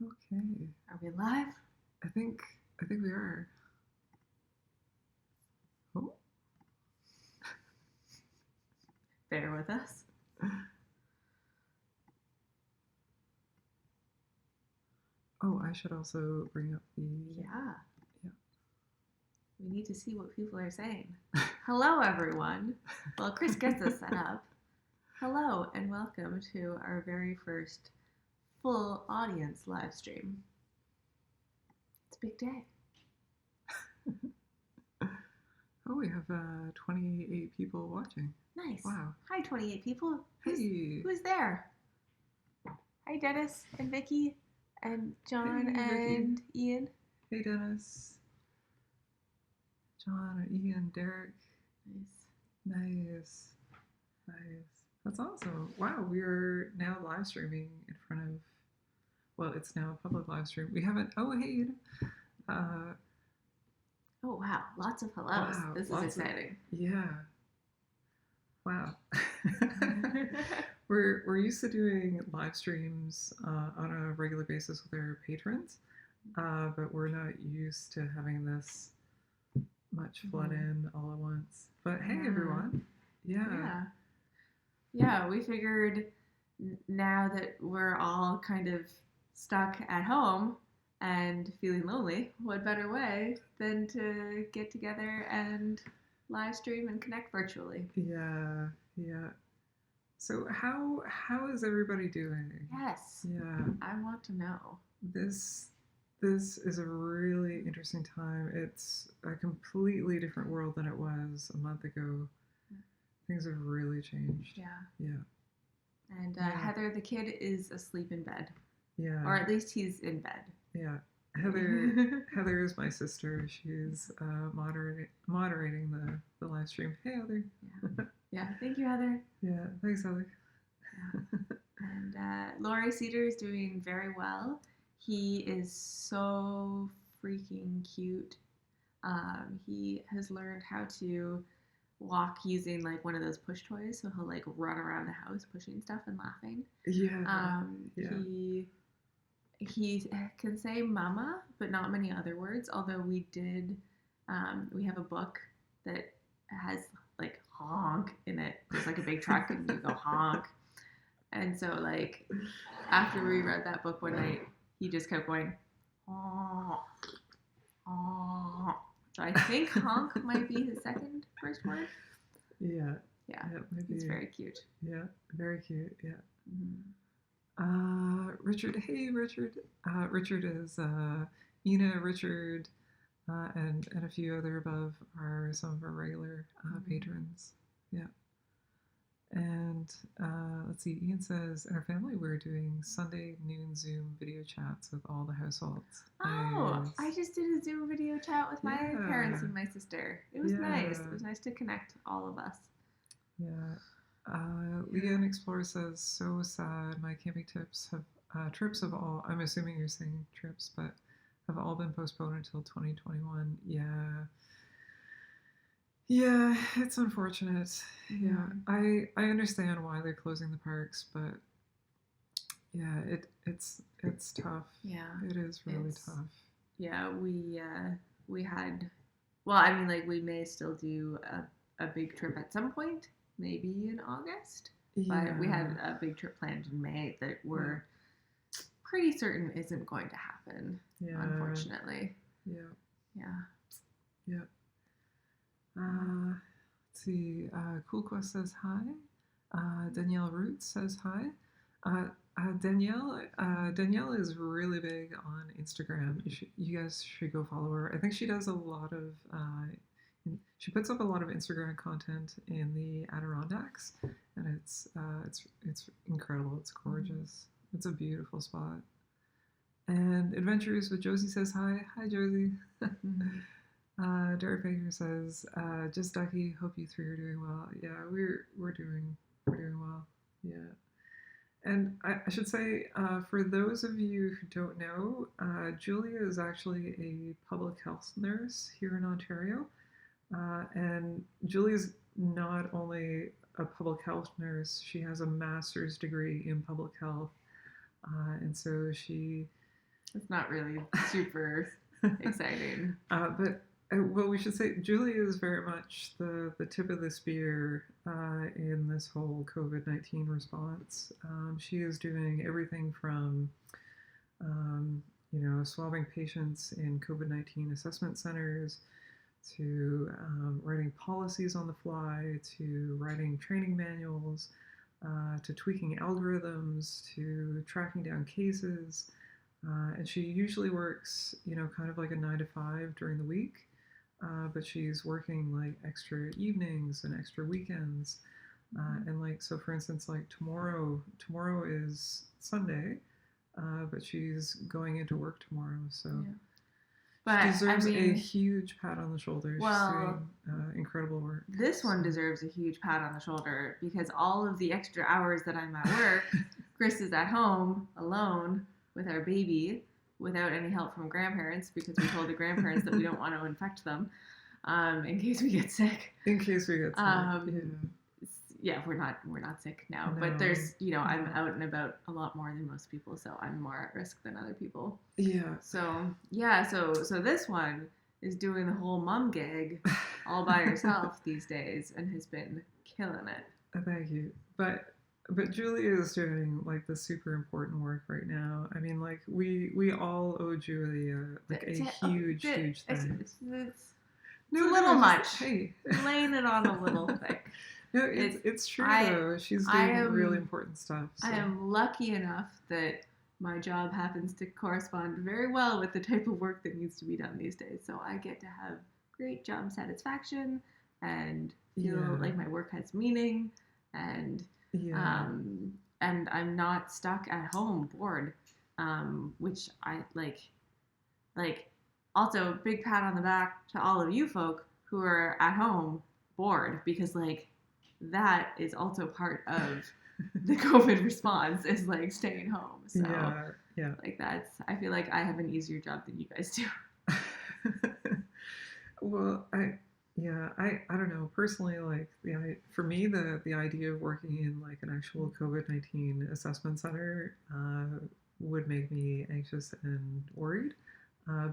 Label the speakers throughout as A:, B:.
A: Okay.
B: Are we live?
A: I think we are. Oh.
B: Bear with us.
A: Oh, I should also bring up the
B: Yeah.
A: Yeah.
B: We need to see what people are saying. Hello, everyone. Well, Chris gets us set up. Hello, and welcome to our very first full audience live stream. It's a big day.
A: Oh, we have 28 people watching.
B: Nice.
A: Wow.
B: Hi, 28 people.
A: Hey.
B: Who's there? Hi, Dennis and Vicky and John
A: Hey, Vicky.
B: and Ian.
A: Hey, Dennis. John, Ian, Derek.
B: Nice.
A: Nice. That's awesome. Wow, we are now live streaming in front of, well, it's now a public live stream. We haven't, oh, hey. Uh,
B: Oh, wow. Lots of hellos.
A: wow.
B: This is exciting.
A: Yeah. Wow. we're used to doing live streams on a regular basis with our patrons, but we're not used to having this much flood in all at once. But hey, everyone. Yeah.
B: Yeah, we figured now that we're all kind of stuck at home and feeling lonely, what better way than to get together and live stream and connect virtually?
A: Yeah. Yeah. So how is everybody doing?
B: Yes.
A: Yeah.
B: I want to know.
A: This is a really interesting time. It's a completely different world than it was a month ago. Things have really changed.
B: Yeah.
A: Yeah.
B: And Heather, the kid, is asleep in bed.
A: Yeah.
B: Or at least he's in bed.
A: Yeah. Heather is my sister. She's moderating the live stream. Hey, Heather.
B: Yeah. Thank you, Heather.
A: Yeah. Thanks, Heather.
B: Yeah. And Laurie Cedar is doing very well. He is so freaking cute. He has learned how to walk using like one of those push toys, so he'll like run around the house pushing stuff and laughing.
A: Yeah.
B: Yeah. He can say mama, but not many other words. Although we have a book that has like honk in it, just like a big truck, and you go honk. And so like after we read that book one night, he just kept going honk, honk. So I think honk might be his second first word.
A: Yeah.
B: Yeah, he's very cute.
A: Yeah, very cute. Yeah.
B: Mm-hmm.
A: Richard. Hey, Richard. Richard is Ina, Richard, and a few other above are some of our regular patrons. Yeah. And let's see. Ian says, in our family, we're doing Sunday noon Zoom video chats with all the households.
B: Oh, nice. I just did a Zoom video chat with my parents and my sister. It was nice. It was nice to connect all of us.
A: Yeah. Leon Explorer says, so sad. My camping trips have all, I'm assuming you're saying trips, but have all been postponed until 2021. Yeah. Yeah, it's unfortunate. Mm-hmm. Yeah. I understand why they're closing the parks, but yeah, it's tough.
B: Yeah.
A: It is really tough.
B: Yeah, we had, well, I mean, like, we may still do a big trip at some point, maybe in August. Yeah. But we had a big trip planned in May that we're pretty certain isn't going to happen, unfortunately.
A: Yeah.
B: Yeah.
A: Yeah. Let's see. Cool Quest says hi. Danielle Roots says hi. Danielle is really big on Instagram. You guys should go follow her. I think she does a lot of. She puts up a lot of Instagram content in the Adirondacks, and it's incredible. It's gorgeous. It's a beautiful spot. And Adventures with Josie says hi. Hi, Josie. Derek Baker says, just Ducky, hope you three are doing well. Yeah, we're doing well. Yeah. And I should say, for those of you who don't know, Julia is actually a public health nurse here in Ontario. And Julia's not only a public health nurse, she has a master's degree in public health. And so she
B: It's not really super exciting.
A: But well, we should say Julie is very much the tip of the spear in this whole COVID-19 response. She is doing everything from swabbing patients in COVID-19 assessment centers to writing policies on the fly, to writing training manuals, to tweaking algorithms, to tracking down cases. And she usually works, kind of like a 9 to 5 during the week, but she's working like extra evenings and extra weekends. And like, so for instance, like tomorrow is Sunday, but she's going into work tomorrow. So
B: Yeah. But
A: she deserves
B: I mean,
A: a huge pat on the shoulder.
B: Well,
A: she's doing incredible work.
B: This one deserves a huge pat on the shoulder because all of the extra hours that I'm at work, Chris is at home alone with our baby without any help from grandparents because we told the grandparents that we don't want to infect them in case we get sick.
A: In case we get sick,
B: yeah, we're not sick now,
A: No.
B: but there's I'm out and about a lot more than most people, so I'm more at risk than other people.
A: Yeah.
B: So so this one is doing the whole mom gig all by herself these days and has been killing it.
A: Thank you. But Julia is doing like the super important work right now. I mean, like we all owe Julia like a huge thanks.
B: It's a little much.
A: Hey,
B: laying it on a little thick.
A: No, it's true though. She's doing really important stuff. So.
B: I am lucky enough that my job happens to correspond very well with the type of work that needs to be done these days. So I get to have great job satisfaction and feel like my work has meaning and and I'm not stuck at home bored, which I like. Also, big pat on the back to all of you folk who are at home bored because like that is also part of the COVID response is like staying home. So like I feel like I have an easier job than you guys do.
A: Well, I don't know personally. Like for me, the idea of working in like an actual COVID-19 assessment center would make me anxious and worried.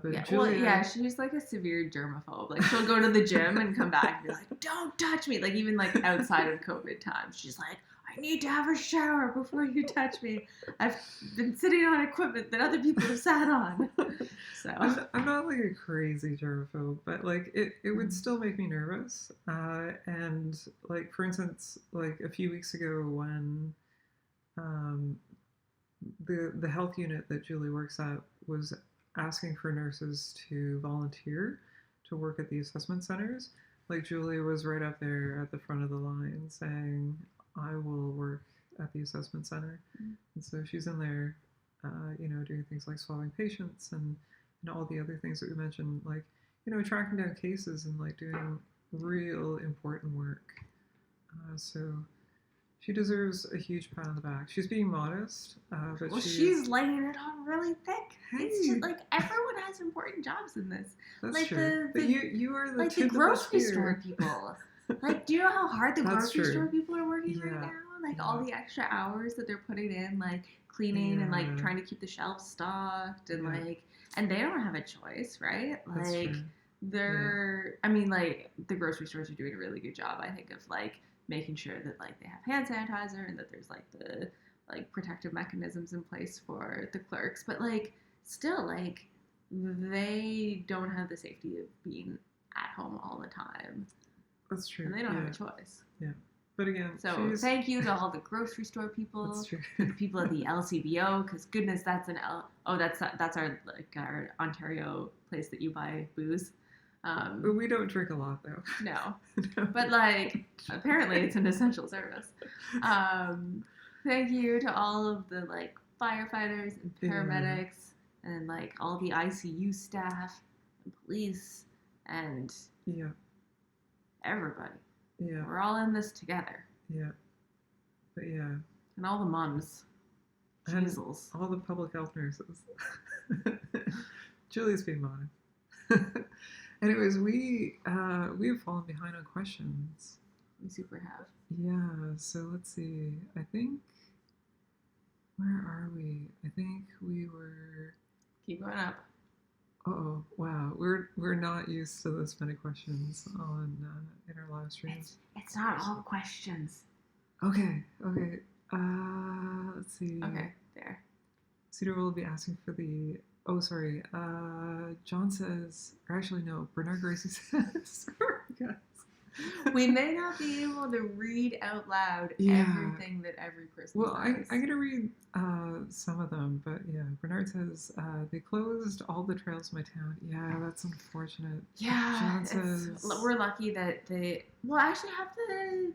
A: But Julia,
B: she's like a severe germaphobe. Like she'll go to the gym and come back and be like, "Don't touch me!" Like even like outside of COVID times, she's like, "I need to have a shower before you touch me. I've been sitting on equipment that other people have sat on." So
A: I'm not like a crazy germaphobe, but like it would still make me nervous. And like for instance, like a few weeks ago when the health unit that Julie works at was asking for nurses to volunteer to work at the assessment centers. Like Julia was right up there at the front of the line saying, "I will work at the assessment center," and so she's in there, doing things like swabbing patients and all the other things that we mentioned, like tracking down cases and like doing real important work. So she deserves a huge pat on the back. She's being modest, but
B: she's laying it on really thick. Hey. It's just like everyone has important jobs in this.
A: That's
B: like
A: true. But you are the
B: like the grocery store people. Like, do you know how hard the grocery store people are working right now? Like all the extra hours that they're putting in, like cleaning and like trying to keep the shelves stocked and like, and they don't have a choice, right? Like they're, I mean, like the grocery stores are doing a really good job, I think, of like making sure that like they have hand sanitizer and that there's like the like protective mechanisms in place for the clerks, but like still like they don't have the safety of being at home all the time.
A: That's true.
B: And they don't have a choice.
A: Yeah. But again,
B: so thank you to all the grocery store people,
A: that's true.
B: The people at the LCBO, because goodness, that's that's our Ontario place that you buy booze.
A: We don't drink a lot though.
B: No. But like apparently it's an essential service. Thank you to all of the like firefighters and paramedics and like all the ICU staff and police and everybody.
A: Yeah.
B: We're all in this together.
A: Yeah. But
B: and all the mums. Jesus.
A: All the public health nurses. Julie's being modest. Anyways, we have fallen behind on questions.
B: We super have.
A: Yeah, so let's see. I think where are we? I think we were
B: Keep going up.
A: Oh wow, we're not used to this many questions on in our live streams.
B: It's not all questions.
A: Okay, okay. Let's see.
B: Okay, there.
A: Cedar will be asking for the. Oh, sorry. John says, or actually no. Bernard Gracie says. Sorry, guys.
B: We may not be able to read out loud
A: Yeah.
B: everything that every person
A: Well,
B: says.
A: I'm gonna read some of them, but yeah. Bernard says they closed all the trails in my town. Yeah, that's unfortunate.
B: Yeah,
A: John says
B: we're lucky that they will actually have the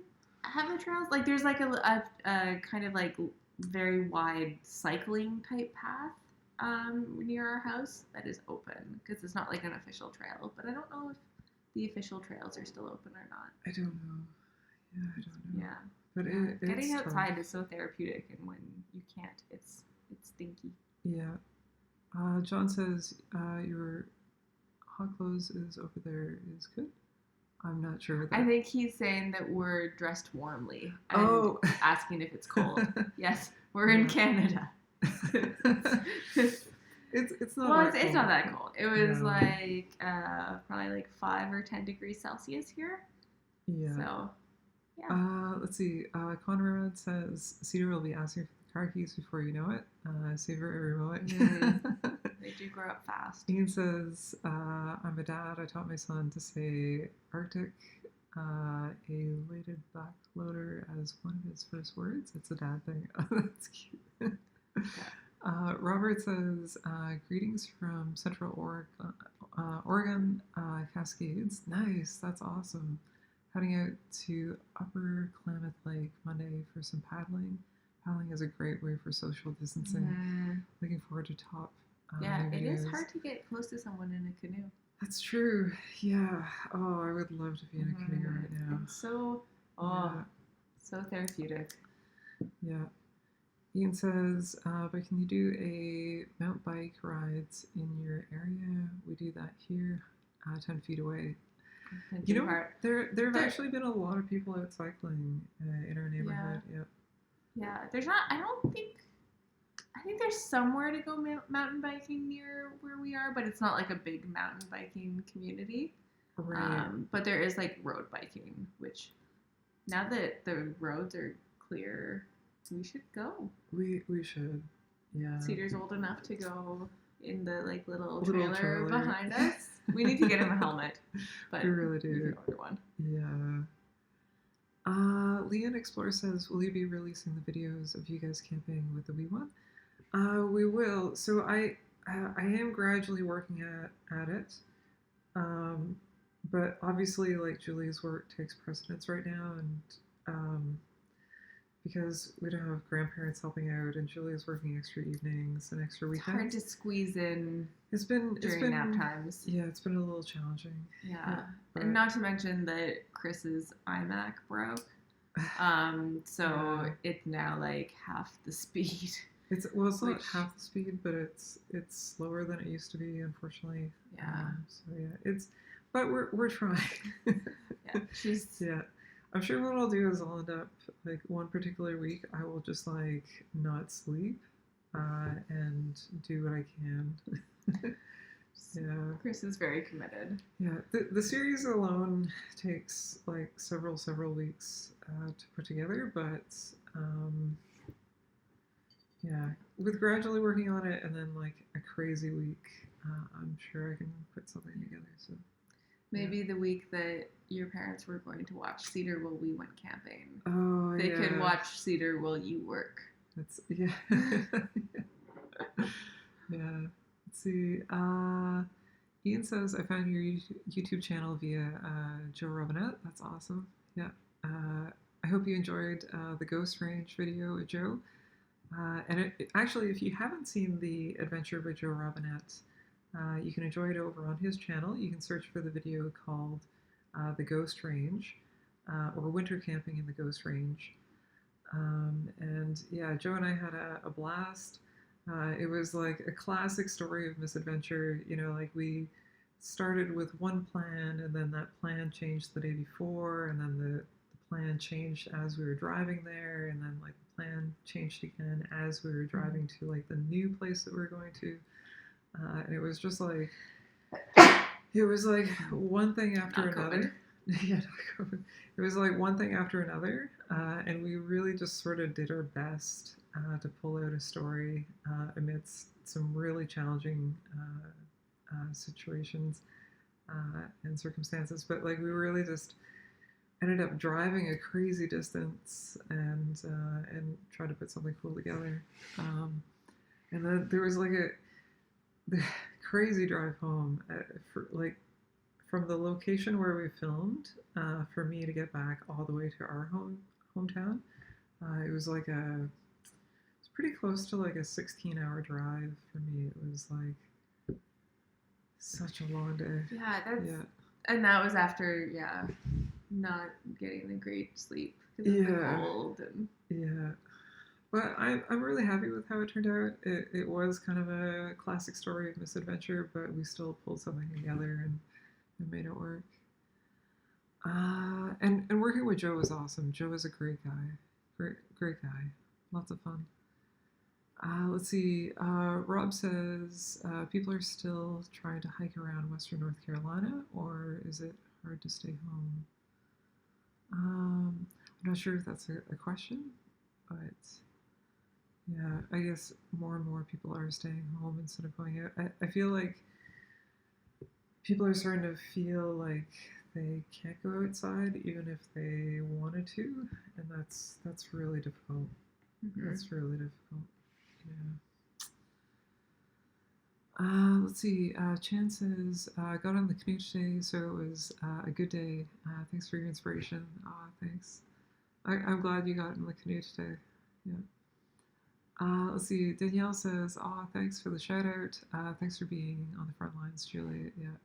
B: trails. Like there's like a kind of like very wide cycling type path near our house that is open because it's not like an official trail. But I don't know if the official trails are still open or not.
A: I don't know. Yeah, I don't know.
B: Yeah.
A: But
B: Yeah. Getting
A: it's
B: outside
A: tough.
B: is so therapeutic, and when you can't, it's stinky.
A: Yeah. John says your hot clothes is over there is good. I'm not sure.
B: I think he's saying that we're dressed warmly and
A: Oh.
B: asking if it's cold. Yes, we're in Canada.
A: It's not.
B: Well,
A: that
B: it's
A: cold.
B: not that cold. It was
A: No.
B: like probably like 5 or 10 degrees Celsius here.
A: Yeah.
B: So, yeah.
A: Let's see. Conrad says Cedar will be asking for the car keys before you know it. Savor every moment.
B: They do grow up fast.
A: Ian says, I'm a dad. I taught my son to say Arctic, a weighted back loader as one of his first words. It's a dad thing. Oh, that's cute. Robert says, greetings from Central Oregon Cascades. Nice. That's awesome. Heading out to Upper Klamath Lake Monday for some paddling. Paddling is a great way for social distancing. Looking forward to top.
B: Yeah, it is hard to get close to someone in a canoe.
A: That's true. Yeah. Oh, I would love to be in a canoe right now.
B: It's so, so therapeutic.
A: Yeah. Ian says, but can you do a mountain bike rides in your area? We do that here, 10 feet away. You know, there have actually been a lot of people out cycling in our neighborhood.
B: Yeah, there's not. I think there's somewhere to go mountain biking near where we are, but it's not like a big mountain biking community.
A: Right.
B: But there is like road biking, which now that the roads are clear, we should go.
A: We should. Yeah.
B: Cedar's old enough to go in the like little trailer behind us. We need to get him a helmet, but
A: we really do.
B: We can order one.
A: Yeah. Leon Explorer says, will you be releasing the videos of you guys camping with the wee one? We will. So I am gradually working at it. But obviously, like, Julie's work takes precedence right now, and because we don't have grandparents helping out, and Julia's working extra evenings and extra weekends.
B: It's hard to squeeze in.
A: It's been
B: nap times.
A: Yeah, it's been a little challenging.
B: Yeah, and not to mention that Chris's iMac broke. So it's now like half the speed.
A: It's not half the speed, but it's slower than it used to be, unfortunately.
B: Yeah.
A: But we're trying.
B: Yeah,
A: I'm sure what I'll do is I'll end up like one particular week I will just like not sleep, and do what I can. Yeah.
B: Chris is very committed.
A: Yeah, the series alone takes like several weeks to put together, but yeah, with gradually working on it and then like a crazy week, I'm sure I can put something together. So
B: maybe the week that your parents were going to watch Cedar while we went camping,
A: they
B: could watch Cedar while you work.
A: That's yeah. Yeah. Let's see. Ian says, I found your YouTube channel via Joe Robinette. That's awesome. Yeah. I hope you enjoyed the Ghost Range video with Joe. And actually, if you haven't seen the adventure with Joe Robinette, you can enjoy it over on his channel. You can search for the video called The Ghost Range, or Winter Camping in the Ghost Range. And yeah, Joe and I had a blast. It was like a classic story of misadventure. You know, like we started with one plan, and then that plan changed the day before, and then the plan changed as we were driving there, and then like the plan changed again as we were driving to like the new place that we were going to. And it was just like, it was like one thing after
B: Not COVID.
A: another. Yeah, not COVID. It was like one thing after another, and we really just sort of did our best to pull out a story amidst some really challenging situations and circumstances. But like we really just ended up driving a crazy distance and tried to put something cool together. And then there was like a the crazy drive home for like from the location where we filmed for me to get back all the way to our hometown. It was like it's pretty close to like a 16-hour drive for me. It was like such a long day.
B: Yeah, that's
A: Yeah.
B: and that was after not getting a great sleep because of the
A: Yeah.
B: cold and
A: Yeah. But I'm really happy with how it turned out. It was kind of a classic story of misadventure, but we still pulled something together and made it work. And working with Joe was awesome. Joe is a great guy, great guy, lots of fun. Let's see. Rob says people are still trying to hike around Western North Carolina, or is it hard to stay home? I'm not sure if that's a question, but yeah, I guess more and more people are staying home instead of going out. I feel like people are starting to feel like they can't go outside even if they wanted to, and that's really difficult. That's really difficult. Yeah. Let's see. Chan says, got on the canoe today, so it was a good day. Thanks for your inspiration. Thanks. I'm glad you got in the canoe today. Yeah. Let's see. Danielle says, thanks for the shout out. Thanks for being on the front lines, Julie. Yeah.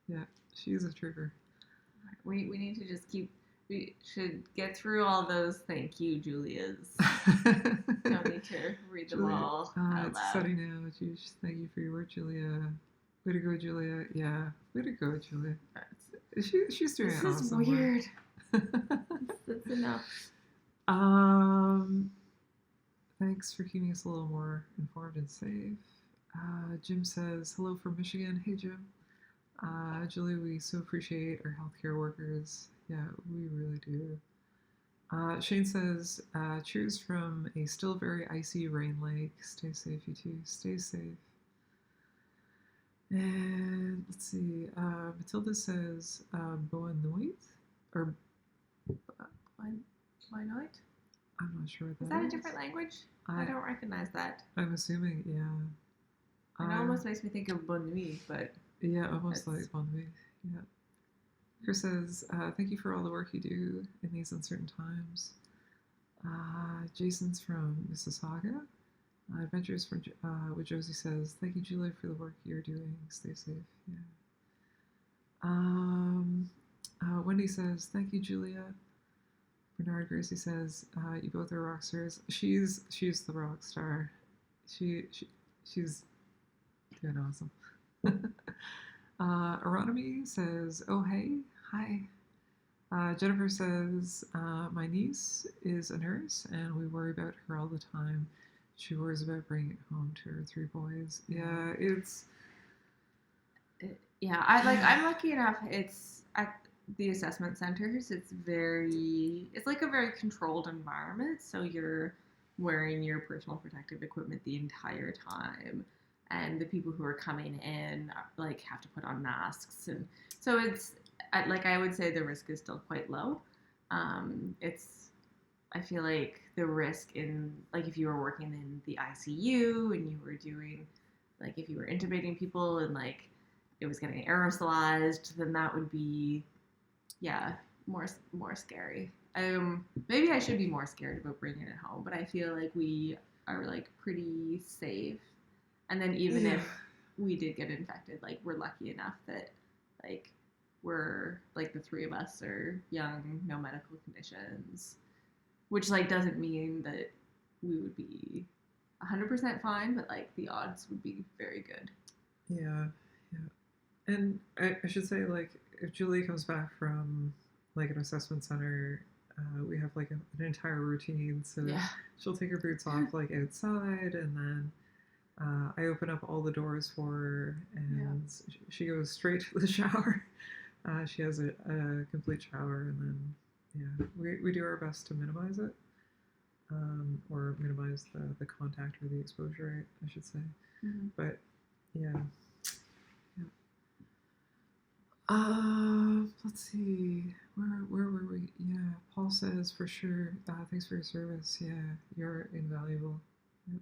A: Yeah. She's a trooper.
B: we need to just keep. We should get through all those thank you, Julia's. Don't need to read them
A: Julia,
B: all out
A: it's
B: loud.
A: sunny now. Thank you for your work, Julia. Way to go, Julia. Yeah, way to go, Julia. She's doing
B: This
A: it
B: is
A: awesome
B: weird.
A: work.
B: That's enough.
A: Thanks for keeping us a little more informed and safe. Jim says, hello from Michigan. Hey, Jim. Julie, we so appreciate our healthcare workers. Yeah, we really do. Shane says, cheers from a still very icy Rain Lake. Stay safe, you two. Stay safe. And let's see. Matilda says, Boa or
B: Why not?
A: I'm not sure what
B: Is that a different language? I don't recognize that.
A: I'm assuming, yeah.
B: It almost makes me think of bonne nuit, but
A: yeah, almost like bonne nuit. Yeah. Chris says, thank you for all the work you do in these uncertain times. Jason's from Mississauga. Adventures from with Josie says, thank you, Julia, for the work you're doing. Stay safe. Yeah. Wendy says, thank you, Julia. Bernard Gracie says, you both are rock stars. She's the rock star. She's doing awesome. Aronomy says, oh, hey, hi. Jennifer says, my niece is a nurse and we worry about her all the time. She worries about bringing it home to her 3 boys. Yeah,
B: I'm lucky enough. It's at the assessment centers. It's like a very controlled environment. So you're wearing your personal protective equipment the entire time, and the people who are coming in like have to put on masks, and so I would say the risk is still quite low. I feel like the risk in like if you were working in the ICU and you were doing like if you were intubating people and like it was getting aerosolized, then that would be more scary. Maybe I should be more scared about bringing it home, but I feel like we are like pretty safe. And then even if we did get infected, like we're lucky enough that like we're like the 3 of us are young, no medical conditions, which like doesn't mean that we would be 100% fine, but like the odds would be very good.
A: Yeah. And I should say, like, if Julie comes back from like an assessment center, we have an entire routine. So she'll take her boots off like outside, and then I open up all the doors for her, and she goes straight to the shower. She has a complete shower, and then we do our best to minimize it, or minimize the contact or the exposure, I should say.
B: Mm-hmm.
A: But yeah. Let's see. Where were we? Yeah, Paul says for sure. Thanks for your service. Yeah, you're invaluable. Yep.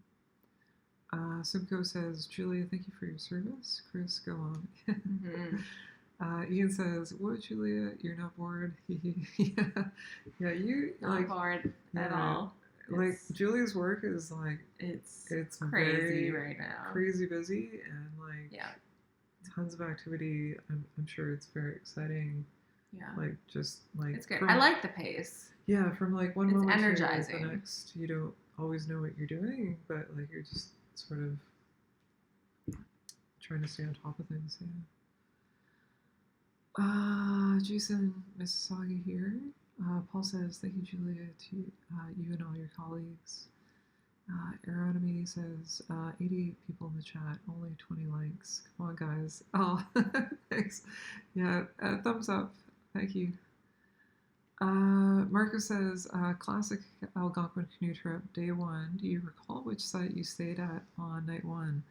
A: Simcoe says, Julia, thank you for your service. Chris, go on.
B: Mm-hmm.
A: Ian says, what, Julia? You're not bored? Yeah, you
B: Not
A: like
B: bored at all.
A: Like Julia's work is like
B: it's
A: very
B: crazy right now.
A: crazy busy, and like
B: yeah.
A: tons of activity. I'm sure it's very exciting.
B: Yeah.
A: Like just like
B: it's good. I like the pace.
A: Yeah, from like one moment
B: energizing.
A: to the next, you don't always know what you're doing, but like you're just sort of trying to stay on top of things. Yeah. Jason Mississauga here. Paul says, thank you, Julia, to you and all your colleagues. Aeronomy says, 88 people in the chat, only 20 likes. Come on, guys. Oh, thanks. Yeah, thumbs up. Thank you. Marcus says, classic Algonquin canoe trip, day 1. Do you recall which site you stayed at on night 1?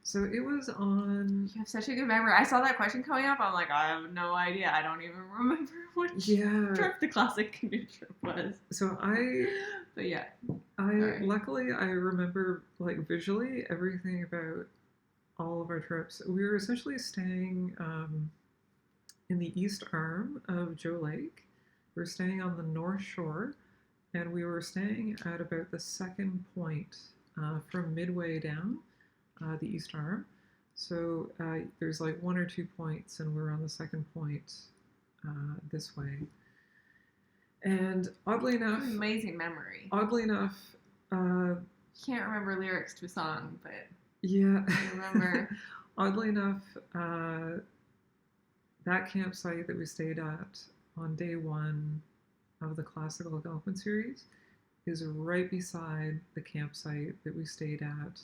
A: So it was on...
B: You have such a good memory. I saw that question coming up. I'm like, I have no idea. I don't even remember which trip the classic canoe trip was.
A: So
B: But yeah.
A: Luckily, I remember like visually everything about all of our trips. We were essentially staying in the east arm of Joe Lake. We were staying on the north shore, and we were staying at about the second point from midway down the east arm. So there's like 1 or 2 points, and we're on the second point this way. And oddly enough,
B: amazing memory.
A: Oddly enough,
B: can't remember lyrics to a song, but
A: yeah,
B: I remember.
A: Oddly enough, that campsite that we stayed at on day 1 of the Classical Algonquin series is right beside the campsite that we stayed at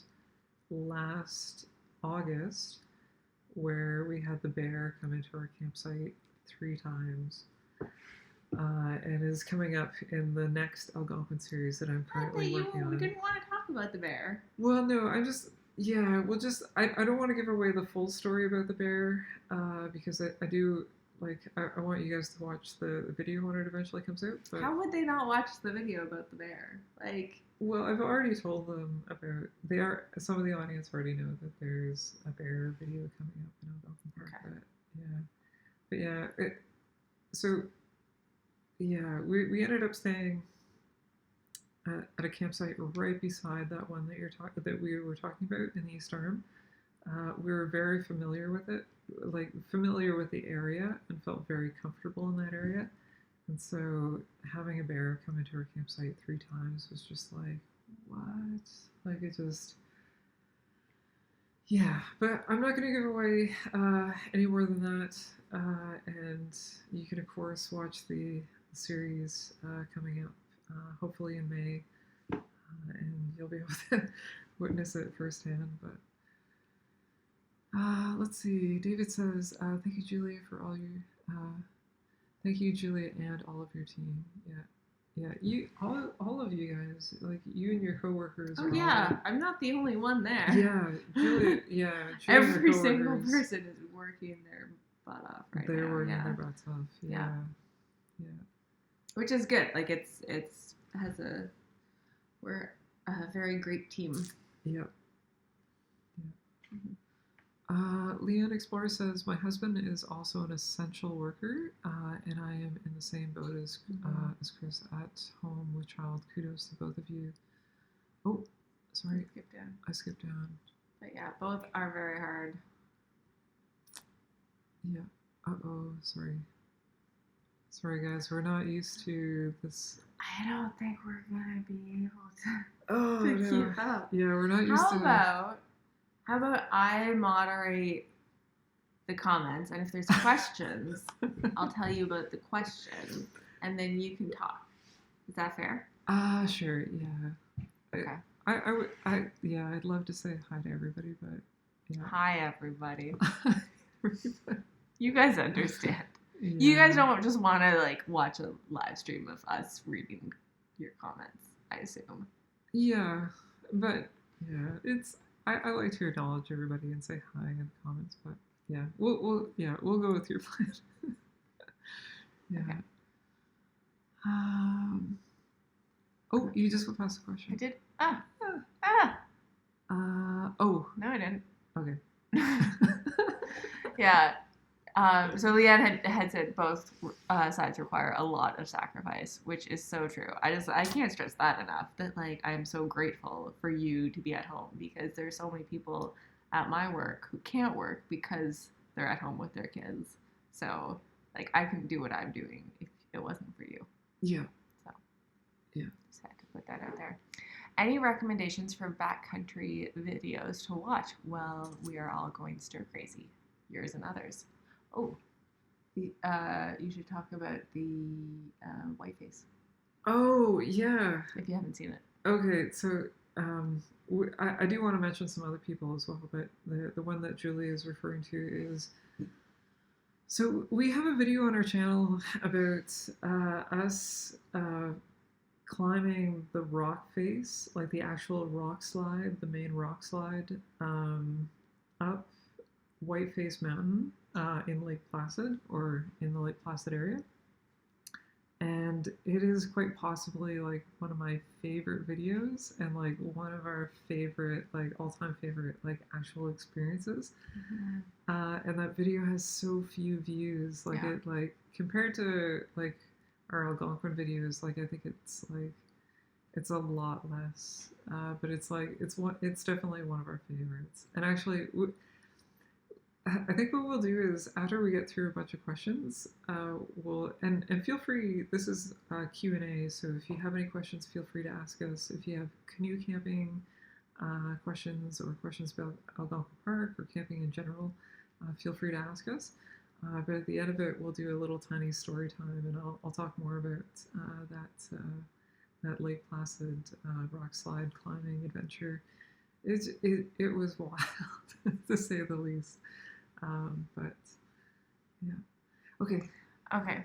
A: last August, where we had the bear come into our campsite 3 times. And is coming up in the next Algonquin series that I'm currently working on.
B: We didn't want to talk about the bear.
A: Well, no, I don't want to give away the full story about the bear, because I do, like, I want you guys to watch the video when it eventually comes out. But,
B: how would they not watch the video about the bear? Like...
A: Well, I've already told them about, some of the audience already know that there's a bear video coming up in Algonquin Park.
B: Okay.
A: We ended up staying at a campsite right beside that one that we were talking about in the East Arm. We were very familiar with it, familiar with the area, and felt very comfortable in that area. And so having a bear come into our campsite 3 times was just like, what? Like, it just... Yeah, but I'm not going to give away any more than that. And you can, of course, watch the series coming up, hopefully in May, and you'll be able to witness it firsthand. But let's see. David says, "Thank you, Julia, for all your. Thank you, Julia, and all of your team. Yeah. You, all of you guys, like you and your coworkers.
B: Oh yeah, I'm not the only one there.
A: Yeah, Julia. Yeah, Julia
B: every single person is working their butt off right now.
A: They're working their butts off. Yeah.
B: Which is good. Like we're a very great team.
A: Yep. Leon Explorer says, my husband is also an essential worker, and I am in the same boat as Chris at home with child. Kudos to both of you. Oh, sorry. I skipped down.
B: But yeah, both are very hard.
A: Yeah. Uh-oh, sorry. Sorry, guys. We're not used to this.
B: I don't think we're going to be able to keep up.
A: Yeah, we're not used to...
B: How about I moderate the comments, and if there's questions, I'll tell you about the question, and then you can talk. Is that fair?
A: Sure, yeah.
B: Okay.
A: Yeah, I'd love to say hi to everybody, but yeah.
B: Hi, everybody.
A: Everybody.
B: You guys understand.
A: Yeah.
B: You guys don't just want to like watch a live stream of us reading your comments, I assume.
A: Yeah, but yeah, I like to acknowledge everybody and say hi in the comments, but yeah, we'll go with your plan. Yeah.
B: Okay.
A: Oh, you just went past the
B: I
A: question.
B: did.
A: Oh,
B: No, I didn't.
A: okay.
B: Yeah. So Leanne had said both sides require a lot of sacrifice, which is so true. I can't stress that enough. That like I'm so grateful for you to be at home because there's so many people at my work who can't work because they're at home with their kids. So like I couldn't do what I'm doing if it wasn't for you.
A: Yeah.
B: So
A: yeah,
B: just had to put that out there. Any recommendations for backcountry videos to watch while we are all going stir crazy? Yours and others. Oh, you should talk about the Whiteface
A: Oh, yeah.
B: if you haven't seen it.
A: Okay, so I do want to mention some other people as well, but the one that Julie is referring to is. So we have a video on our channel about us climbing the rock face, like the actual rock slide, the main rock slide, up Whiteface Mountain in Lake Placid or in the Lake Placid area. And it is quite possibly like one of my favorite videos and like one of our favorite, like all-time favorite, like actual experiences. And that video has so few views. Like
B: Yeah.
A: it, like compared to like our Algonquin videos, like I think it's a lot less. But it's like it's definitely one of our favorites. And actually, I think what we'll do is after we get through a bunch of questions, we'll and feel free. This is Q&A, so if you have any questions, feel free to ask us. If you have canoe camping questions or questions about Algonquin Park or camping in general, feel free to ask us. But at the end of it, we'll do a little tiny story time, and I'll talk more about that Lake Placid rock slide climbing adventure. It was wild to say the least. But yeah. Okay.
B: Okay.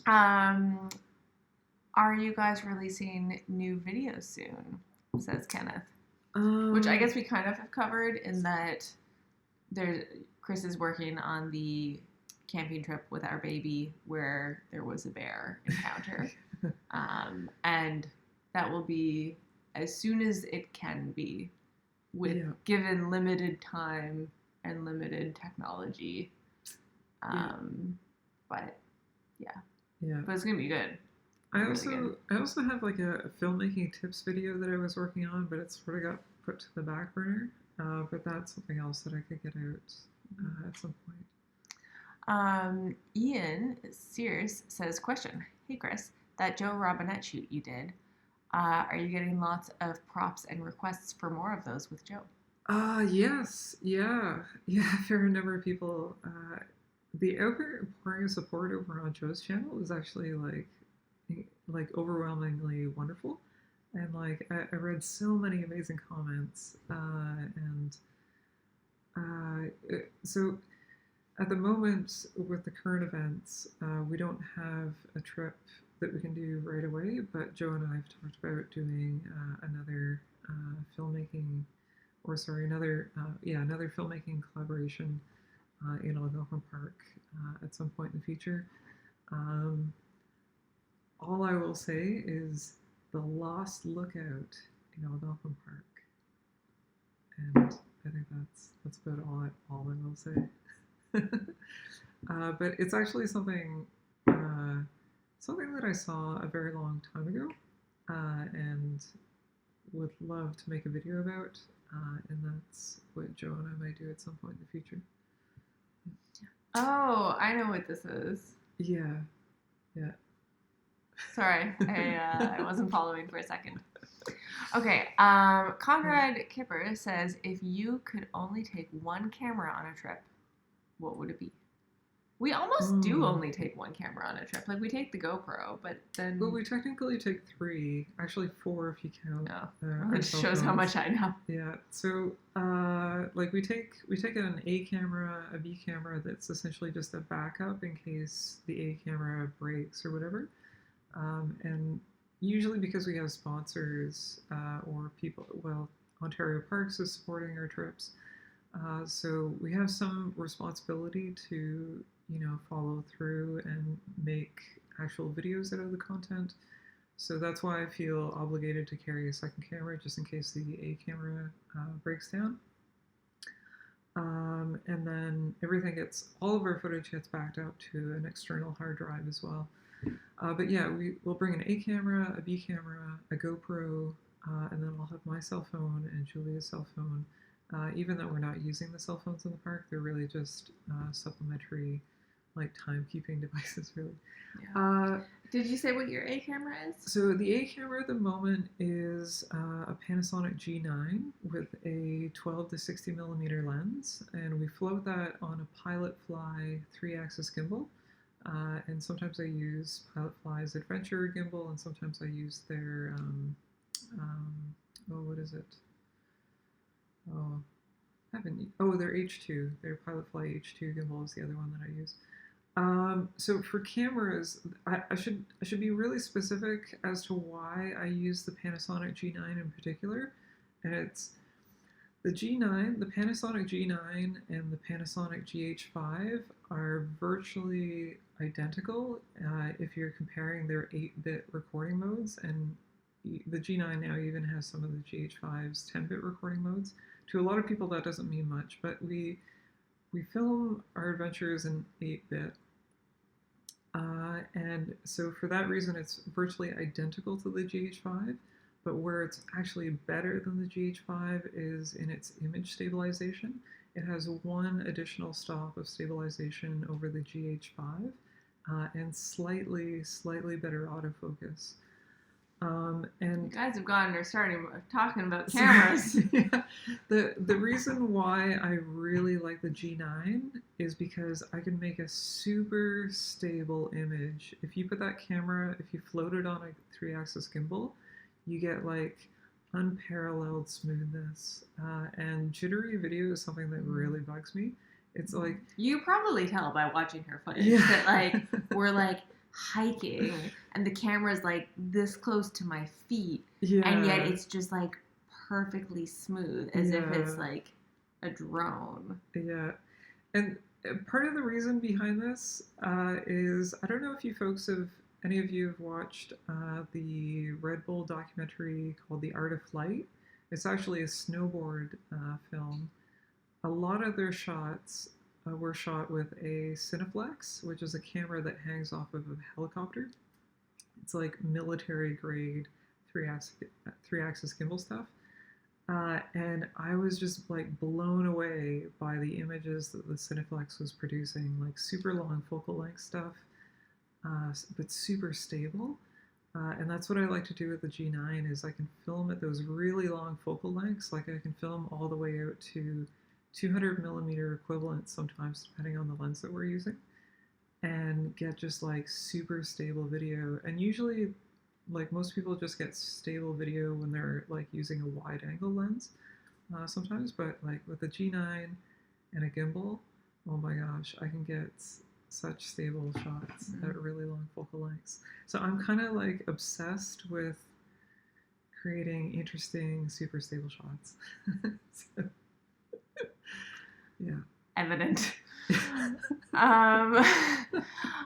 B: Are you guys releasing new videos soon? Says Kenneth. Which I guess we kind of have covered in that Chris is working on the camping trip with our baby where there was a bear encounter. And that will be as soon as it can be with given limited time and limited technology. But yeah. But it's gonna be good.
A: I also have like a filmmaking tips video that I was working on, but it sort of got put to the back burner. But that's something else that I could get out at some point.
B: Ian Sears says, question. Hey Chris, that Joe Robinette shoot you did, are you getting lots of props and requests for more of those with Joe?
A: Yes. Yeah. A fair number of people. The outpouring of support over on Joe's channel was actually like overwhelmingly wonderful. And like I read so many amazing comments. So at the moment with the current events, we don't have a trip that we can do right away, but Joe and I have talked about doing another filmmaking another filmmaking collaboration in Algonquin Park at some point in the future. All I will say is the Lost Lookout in Algonquin Park, and I think that's about all I will say. But it's actually something that I saw a very long time ago, and would love to make a video about, and that's what Joe and I might do at some point in the future.
B: Oh, I know what this is.
A: Yeah.
B: Sorry, I wasn't following for a second. Okay, Conrad Kipper says, if you could only take one camera on a trip, what would it be? We almost do only take one camera on a trip. Like we take the GoPro, but then
A: Well, we technically take 3, actually 4 if you count.
B: no,
A: Our
B: it
A: cell
B: shows how
A: phones.
B: much I know.
A: Yeah. So, like we take an A camera, a B camera that's essentially just a backup in case the A camera breaks or whatever. And usually because we have sponsors or people, well, Ontario Parks is supporting our trips, so we have some responsibility to, follow through and make actual videos out of the content. So that's why I feel obligated to carry a second camera just in case the A camera breaks down. And then all of our footage gets backed up to an external hard drive as well. But yeah, we'll bring an A camera, a B camera, a GoPro, and then I'll have my cell phone and Julia's cell phone. Even though we're not using the cell phones in the park, they're really just supplementary, like timekeeping devices, really.
B: Yeah. Did you say what your A camera is?
A: So the A camera at the moment is a Panasonic G9 with a 12 to 60 millimeter lens, and we float that on a Pilot Fly 3-axis gimbal. And sometimes I use Pilot Fly's Adventure gimbal, and sometimes I use their what is it? Their H2. Their Pilot Fly H2 gimbal is the other one that I use. So for cameras, I should be really specific as to why I use the Panasonic G9 in particular, and it's the G9, the Panasonic G9 and the Panasonic GH5 are virtually identical if you're comparing their 8-bit recording modes, and the G9 now even has some of the GH5's 10-bit recording modes. To a lot of people that doesn't mean much, but we film our adventures in 8-bit. And so for that reason, it's virtually identical to the GH5, but where it's actually better than the GH5 is in its image stabilization. It has one additional stop of stabilization over the GH5 and slightly better autofocus. And
B: you guys are starting talking about cameras.
A: Yeah, the reason why I really like the G9 is because I can make a super stable image. If you put that camera, if you float it on a 3-axis gimbal, you get like unparalleled smoothness. And jittery video is something that really bugs me. It's like
B: you probably tell by watching her footage that we're like hiking and the camera's like this close to my feet, and yet it's just like perfectly smooth as if it's like a drone.
A: Yeah, and part of the reason behind this is I don't know if any of you have watched the Red Bull documentary called The Art of Flight. It's actually a snowboard film. A lot of their shots were shot with a Cineflex, which is a camera that hangs off of a helicopter. It's like military grade 3-axis gimbal stuff. And I was just like blown away by the images that the Cineflex was producing, like super long focal length stuff, but super stable. And that's what I like to do with the G9 is I can film at those really long focal lengths. Like I can film all the way out to 200 millimeter equivalent sometimes, depending on the lens that we're using, and get just like super stable video. And usually, like most people just get stable video when they're like using a wide angle lens sometimes, but like with the G9 and a gimbal, oh my gosh, I can get such stable shots at really long focal lengths. So I'm kind of like obsessed with creating interesting, super stable shots. So, yeah.
B: Evident. All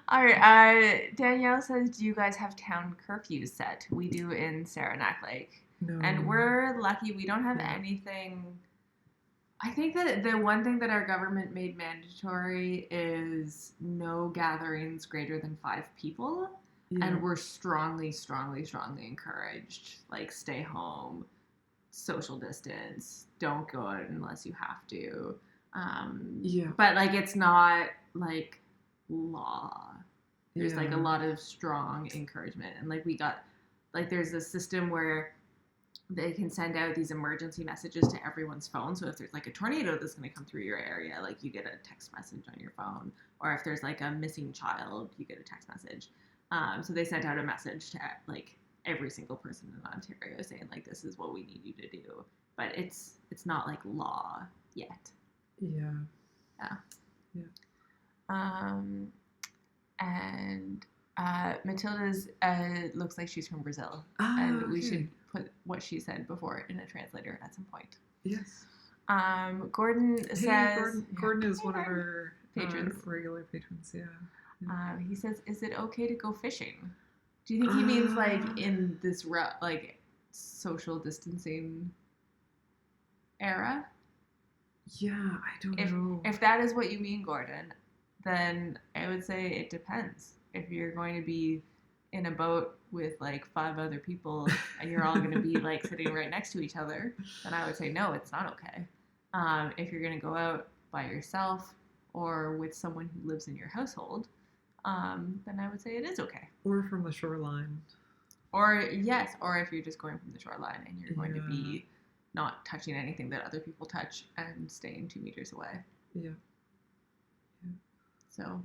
B: right. Danielle says, "Do you guys have town curfews set?" We do in Saranac Lake,
A: No.
B: and we're lucky we don't have anything. I think that the one thing that our government made mandatory is no gatherings greater than 5 people, and we're strongly encouraged. Like, stay home, social distance, don't go out unless you have to. But like it's not like law. There's like a lot of strong encouragement, and like we got like there's a system where they can send out these emergency messages to everyone's phone. So if there's like a tornado that's going to come through your area, like you get a text message on your phone. Or if there's like a missing child, you get a text message. So they sent out a message to like every single person in Ontario saying like, this is what we need you to do. But it's not like law yet.
A: Yeah.
B: Yeah.
A: Yeah.
B: And Matilda's looks like she's from Brazil,
A: Ah,
B: and we
A: okay.
B: should put what she said before in a translator at some point.
A: Yes.
B: Gordon
A: Hey,
B: says,
A: Gordon is one of our
B: patrons.
A: regular patrons. Yeah.
B: He says, "Is it okay to go fishing?" Do you think he means like in this like social distancing era?
A: Yeah, I don't know.
B: If that is what you mean, Gordon, then I would say it depends. If you're going to be in a boat with like 5 other people and you're all going to be like sitting right next to each other, then I would say no, it's not okay. If you're going to go out by yourself or with someone who lives in your household, then I would say it is okay.
A: Or from the shoreline.
B: Or yes, or if you're just going from the shoreline and you're going to be not touching anything that other people touch and staying 2 meters away.
A: Yeah.
B: So,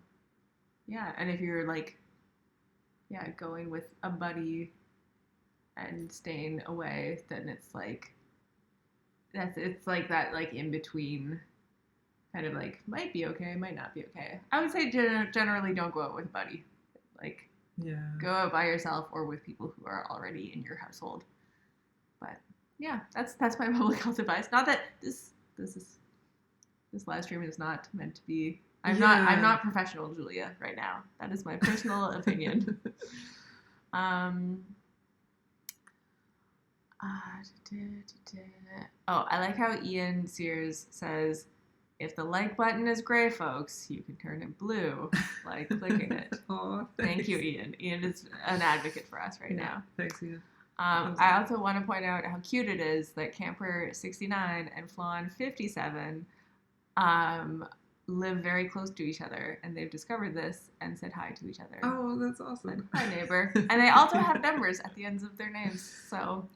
B: yeah, and if you're like, yeah, going with a buddy and staying away, then it's like it's like that like in between kind of like might be okay, might not be okay. I would say generally don't go out with a buddy. Like go out by yourself or with people who are already in your household. But yeah, that's my public health advice. Not that this live stream is not meant to be. I'm not professional, Julia, right now. That is my personal opinion. Oh, I like how Ian Sears says, if the like button is gray, folks, you can turn it blue by clicking it.
A: Oh,
B: thank you, Ian. Ian is an advocate for us right now.
A: Thanks, Ian.
B: I also want to point out how cute it is that Camper69 and Flawn57 live very close to each other, and they've discovered this and said hi to each other.
A: Oh, that's awesome.
B: Said, hi, neighbor. And they also have numbers at the ends of their names, so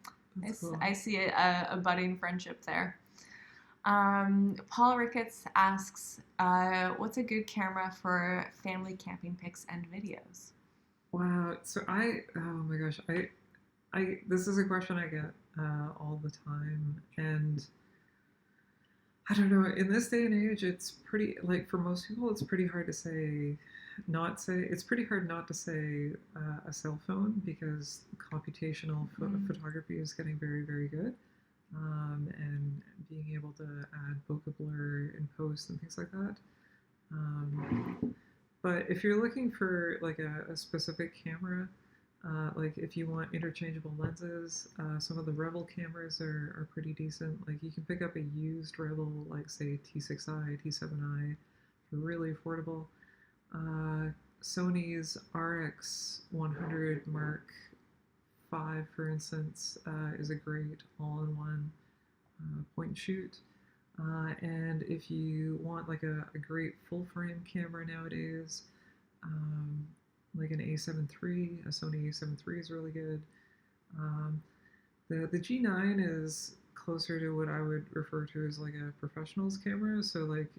A: cool.
B: I see a budding friendship there. Paul Ricketts asks, what's a good camera for family camping pics and videos?
A: Wow. So oh my gosh, this is a question I get all the time, and I don't know, in this day and age, it's pretty, like for most people, it's pretty hard to say, it's pretty hard not to say a cell phone, because computational photography is getting very, very good. And being able to add bokeh blur in post and things like that. But if you're looking for like a specific camera, like if you want interchangeable lenses, some of the Rebel cameras are pretty decent. Like you can pick up a used Rebel, like say T6i, T7i, for really affordable. Sony's RX100 Mark V, for instance, is a great all-in-one point and shoot. And if you want like a great full-frame camera nowadays, like an A7 III, a Sony A7 III is really good. The G9 is closer to what I would refer to as like a professional's camera. So like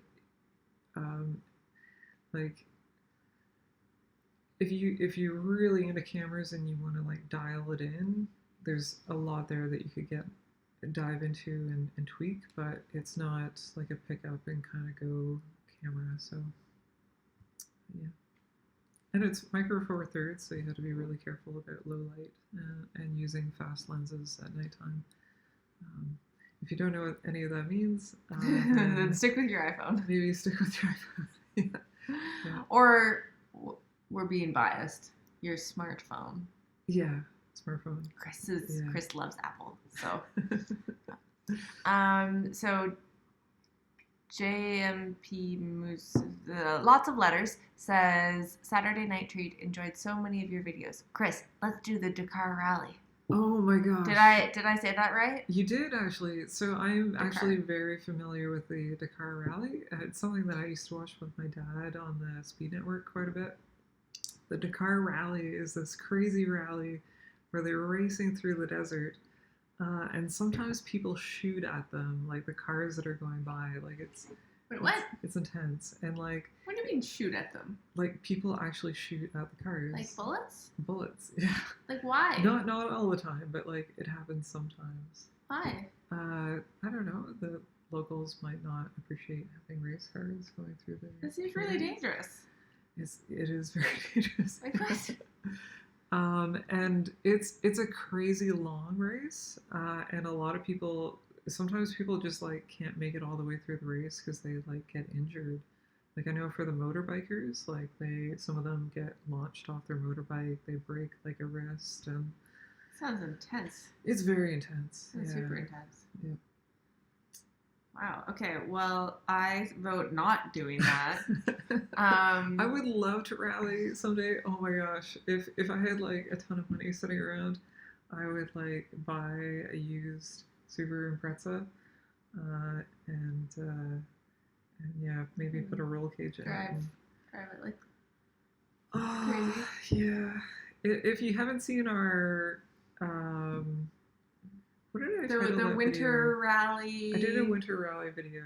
A: if you're really into cameras and you want to like dial it in, there's a lot there that you could dive into and tweak, but it's not like a pick up and kind of go camera. So yeah. And it's micro four thirds, so you have to be really careful about low light and using fast lenses at nighttime. If you don't know what any of that means,
B: then stick with your iPhone.
A: Maybe stick with your iPhone. Yeah.
B: Or we're being biased. Your smartphone.
A: Yeah, smartphone.
B: Chris loves Apple, so. So JMP Moose, lots of letters, says, Saturday Night Treat, enjoyed so many of your videos. Chris, let's do the Dakar Rally.
A: Oh my gosh.
B: Did I say that right?
A: You did, actually. So I'm actually very familiar with the Dakar Rally. It's something that I used to watch with my dad on the Speed Network quite a bit. The Dakar Rally is this crazy rally where they're racing through the desert. And sometimes people shoot at them, like the cars that are going by. Like
B: Wait, what?
A: it's intense, and like
B: What do you mean shoot at them?
A: people actually shoot at the cars.
B: Like bullets?
A: Bullets, yeah.
B: Like why?
A: Not all the time, but like it happens sometimes.
B: Why?
A: I don't know. The locals might not appreciate having race cars going through there.
B: This seems really dangerous.
A: It is very dangerous.
B: Like what?
A: And it's a crazy long race, and a lot of people. Sometimes people just like can't make it all the way through the race because they like get injured. Like I know for the motorbikers, like some of them get launched off their motorbike, they break like a wrist, and
B: Sounds intense.
A: it's very intense.
B: Sounds
A: yeah.
B: super intense.
A: Yeah.
B: Wow. Okay. Well, I vote not doing that.
A: I would love to rally someday. Oh my gosh, if I had like a ton of money sitting around, I would like buy a used Subaru Impreza, and yeah, maybe put a roll cage in it.
B: Drive
A: And,
B: it like
A: oh, yeah. If you haven't seen our what did I title
B: the
A: that
B: winter
A: video?
B: rally.
A: I did a winter rally video.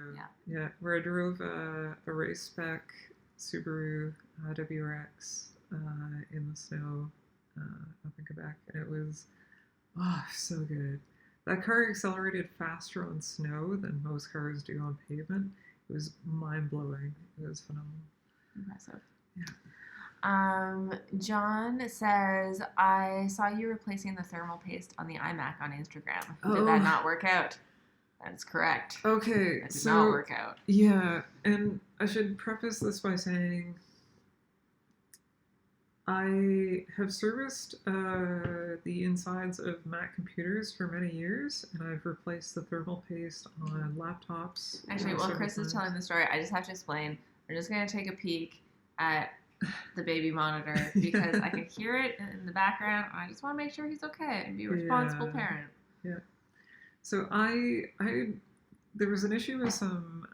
B: Yeah.
A: Where I drove a race spec Subaru WRX in the snow up in Quebec, and it was so good. That car accelerated faster on snow than most cars do on pavement. It was mind blowing. It was phenomenal.
B: Impressive.
A: Yeah.
B: John says, I saw you replacing the thermal paste on the iMac on Instagram. Did
A: Oh.
B: that not work out? That is correct.
A: Okay,
B: That did
A: so
B: not work out.
A: yeah, and I should preface this by saying I have serviced the insides of Mac computers for many years, and I've replaced the thermal paste on laptops.
B: Actually, while
A: several
B: Chris is
A: times.
B: telling the story, I just have to explain. We're just going to take a peek at the baby monitor because I can hear it in the background. I just want to make sure he's okay and be a responsible
A: Yeah.
B: parent.
A: So there was an issue with some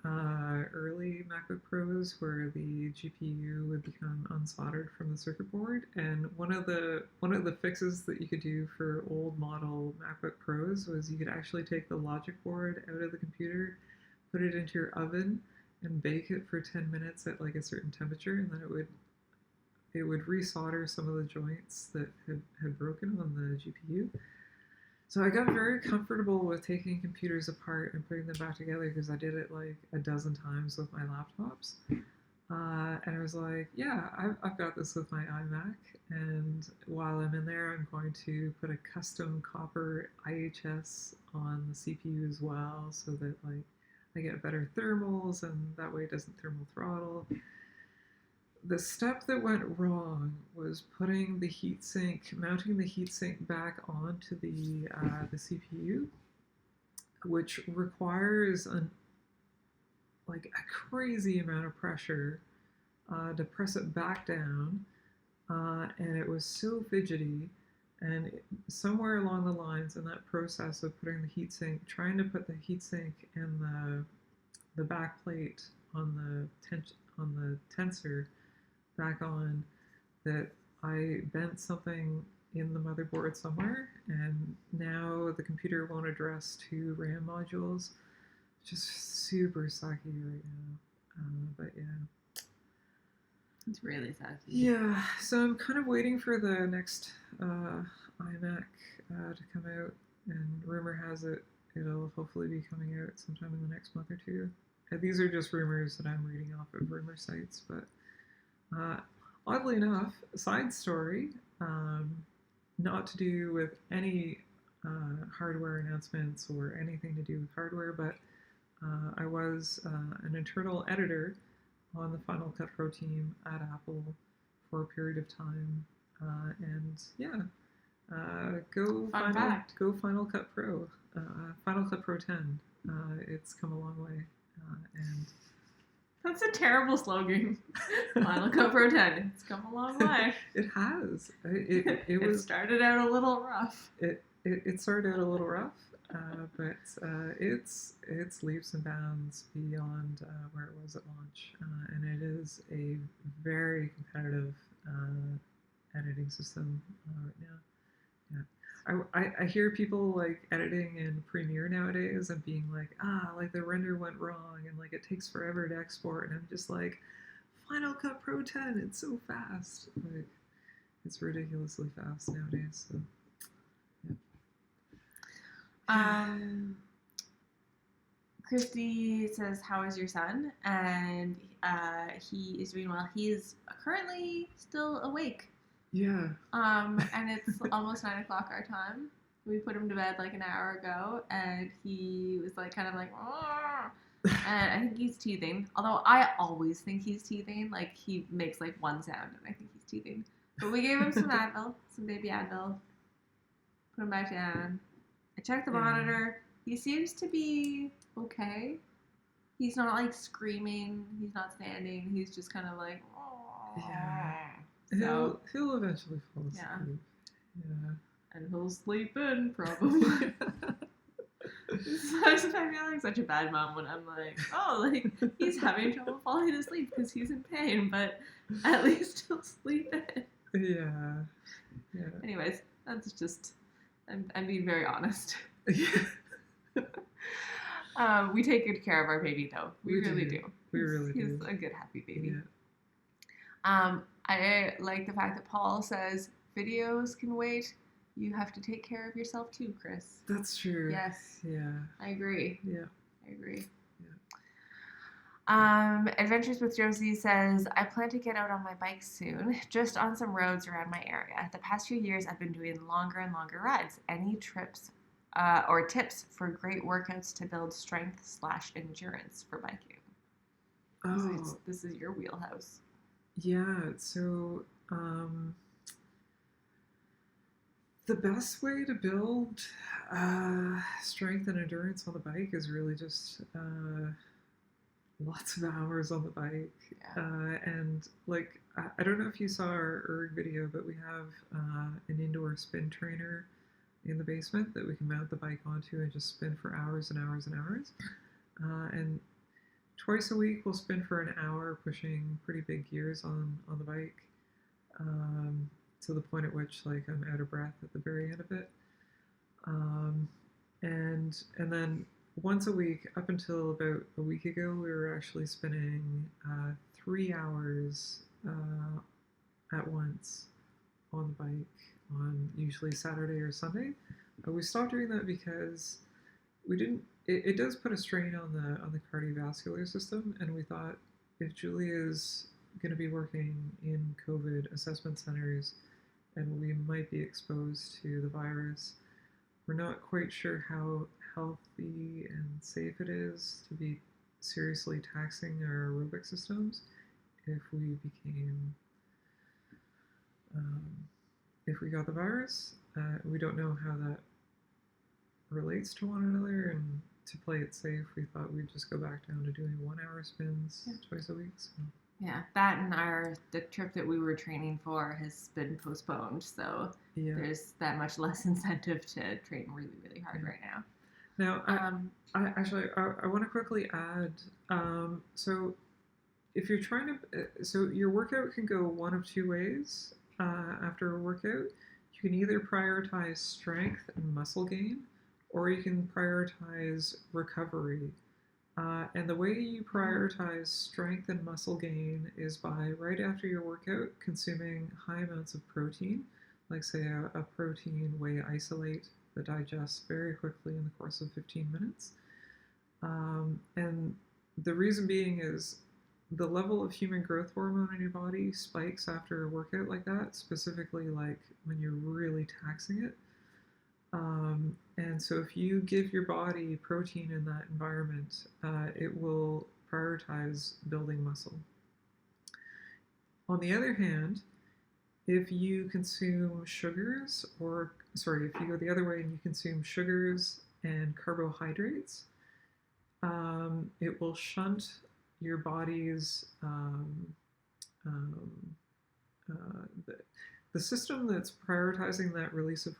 A: early MacBook Pros where the GPU would become unsoldered from the circuit board, and one of the fixes that you could do for old model MacBook Pros was you could actually take the logic board out of the computer, put it into your oven, and bake it for 10 minutes at like a certain temperature, and then it would resolder some of the joints that had broken on the GPU. So I got very comfortable with taking computers apart and putting them back together because I did it like a dozen times with my laptops. And I was like, yeah, I've got this with my iMac. And while I'm in there, I'm going to put a custom copper IHS on the CPU as well so that like I get better thermals and that way it doesn't thermal throttle. The step that went wrong was mounting the heatsink back onto the CPU, which requires a crazy amount of pressure to press it back down, and it was so fidgety. And somewhere along the lines in that process of putting the heatsink, trying to put the heatsink and the back plate on the tensor back on, that I bent something in the motherboard somewhere, and now the computer won't address 2 RAM modules. Just super sucky right now. But yeah.
B: It's really sucky.
A: Yeah, so I'm kind of waiting for the next iMac to come out, and rumor has it it'll hopefully be coming out sometime in the next month or two. And these are just rumors that I'm reading off of rumor sites, but oddly enough, a side story, not to do with any hardware announcements or anything to do with hardware, but I was an internal editor on the Final Cut Pro team at Apple for a period of time, and yeah, go Final Cut Pro, Final Cut Pro 10. It's come a long way, and
B: that's a terrible slogan. Final Cut Pro 10. It's come a long way.
A: It has. It
B: started out a little rough.
A: It started out a little rough, but it's leaps and bounds beyond where it was at launch, and it is a very competitive editing system right now. Yeah. I hear people like editing in Premiere nowadays and being like the render went wrong and like it takes forever to export, and I'm just like, Final Cut Pro 10, it's so fast. Like, it's ridiculously fast nowadays. So, yeah.
B: Christy says, "How is your son?" And he is doing well. He is currently still awake.
A: Yeah.
B: And it's almost 9 o'clock our time. We put him to bed like an hour ago, and he was like kind of like, "Argh!" And I think he's teething. Although I always think he's teething. Like he makes like one sound, and I think he's teething. But we gave him some Advil, some baby Advil. Put him back down. I checked the monitor. He seems to be okay. He's not like screaming. He's not standing. He's just kind of like, oh.
A: Yeah.
B: So
A: he'll eventually fall asleep.
B: Yeah. And he'll sleep in probably. Sometimes I feel like such a bad mom when I'm like, oh, like he's having trouble falling asleep because he's in pain, but at least he'll sleep in.
A: Yeah. Yeah.
B: Anyways, that's just I'm being very honest. We take good care of our baby though. We really do.
A: We really do.
B: He's a good, happy baby. I like the fact that Paul says videos can wait. You have to take care of yourself too, Chris.
A: That's true.
B: Yes.
A: Yeah.
B: I agree.
A: Yeah.
B: I agree.
A: Yeah.
B: Adventures with Josie says, I plan to get out on my bike soon, just on some roads around my area. The past few years, I've been doing longer and longer rides. Any trips or tips for great workouts to build strength/endurance for biking?
A: Oh.
B: This is your wheelhouse.
A: Yeah. So, the best way to build strength and endurance on the bike is really just lots of hours on the bike. Yeah. And like, I don't know if you saw our erg video, but we have an indoor spin trainer in the basement that we can mount the bike onto and just spin for hours and hours and hours. And twice a week we'll spin for an hour pushing pretty big gears on the bike, to the point at which like I'm out of breath at the very end of it. And then once a week, up until about a week ago, we were actually spinning 3 hours at once on the bike on usually Saturday or Sunday. We stopped doing that because we didn't. It does put a strain on the cardiovascular system, and we thought if Julia's going to be working in COVID assessment centers, and we might be exposed to the virus, we're not quite sure how healthy and safe it is to be seriously taxing our aerobic systems if we became if we got the virus. We don't know how that relates to one another, and to play it safe, we thought we'd just go back down to doing 1 hour spins twice a week. So.
B: Yeah, that and the trip that we were training for has been postponed, so there's that much less incentive to train really, really hard right now.
A: Now, I want to quickly add, so if you're trying to, so your workout can go one of two ways after a workout. You can either prioritize strength and muscle gain, or you can prioritize recovery. And the way you prioritize strength and muscle gain is by, right after your workout, consuming high amounts of protein, like say a protein whey isolate that digests very quickly in the course of 15 minutes. And the reason being is the level of human growth hormone in your body spikes after a workout like that, specifically like when you're really taxing it. And so if you give your body protein in that environment, it will prioritize building muscle. On the other hand, if you consume sugars, if you go the other way and you consume sugars and carbohydrates, it will shunt your body's the system that's prioritizing that release of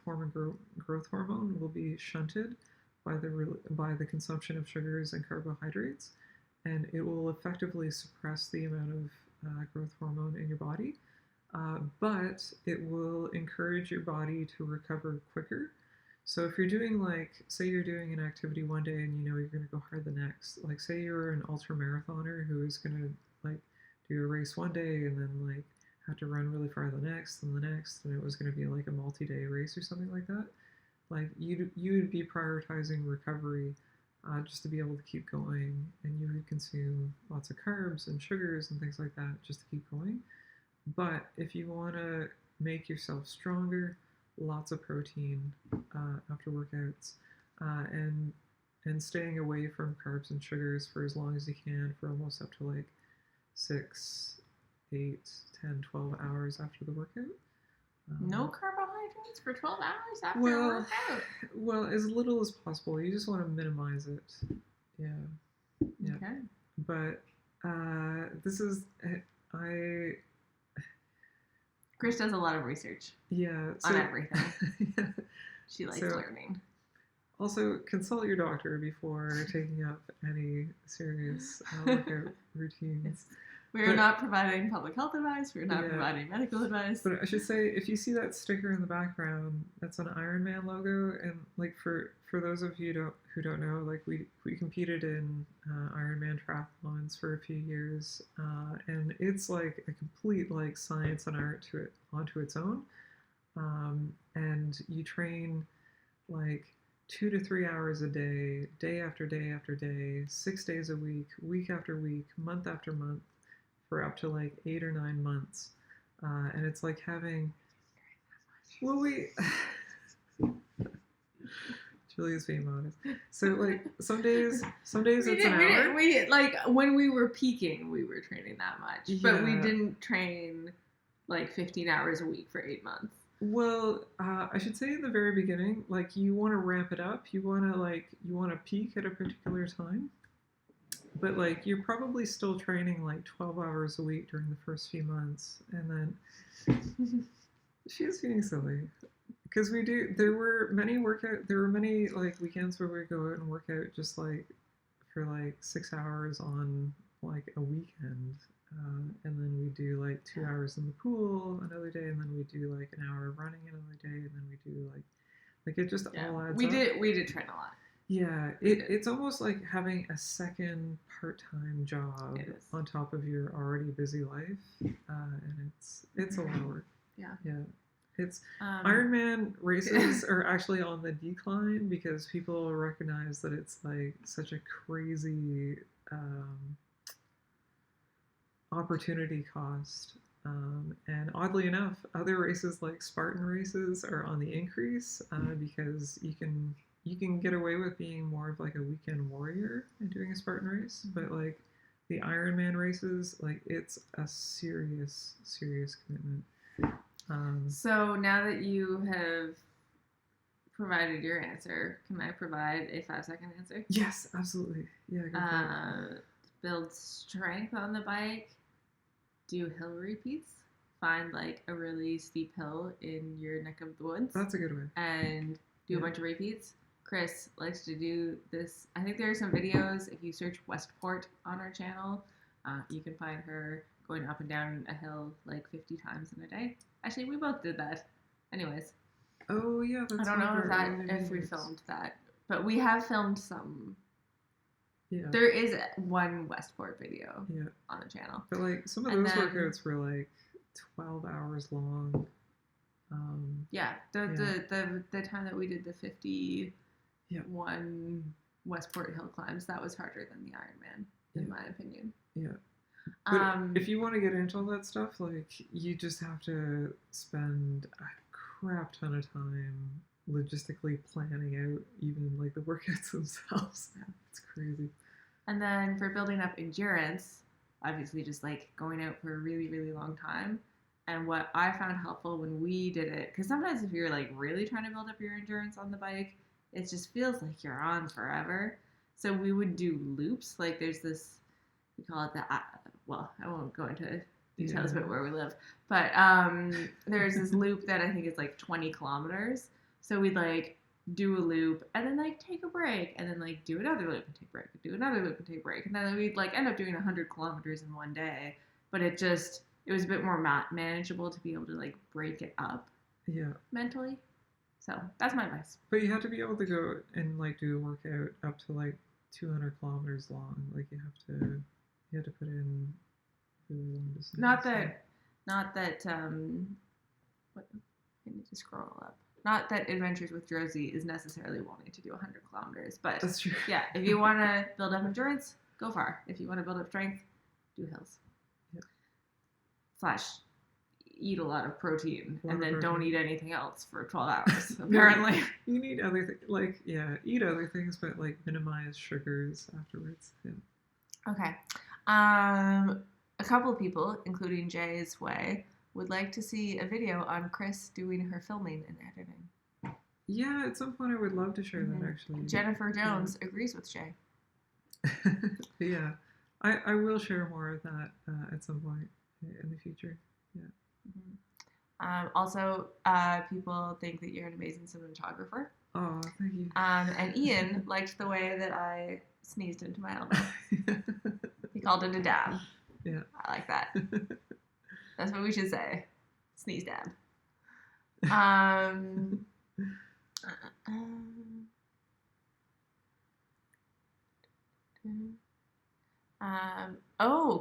A: growth hormone will be shunted by the consumption of sugars and carbohydrates, and it will effectively suppress the amount of growth hormone in your body. but it will encourage your body to recover quicker. So if you're doing like, say you're doing an activity one day and you know you're going to go hard the next, like say you're an ultra marathoner who is going to like do a race one day and then like have to run really far the next and the next, and it was going to be like a multi-day race or something like that. Like you would be prioritizing recovery just to be able to keep going, and you would consume lots of carbs and sugars and things like that just to keep going. But if you want to make yourself stronger, lots of protein after workouts, and staying away from carbs and sugars for as long as you can, for almost up to like 6, 8, 10, 12 hours after the workout.
B: No carbohydrates for 12 hours after a
A: Well,
B: workout?
A: well, as little as possible. You just want to minimize it. Yeah, yeah.
B: Okay.
A: But this is I
B: Chris does a lot of research
A: yeah.
B: on everything.
A: Yeah.
B: She likes
A: So-
B: learning.
A: Also, consult your doctor before taking up any serious workout routines.
B: We're
A: But-
B: not providing public health advice. We're not
A: Yeah.
B: providing medical advice.
A: But I should say, if you see that sticker in the background, that's an Ironman logo. And like for those of you who don't know, like we competed in Ironman triathlons for a few years, and it's like a complete like science and art to it onto its own. And you train like 2 to 3 hours a day, day after day after day, 6 days a week after week, month after month, for up to like 8 or 9 months. And it's like having, well, Julia's being modest. So like some days it's an hour.
B: We like when we were peaking, we were training that much, but we
A: Yeah.
B: didn't train like 15 hours a week for 8 months.
A: Well, I should say in the very beginning, like you want to ramp it up. You want to peak at a particular time. But like you're probably still training like 12 hours a week during the first few months, and then she's being silly because there were many like weekends where we go out and work out just like for like 6 hours on like a weekend, and then we do like 2 hours in the pool another day, and then we do like an hour of running another day, and then we do like it just all adds
B: we
A: up.
B: did train a lot.
A: Yeah, it's almost like having a second part-time job
B: It is.
A: on top of your already busy life, and it's a lot of work.
B: Yeah.
A: Yeah, it's
B: Um,
A: Ironman races are actually on the decline because people recognize that it's like such a crazy opportunity cost. And oddly enough, other races like Spartan races are on the increase because you can get away with being more of like a weekend warrior and doing a Spartan race, but like the Ironman races, like it's a serious commitment.
B: So now that you have provided your answer, can I provide a 5-second answer?
A: Yes, absolutely. Yeah. Go for it.
B: Build strength on the bike. Do hill repeats. Find like a really steep hill in your neck of the woods.
A: That's a good way.
B: And do a
A: Yeah.
B: bunch of repeats. Chris likes to do this. I think there are some videos. If you search Westport on our channel, you can find her going up and down a hill like 50 times in a day. Actually, we both did that. Anyways,
A: Oh yeah, that's
B: I don't
A: one
B: know
A: of our early
B: if we
A: videos.
B: filmed that, but we have filmed some.
A: Yeah.
B: There is one Westport video
A: Yeah.
B: on the channel.
A: But like some of
B: And
A: those
B: then-
A: workouts were like 12 hours long.
B: Yeah, the time that we did the 51
A: Yeah.
B: Westport hill climbs, that was harder than the Ironman, in
A: Yeah.
B: my opinion.
A: Yeah. But if you want to get into all that stuff, like you just have to spend a crap ton of time logistically planning out even like the workouts themselves. It's crazy.
B: And then for building up endurance, obviously just like going out for a really, really long time. And what I found helpful when we did it, because sometimes if you're like really trying to build up your endurance on the bike, it just feels like you're on forever. So we would do loops. Like there's this, we call it the, well, I won't go into details
A: Yeah.
B: about where we live, but there's this loop that I think is like 20 kilometers. So we'd like do a loop and then like take a break and then like do another loop and take a break, do another loop and take a break. And then we'd like end up doing 100 kilometers in one day, but it just it was a bit more manageable to be able to like break it up
A: Yeah.
B: mentally. So that's my advice.
A: But you have to be able to go and like do a workout up to like 200 kilometers long. Like you have to put in really long distances.
B: Not that what I need to scroll up. Not that Adventures with Josie is necessarily wanting to do 100 kilometers, but
A: That's true.
B: yeah, if you want to build up endurance, go far. If you want to build up strength, do hills.
A: Yep.
B: / eat a lot of protein
A: A lot
B: and
A: of
B: then don't
A: protein.
B: eat anything else for 12 hours, apparently.
A: You need other things, like, yeah, eat other things, but like minimize sugars afterwards. Yeah.
B: Okay. A couple of people, including Jay's Way, would like to see a video on Chris doing her filming and editing.
A: Yeah, at some point I would love to share that actually.
B: Jennifer Jones agrees with Jay.
A: Yeah, I will share more of that at some point in the future. Yeah.
B: Also, people think that you're an amazing cinematographer.
A: Oh, thank you.
B: And Ian liked the way that I sneezed into my elbow. He called it a dab.
A: Yeah.
B: I like that. That's what we should say. Sneeze dab.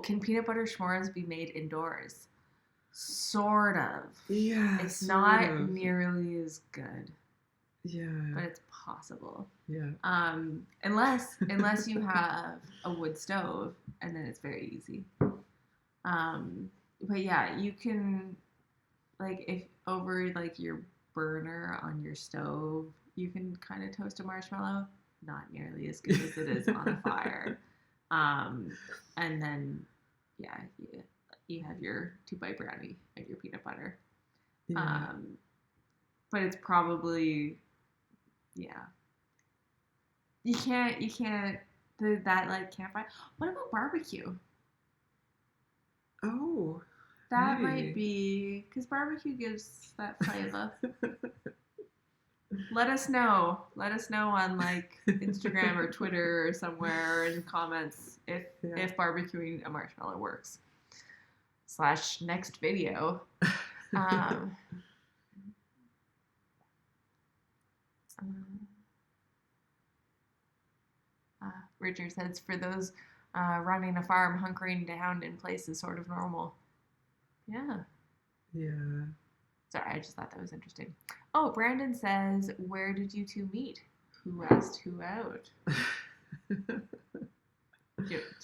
B: Can peanut butter s'mores be made indoors? Sort of.
A: Yeah.
B: It's not nearly as good.
A: Yeah.
B: But it's possible.
A: Yeah.
B: Unless you have a wood stove, and then it's very easy. But yeah, you can, like, if over like your burner on your stove, you can kind of toast a marshmallow. Not nearly as good as it is on a fire. And then, yeah, you have your 2-bite brownie and your peanut butter.
A: Yeah.
B: But it's probably, yeah. You can't that like campfire. What about barbecue?
A: Oh.
B: That
A: maybe.
B: might be because barbecue gives that flavor. Let us know. Let us know on like Instagram or Twitter or somewhere in comments if barbecuing a marshmallow works. / next video. Richard says, for those running a farm, hunkering down in place is sort of normal. Yeah.
A: Yeah.
B: Sorry, I just thought that was interesting. Oh, Brandon says, where did you two meet? Who asked who out? Do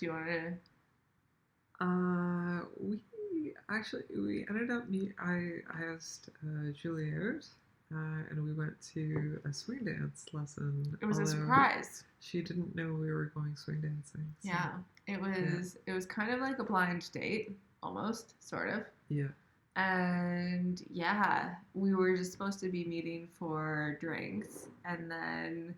B: you want to?
A: We ended up I asked Julie out, and we went to a swing dance lesson.
B: It was a surprise.
A: She didn't know we were going swing dancing. So.
B: Yeah, it was kind of like a blind date, almost, sort of.
A: Yeah.
B: And yeah, we were just supposed to be meeting for drinks, and then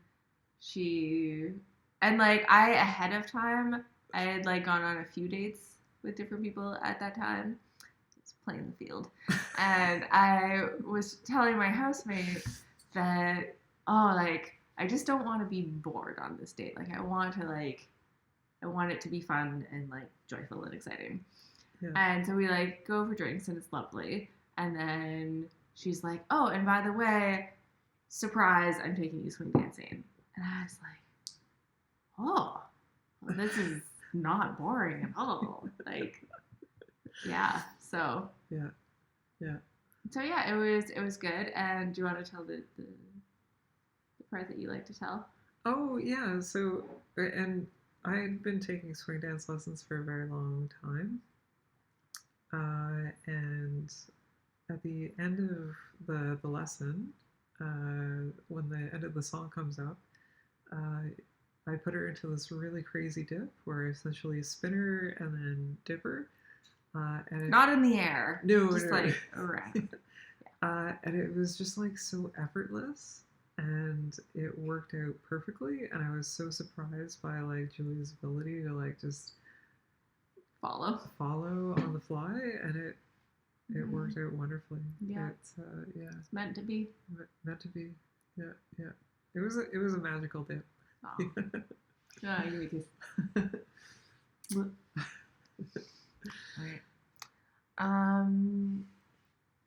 B: I ahead of time, I had like gone on a few dates with different people at that time. I was playing the field, and I was telling my housemate that I just don't want to be bored on this date. Like I want it to be fun and like joyful and exciting.
A: Yeah.
B: And so we like go for drinks and it's lovely. And then she's like, oh, and by the way, surprise, I'm taking you swing dancing. And I was like, oh, well, this is not boring at all. Like, yeah. So
A: yeah.
B: So yeah, it was good. And do you want to tell the part that you like to tell?
A: Oh yeah. So and I had been taking swing dance lessons for a very long time. And at the end of the lesson, when the end of the song comes up, I put her into this really crazy dip where I essentially spin her and then dip her.
B: Not in the air.
A: No,
B: just
A: no.
B: like around.
A: Yeah. And it was just like so effortless, and it worked out perfectly. And I was so surprised by like Julie's ability to like just follow on the fly, and it worked out wonderfully.
B: Yeah.
A: It's
B: It's meant to be.
A: Meant to be. Yeah. It was a magical dip.
B: Oh. Yeah, give me a kiss. Um.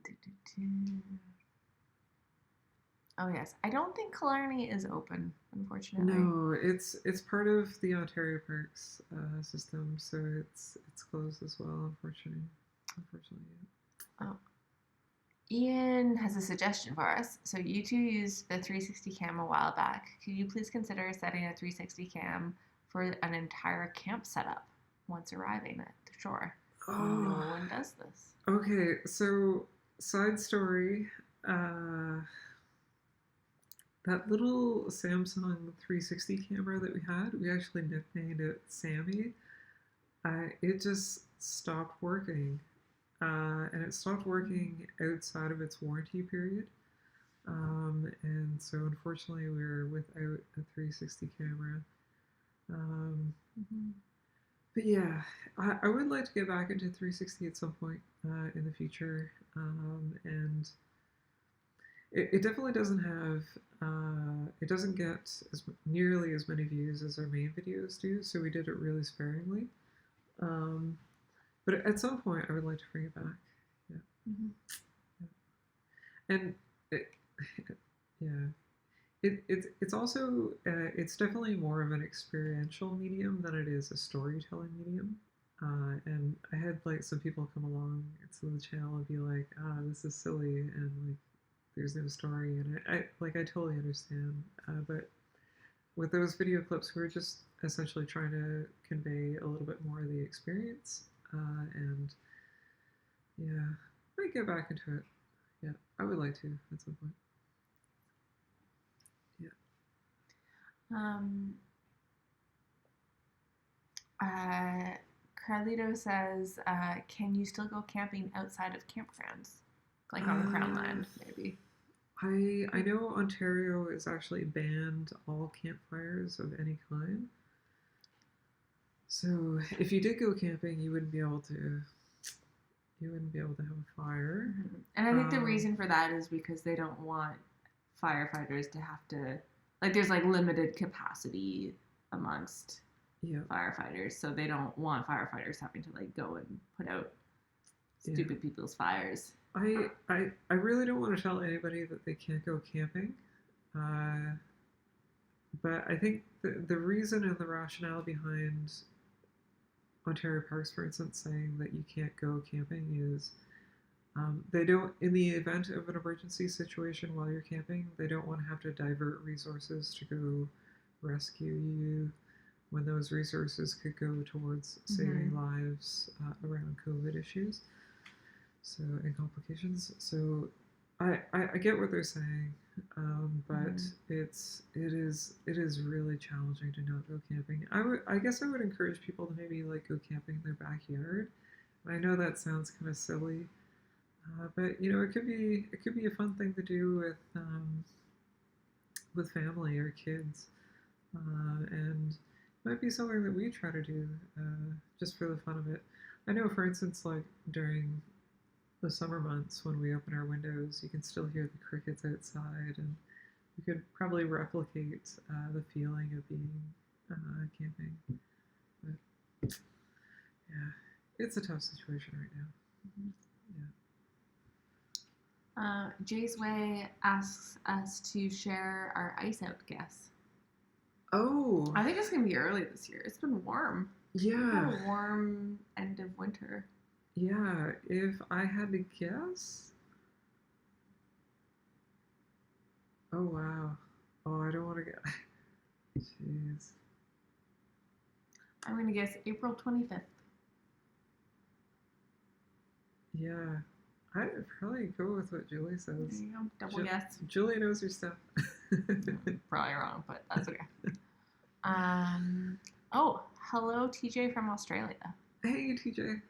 B: do, do, do. Oh yes, I don't think Killarney is open, unfortunately.
A: No, it's part of the Ontario Parks system, so it's closed as well. Unfortunately,
B: Oh, Ian has a suggestion for us. So you two used the 360 cam a while back. Could you please consider setting a 360 cam for an entire camp setup once arriving at the shore?
A: yeah.
B: No
A: Oh,
B: one does this.
A: okay. So side story, uh, that little Samsung 360 camera that we actually nicknamed it Sammy. It just stopped working, and it stopped working outside of its warranty period. And so unfortunately, we were without a 360 camera. Um,
B: Mm-hmm.
A: but yeah, I would like to get back into 360 at some point in the future. And it definitely doesn't have, it doesn't get nearly as many views as our main videos do. So we did it really sparingly. Um, but at some point, I would like to bring it back. Yeah.
B: Mm-hmm.
A: And it, yeah, it's also it's definitely more of an experiential medium than it is a storytelling medium. And I had like some people come along to the channel and be like, "Ah, this is silly," and like, "There's no story," and I totally understand. But with those video clips, we were just essentially trying to convey a little bit more of the experience, and yeah, I might get back into it. Yeah, I would like to at some point. Yeah.
B: Um, uh, Carlito says, can you still go camping outside of campgrounds? Like on Crown
A: Uh,
B: Land, maybe.
A: I know Ontario is actually banned all campfires of any kind. So if you did go camping, you wouldn't be able to have a fire.
B: Mm-hmm. And I think the
A: Um,
B: reason for that is because they don't want firefighters to have to, like, there's like limited capacity amongst
A: yeah,
B: firefighters, so they don't want firefighters having to like go and put out
A: yeah.
B: stupid people's fires.
A: I really don't want to tell anybody that they can't go camping. Uh, but I think the reason and the rationale behind Ontario Parks, for instance, saying that you can't go camping is they don't, in the event of an emergency situation while you're camping, they don't want to have to divert resources to go rescue you when those resources could go towards saving
B: Mm-hmm.
A: lives around COVID issues. So and complications. So I get what they're saying, but
B: Mm-hmm.
A: it is really challenging to not go camping. I guess I would encourage people to maybe like go camping in their backyard. And I know that sounds kind of silly, but you know it could be a fun thing to do with family or kids, and it might be something that we try to do just for the fun of it. I know, for instance, like during the summer months when we open our windows, you can still hear the crickets outside, and you could probably replicate the feeling of being camping. But yeah, it's a tough situation right now.
B: Mm-hmm.
A: Yeah.
B: Jay's Way asks us to share our ice out guess.
A: Oh,
B: I think it's gonna be early this year. It's been warm. We've had
A: yeah,
B: a warm end of winter.
A: yeah. If I had to guess, oh wow. Oh, I don't want to get. Jeez.
B: I'm gonna guess April 25th.
A: Yeah, I'd probably go with what Julie
B: There
A: says.
B: you go. Double guess.
A: Julie knows her stuff.
B: Probably wrong, but that's okay. Um. Oh, hello, TJ from Australia.
A: Hey, TJ.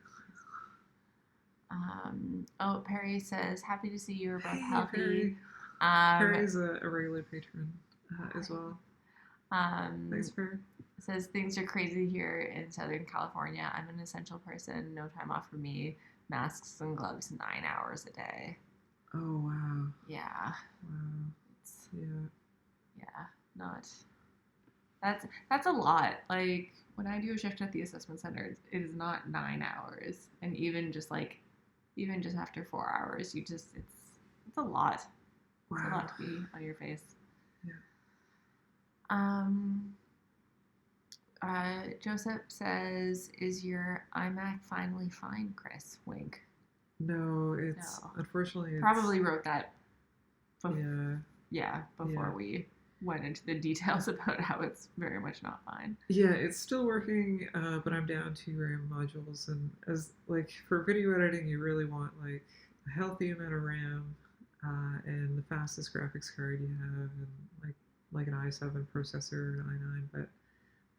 B: Oh, Perry says, happy to see you're both
A: Hey,
B: healthy.
A: Perry.
B: Um,
A: Perry's a regular patron as well. Thanks, Perry.
B: says things are crazy here in Southern California. I'm an essential person. No time off for me. Masks and gloves 9 hours a day.
A: Oh, wow.
B: Yeah.
A: Wow.
B: It's
A: Yeah.
B: yeah, not that's a lot. Like when I do a shift at the assessment center, it is not 9 hours, and even just like even just after 4 hours, it's a lot. It's a
A: Wow.
B: lot to be on your face.
A: Yeah.
B: Um, Joseph says, "Is your iMac finally fine, Chris?" Wink.
A: No, it's
B: No.
A: unfortunately
B: Probably wrote that.
A: yeah.
B: Before
A: Yeah.
B: we went into the details about how it's very much not fine.
A: Yeah, it's still working, but I'm down 2 RAM modules, and as like for video editing, you really want like a healthy amount of RAM, and the fastest graphics card you have, and like an i7 processor, an i9. But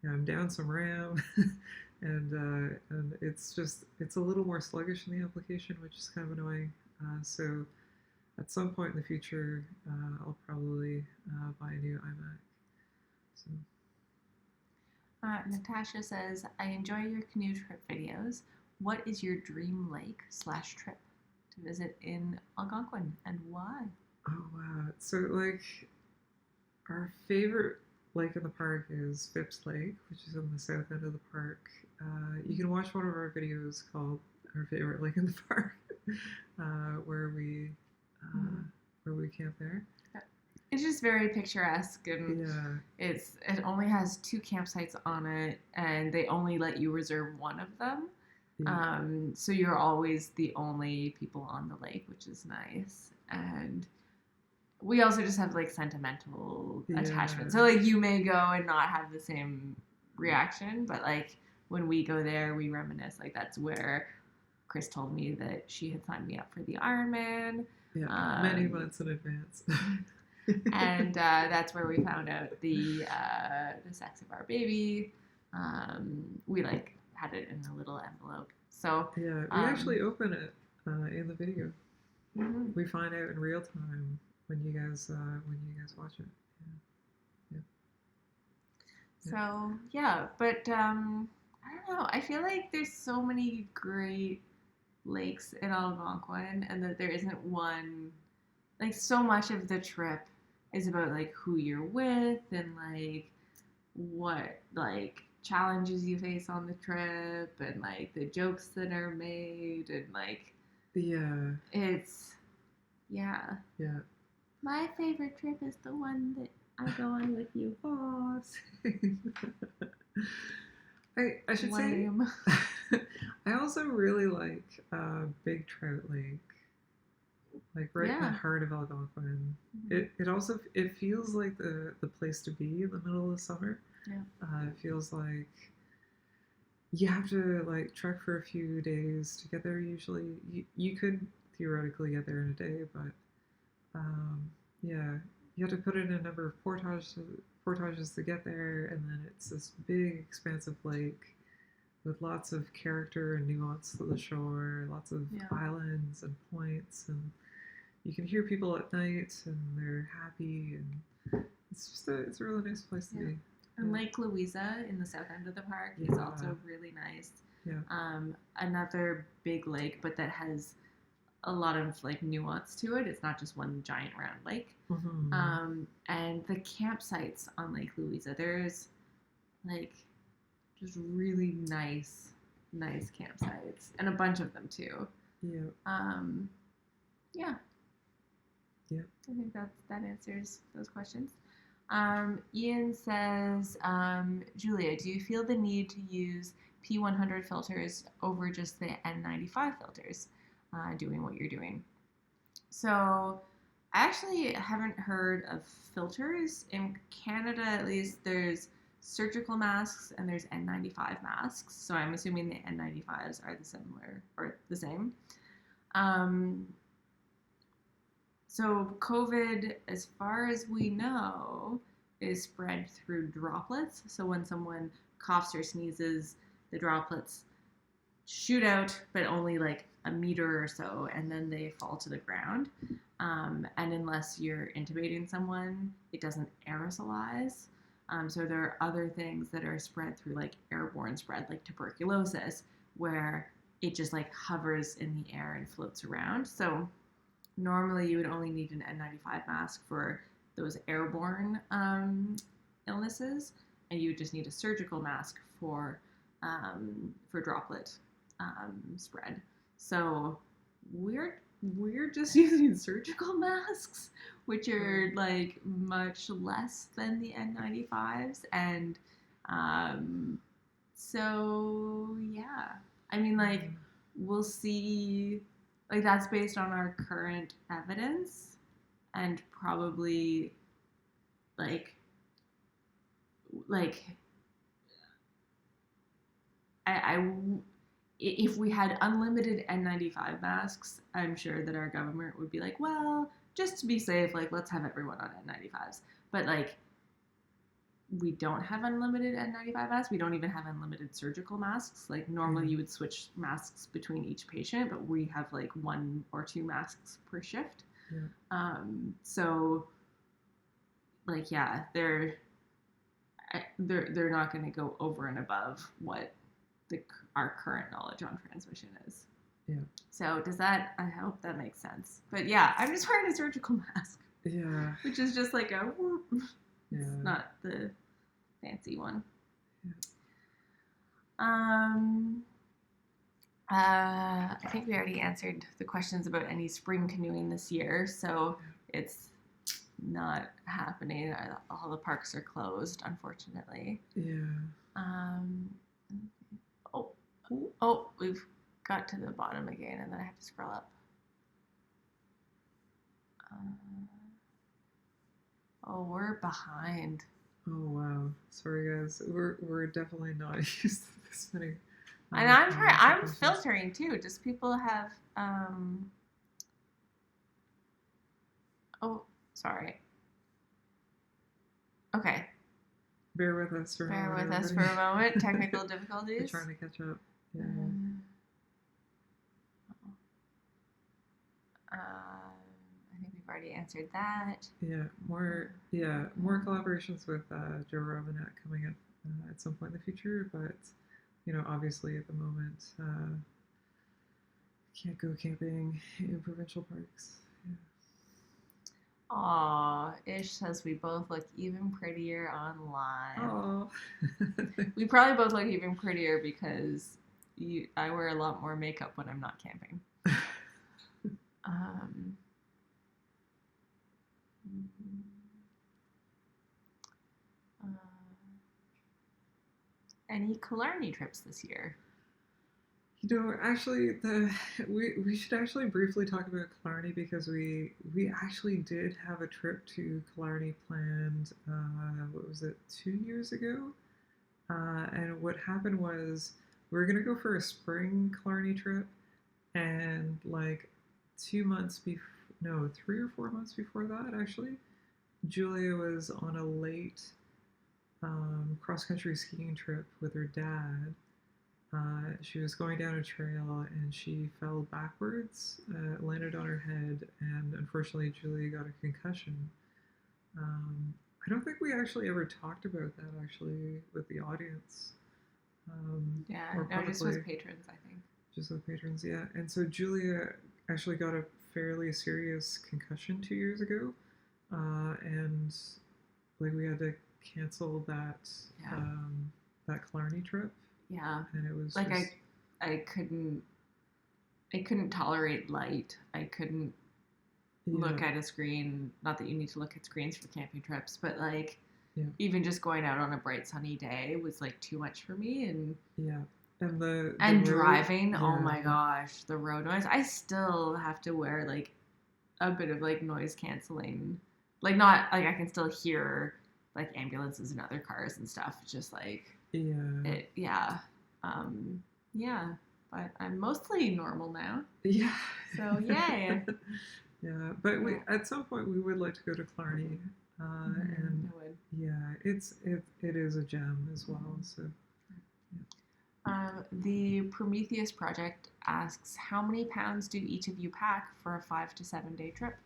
A: yeah, I'm down some RAM, and it's a little more sluggish in the application, which is kind of annoying. So at some point in the future, I'll probably buy a new iMac. So.
B: Natasha says, "I enjoy your canoe trip videos. What is your dream lake / trip to visit in Algonquin, and why?"
A: Oh wow. So like our favorite lake in the park is Phipps Lake, which is on the south end of the park. You can watch one of our videos called "Our Favorite Lake in the Park," where we uh, where we camp there.
B: It's just very picturesque, and
A: Yeah,
B: it only has 2 campsites on it, and they only let you reserve one of them.
A: yeah,
B: So you're always the only people on the lake, which is nice. And we also just have like sentimental attachment.
A: yeah,
B: So like you may go and not have the same reaction, but like when we go there, we reminisce. Like that's where Chris told me that she had signed me up for the Ironman.
A: yeah. Many
B: Um,
A: months in advance.
B: and that's where we found out the sex of our baby. We like had it in a little envelope. So
A: Yeah, we actually open it in the video.
B: mhm.
A: We find out in real time when you guys watch it. Yeah, yeah,
B: So yeah, but I don't know. I feel like there's so many great lakes in Algonquin, and that there isn't one. Like so much of the trip is about like who you're with and like what like challenges you face on the trip and like the jokes that are made and like
A: yeah,
B: it's yeah.
A: yeah.
B: My favorite trip is the one that I go on with you.
A: Oh, I should say
B: Lame.
A: I also really like Big Trout Lake, like right in the
B: Yeah.
A: heart of Algonquin.
B: Mhm.
A: It also it feels like the place to be in the middle of the summer.
B: Yeah.
A: It feels like you have to like trek for a few days to get there. Usually, you could theoretically get there in a day, but yeah, you have to put in a number of portages to get there, and then it's this big, expansive lake with lots of character and nuance to the shore, lots of
B: Yeah.
A: islands and points, and you can hear people at night, and they're happy, and it's a really nice place to
B: Yeah.
A: be.
B: And
A: Yeah.
B: Lake Louisa in the south end of the park is
A: Yeah.
B: also really nice.
A: Yeah.
B: Another big lake, but that has a lot of like nuance to it. It's not just one giant round lake.
A: Mm-hmm.
B: And the campsites on Lake Louisa, there's like just really nice campsites, and a bunch of them too.
A: Yeah.
B: Yeah,
A: Yeah.
B: I think that answers those questions. Ian says, Julia, do you feel the need to use P100 filters over just the N95 filters doing what you're doing? So, I actually haven't heard of filters. In Canada, at least, there's surgical masks and there's N95 masks. So, I'm assuming the N95s are the similar or the same. Um, so, COVID, as far as we know, is spread through droplets. So, when someone coughs or sneezes, the droplets shoot out, but only like a meter or so, and then they fall to the ground. And unless you're intubating someone, it doesn't aerosolize. So, there are other things that are spread through like airborne spread, like tuberculosis, where it just like hovers in the air and floats around. So, normally you would only need an N95 mask for those airborne illnesses, and you would just need a surgical mask for droplet spread. So we're just using surgical masks, which are like much less than the N95s, and um, so yeah, I mean like we'll see, like that's based on our current evidence, and probably like like I if we had unlimited N95 masks, I'm sure that our government would be like, well, just to be safe, like let's have everyone on N95s. But like we don't have unlimited N95 masks. We don't even have unlimited surgical masks. Like normally you would switch masks between each patient, but we have like 1 or 2 masks per shift. So like yeah, they're not going to go over and above what our current knowledge on transmission is.
A: Yeah.
B: So does that? I hope that makes sense. But yeah, I'm just wearing a surgical mask.
A: Yeah.
B: Which is just like a.
A: Yeah.
B: It's not the fancy one.
A: Yeah.
B: I think we already answered the questions about any spring canoeing this year, so it's not happening. All the parks are closed, unfortunately.
A: Yeah.
B: Oh, we've got to the bottom again, and then I have to scroll up. We're behind.
A: Oh wow, sorry guys. We're definitely not used to this many.
B: And I'm filtering too. Just people have. Oh, sorry. Okay.
A: Bear with us for
B: a moment. Technical difficulties.
A: We're trying to catch up. Yeah.
B: I think we've already answered that.
A: Yeah, more collaborations with Joe Robinette coming up at some point in the future, but obviously at the moment can't go camping in provincial parks. Yeah.
B: Aw, Ish says we both look even prettier online.
A: Oh.
B: We probably both look even prettier because I wear a lot more makeup when I'm not camping. Any Killarney trips this year?
A: Actually, we should actually briefly talk about Killarney because we actually did have a trip to Killarney planned. What was it, 2 years ago? And what happened was we were gonna go for a spring Killarney trip, and like 3 or 4 months before that, actually, Julia was on a late cross-country skiing trip with her dad. She was going down a trail and she fell backwards, landed on her head, and unfortunately Julia got a concussion. I don't think we actually ever talked about that actually with the audience.
B: Just with patrons, I think.
A: Just with patrons, yeah. And so Julia actually got a fairly serious concussion 2 years ago, and like we had to cancel that that Killarney trip.
B: Yeah,
A: and it was
B: like
A: just...
B: I couldn't tolerate light. I couldn't look at a screen. Not that you need to look at screens for camping trips, but like even just going out on a bright sunny day was like too much for me. And
A: and the
B: road, driving. Oh my gosh, the road noise. I still have to wear like a bit of like noise canceling. Like not like I can still hear like ambulances and other cars and stuff. It's just like but I'm mostly normal now.
A: Yeah.
B: So yay.
A: Yeah, but we at some point we would like to go to Killarney, and it is a gem as well. So.
B: The Prometheus Project asks, how many pounds do each of you pack for a 5 to 7 day trip?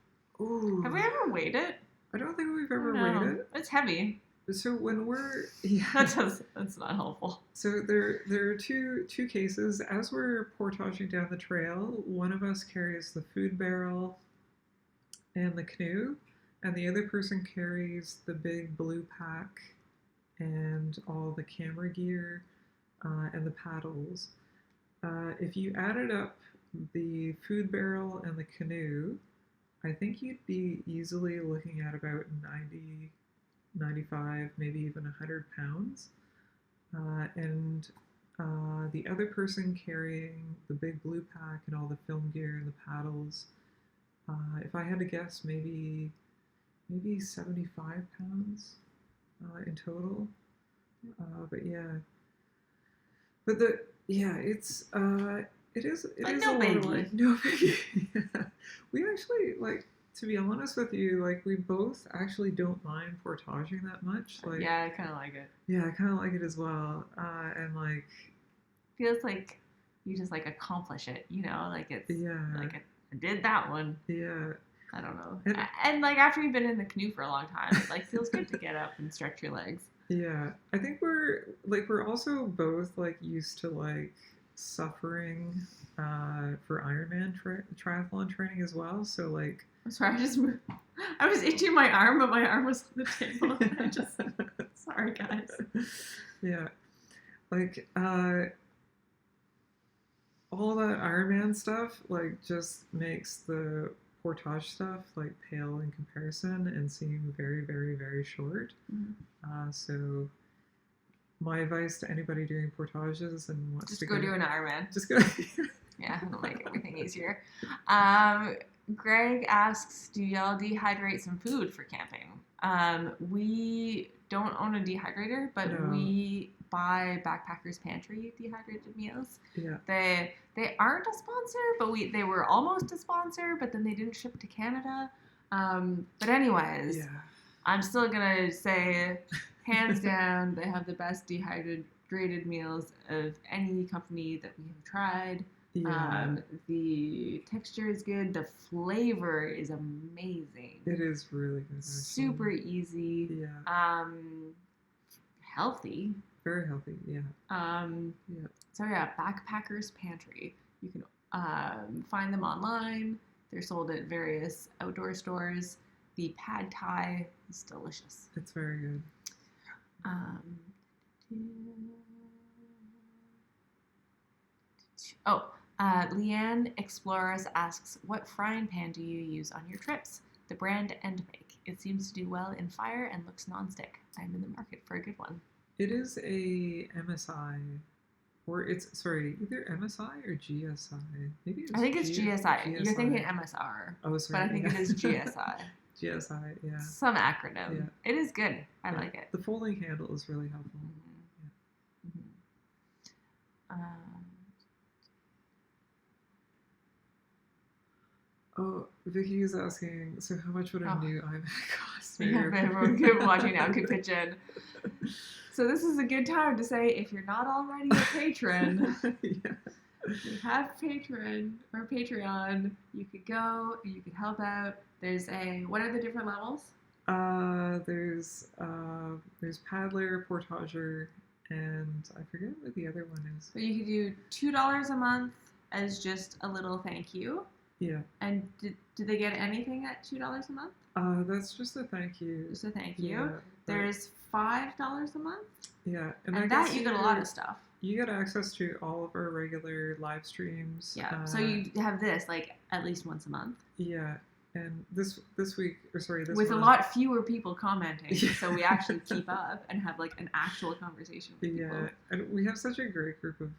A: Ooh.
B: Have we ever weighed it?
A: I don't think we've ever weighed it.
B: It's heavy.
A: So when we're
B: that's not helpful.
A: So there are two cases. As we're portaging down the trail, one of us carries the food barrel and the canoe, and the other person carries the big blue pack and all the camera gear and the paddles. If you added up the food barrel and the canoe, I think you'd be easily looking at about 90, 95, maybe even 100 pounds. And the other person carrying the big blue pack and all the film gear and the paddles, if I had to guess, maybe 75 pounds in total. But yeah, but the yeah, it
B: But
A: is a
B: no
A: lot of
B: biggie.
A: work. No biggie. Yeah. We actually like, to be honest with you, like we both actually don't mind portaging that much. Like
B: Yeah, I kind of like it.
A: yeah, I kind of like it as well. And like
B: Feels like you just like accomplish it, you know? Like it's
A: yeah,
B: like I did that one.
A: yeah,
B: I don't know.
A: and
B: And like after you've been in the canoe for a long time, it like feels good to get up and stretch your legs.
A: yeah. I think we're also both like used to like suffering for Ironman triathlon training as well. So like
B: I'm sorry, I was itching my arm, but my arm was on the table. I just sorry guys.
A: yeah, like all that Ironman stuff like just makes the portage stuff like pale in comparison and seem very, very, very short. So my advice to anybody doing portages and wants
B: Just
A: to
B: go do an Ironman.
A: just go.
B: Yeah, it'll make everything easier. Greg asks, do y'all dehydrate some food for camping? We don't own a dehydrator, but
A: No.
B: we buy Backpackers Pantry dehydrated meals.
A: Yeah.
B: They aren't a sponsor, but they were almost a sponsor, but then they didn't ship to Canada. But anyways,
A: Yeah.
B: I'm still gonna say, hands down, they have the best dehydrated meals of any company that we have tried.
A: Yeah.
B: The texture is good. The flavor is amazing.
A: It is really good. Actually.
B: Super easy.
A: Yeah.
B: Healthy.
A: Very healthy. Yeah.
B: Yeah. So yeah, Backpackers Pantry. You can find them online. They're sold at various outdoor stores. The pad thai is delicious.
A: It's very good.
B: Leanne Explorers asks, what frying pan do you use on your trips? The brand Endbake. It seems to do well in fire and looks non-stick. I'm in the market for a good one.
A: It is a MSI, or it's either MSI or GSI. Maybe
B: I think it's GSI. You're thinking MSR.
A: Oh, sorry.
B: But I think it is GSI.
A: GSI, yeah.
B: Some acronym.
A: Yeah.
B: It is good. I like it.
A: The folding handle is really helpful.
B: Mm-hmm. Mm-hmm.
A: Oh, Vicky is asking, so how much would a new iMac cost?
B: Yeah, everyone keep watching now can pitch in. So this is a good time to say, if you're not already a patron,
A: yeah.
B: you have Patreon, you could go, you could help out. What are the different levels?
A: There's paddler, portager, and I forget what the other one is.
B: So you could do $2 a month as just a little thank you.
A: Yeah.
B: And do they get anything at $2 a month?
A: That's just a thank you.
B: Just a thank you.
A: Yeah,
B: There's $5 a month.
A: Yeah,
B: and that you get a lot of stuff.
A: You get access to all of our regular live streams.
B: Yeah. So you have this like at least once a month.
A: Yeah. And this week, or sorry, this
B: with
A: month,
B: a lot fewer people commenting, so we actually keep up and have like an actual conversation with people.
A: Yeah, and we have such a great group of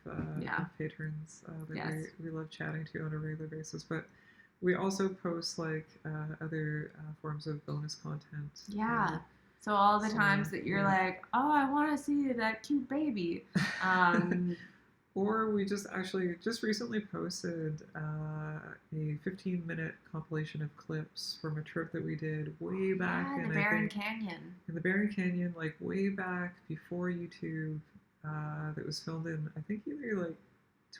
A: patrons that
B: yes.
A: we love chatting to on a regular basis. But we also post like other forms of bonus content.
B: Yeah. So all the times that you're like, oh, I want to see that cute baby.
A: Or we just recently posted a 15-minute compilation of clips from a trip that we did way back in
B: the Barron Canyon.
A: In the Barron Canyon, like way back before YouTube. That was filmed in, I think, either like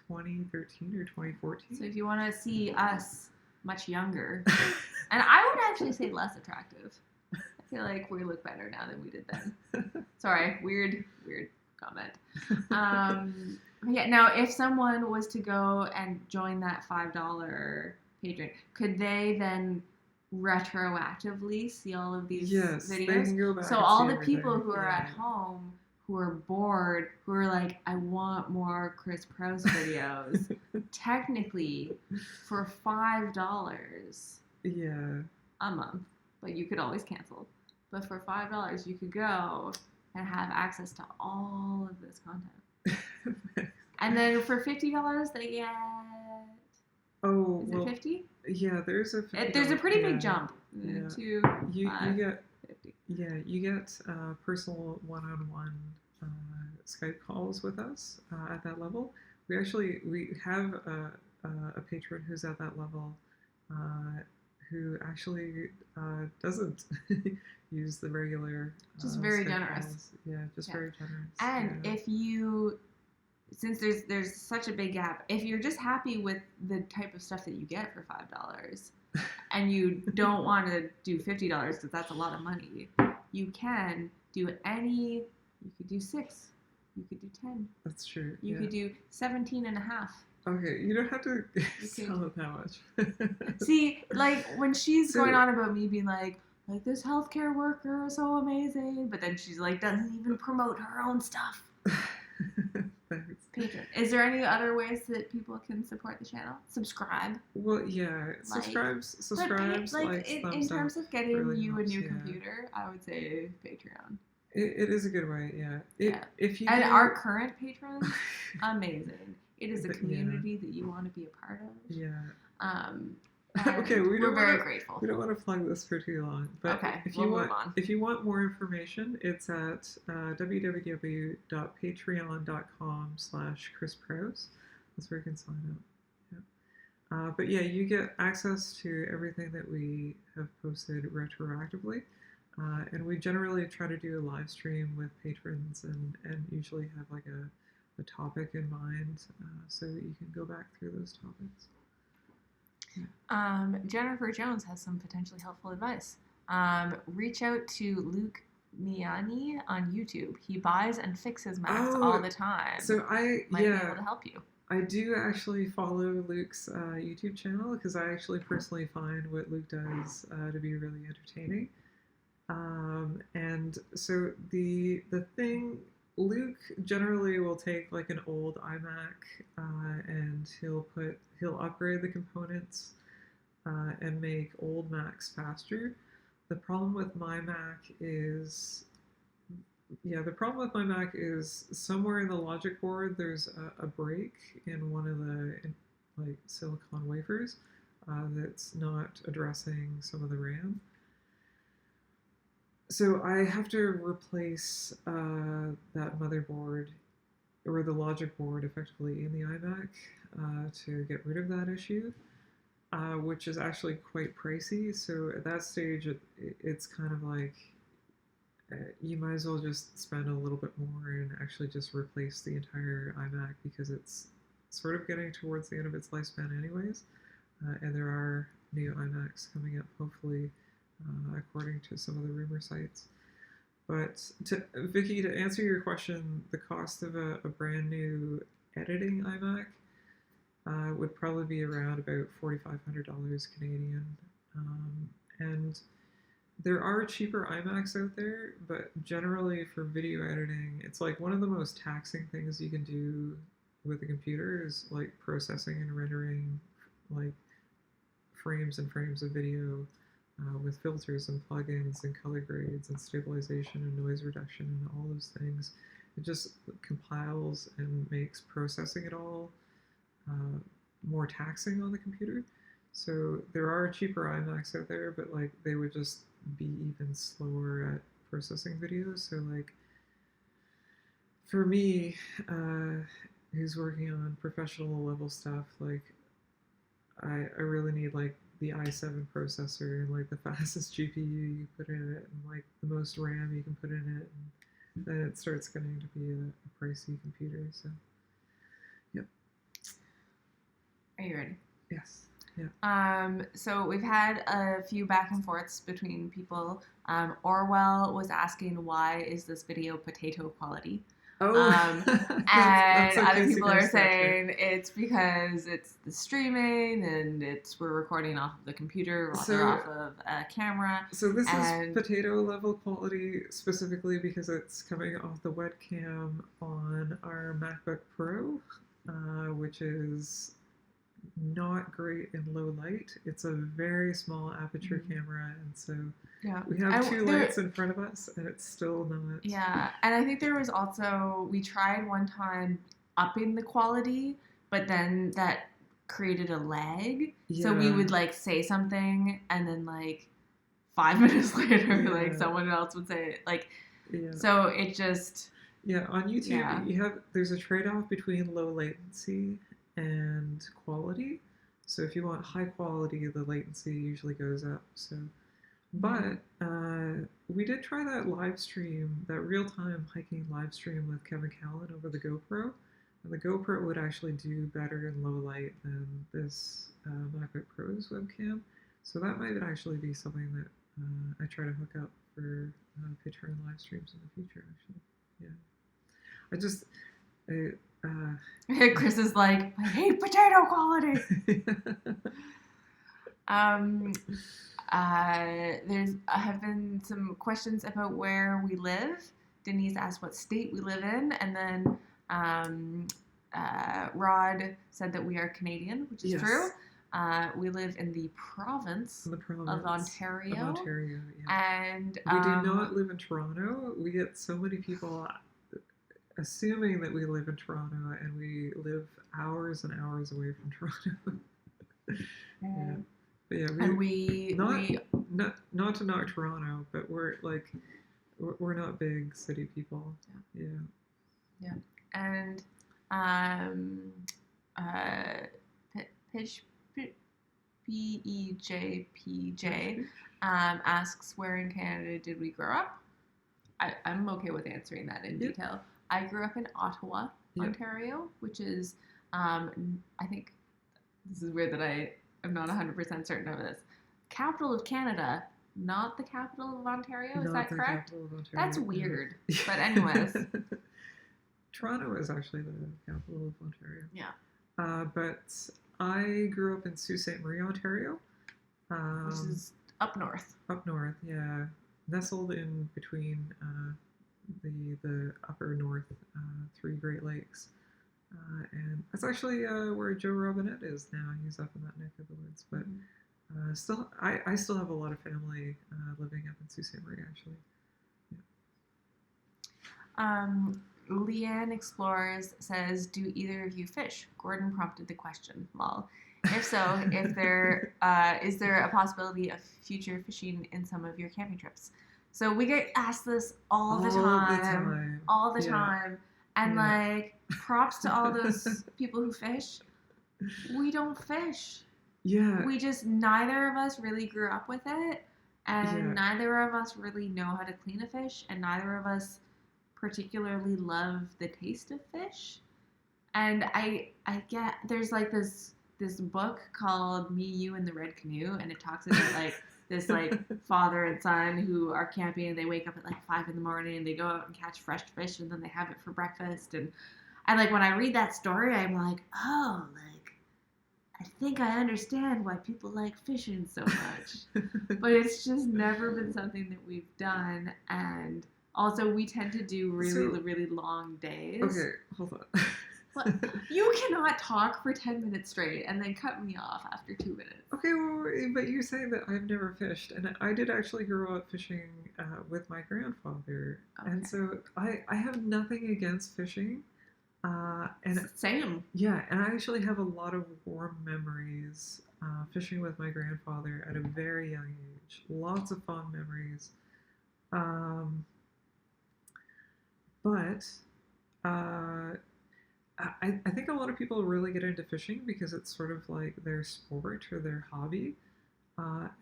A: 2013 or 2014.
B: So if you want to see us much younger, and I would actually say less attractive. I feel like we look better now than we did then. Sorry, weird comment. Yeah, now if someone was to go and join that $5 patron, could they then retroactively see all of these videos?
A: They can go back.
B: So all the people who are at home who are bored, who are like, I want more Chris Prouse videos, technically for $5
A: Yeah.
B: a month, but you could always cancel. But for $5, you could go and have access to all of this content. And then for $50, they get.
A: Oh,
B: Is
A: well,
B: it 50?
A: yeah, there's a
B: There's a pretty
A: yeah,
B: big jump
A: yeah.
B: to
A: You
B: 5,
A: get
B: 50.
A: you get personal one-on-one Skype calls with us at that level. We have a patron who's at that level who actually doesn't use the regular
B: Just very
A: Skype
B: generous.
A: calls. Yeah, just
B: Yeah.
A: very generous.
B: And
A: yeah.
B: if you, since there's such a big gap, if you're just happy with the type of stuff that you get for $5, and you don't want to do $50 because that's a lot of money, you can do any. You could do 6. You could do 10.
A: That's true.
B: You could do 17 and a half.
A: Okay, you don't have to sell it that much.
B: See, like when she's
A: So-
B: going on about me being like this healthcare worker is so amazing, but then she's like doesn't even promote her own stuff.
A: Thanks.
B: Patron. Is there any other ways that people can support the channel? Subscribe.
A: Well, yeah, subscribes, likes,
B: in
A: thumbs
B: terms
A: up.
B: of getting
A: really
B: you a
A: helps,
B: new
A: yeah.
B: computer, I would say Patreon.
A: It is a good way, yeah.
B: Yeah.
A: If you
B: And
A: do-
B: our current patrons, amazing. It is a
A: But, yeah.
B: community that you want to be a part of.
A: yeah.
B: And
A: Okay,
B: we're very grateful.
A: We don't want to plug this for too long, but
B: Okay,
A: if
B: we'll
A: you
B: move
A: want
B: on.
A: if you want more information, it's at www.patreon.com/Chris Prouse. That's where you can sign up. Yeah. But yeah, you get access to everything that we have posted retroactively. And we generally try to do a live stream with patrons and usually have like a topic in mind so that you can go back through those topics.
B: Jennifer Jones has some potentially helpful advice. Reach out to Luke Miani on YouTube. He buys and fixes Macs all the time.
A: So I
B: might be able to help you.
A: I do actually follow Luke's YouTube channel because I actually personally find what Luke does to be really entertaining. And so the thing, Luke generally will take like an old iMac and he'll upgrade the components and make old Macs faster. The problem with my Mac is somewhere in the logic board there's a break in one of the silicon wafers that's not addressing some of the RAM. So I have to replace that motherboard or the logic board effectively in the iMac to get rid of that issue, which is actually quite pricey. So at that stage, it's kind of like you might as well just spend a little bit more and actually just replace the entire iMac because it's sort of getting towards the end of its lifespan anyways. And there are new iMacs coming up, hopefully, according to some of the rumor sites. But Vicky, to answer your question, the cost of a brand new editing iMac would probably be around about $4,500 Canadian. And there are cheaper iMacs out there, but generally for video editing, it's like one of the most taxing things you can do with a computer is like processing and rendering like frames and frames of video with filters and plugins and color grades and stabilization and noise reduction and all those things. It just compiles and makes processing it all more taxing on the computer. So there are cheaper iMacs out there, but like they would just be even slower at processing videos. So like for me, who's working on professional level stuff, like I really need like the i7 processor and like the fastest GPU you put in it and like the most RAM you can put in it, and then it starts getting to be a pricey computer. So yep.
B: Are you ready?
A: Yes. Yeah.
B: So we've had a few back and forths between people. Orwell was asking, why is this video potato quality?
A: Oh, that's
B: And
A: so
B: other
A: Casey
B: people are
A: Neistat, right?
B: saying it's because it's the streaming and we're recording off of the computer rather
A: So
B: off of a camera.
A: So this is
B: And
A: potato level quality specifically because it's coming off the webcam on our MacBook Pro, which is not great in low light. It's a very small aperture camera, and so
B: yeah,
A: we have two lights in front of us, and it's still not.
B: Yeah, and I think there was also, we tried one time upping the quality, but then that created a lag. So we
A: Yeah.
B: would like say something and then like 5 minutes later, like
A: Yeah.
B: someone else would say it. Like,
A: Yeah.
B: so it just,
A: Yeah, on YouTube,
B: yeah.
A: there's a trade-off between low latency and quality. So if you want high quality, the latency usually goes up. So, but we did try that live stream, that real-time hiking live stream with Kevin Callan over the GoPro, and the GoPro would actually do better in low light than this MacBook Pro's webcam. So that might actually be something that I try to hook up for picture and live streams in the future. Actually, yeah. I just,
B: Chris is like, I hate potato quality. There's have been some questions about where we live. Denise asked what state we live in, and then Rod said that we are Canadian, which is true. We live in the province, of Ontario.
A: Yeah.
B: And
A: we do not live in Toronto. We get so many people assuming that we live in Toronto, and we live hours and hours away from Toronto. Yeah. But yeah, not to knock Toronto, but we're not big city people. Yeah.
B: And PEJPJ asks, where in Canada did we grow up? I'm okay with answering that in detail. I grew up in Ottawa, Ontario, which is, I think, this is weird that I am not 100% certain of this. Capital of Canada, not the capital of Ontario. Is that correct? That's weird. But anyways.
A: Toronto is actually the capital of Ontario.
B: Yeah.
A: But I grew up in Sault Ste. Marie, Ontario.
B: Which is up north.
A: Up north, yeah. Nestled in between the upper north three Great Lakes. And that's actually where Joe Robinette is now. He's up in that neck of the woods. But I still have a lot of family living up in Sault Ste. Marie, actually.
B: Yeah. Leanne Explorers says, do either of you fish? Gordon prompted the question, lol. If so, is there a possibility of future fishing in some of your camping trips? So we get asked this all the time. And like, props to all those people who fish. We don't fish.
A: Yeah.
B: We just, neither of us really grew up with it. And neither of us really know how to clean a fish. And neither of us particularly love the taste of fish. And I get, there's like this book called Me, You, and the Red Canoe, and it talks about like this like father and son who are camping, and they wake up at like 5 a.m. and they go out and catch fresh fish, and then they have it for breakfast. And like when I read that story, I'm like, oh, like I think I understand why people like fishing so much. But it's just never been something that we've done. And also, we tend to do really long days.
A: Okay, hold on.
B: What? You cannot talk for 10 minutes straight and then cut me off after 2 minutes.
A: Okay, well, but you're saying that I've never fished, and I did actually grow up fishing with my grandfather, and so I have nothing against fishing. And
B: same.
A: Yeah, and I actually have a lot of warm memories fishing with my grandfather at a very young age. Lots of fond memories. But I think a lot of people really get into fishing because it's sort of like their sport or their hobby.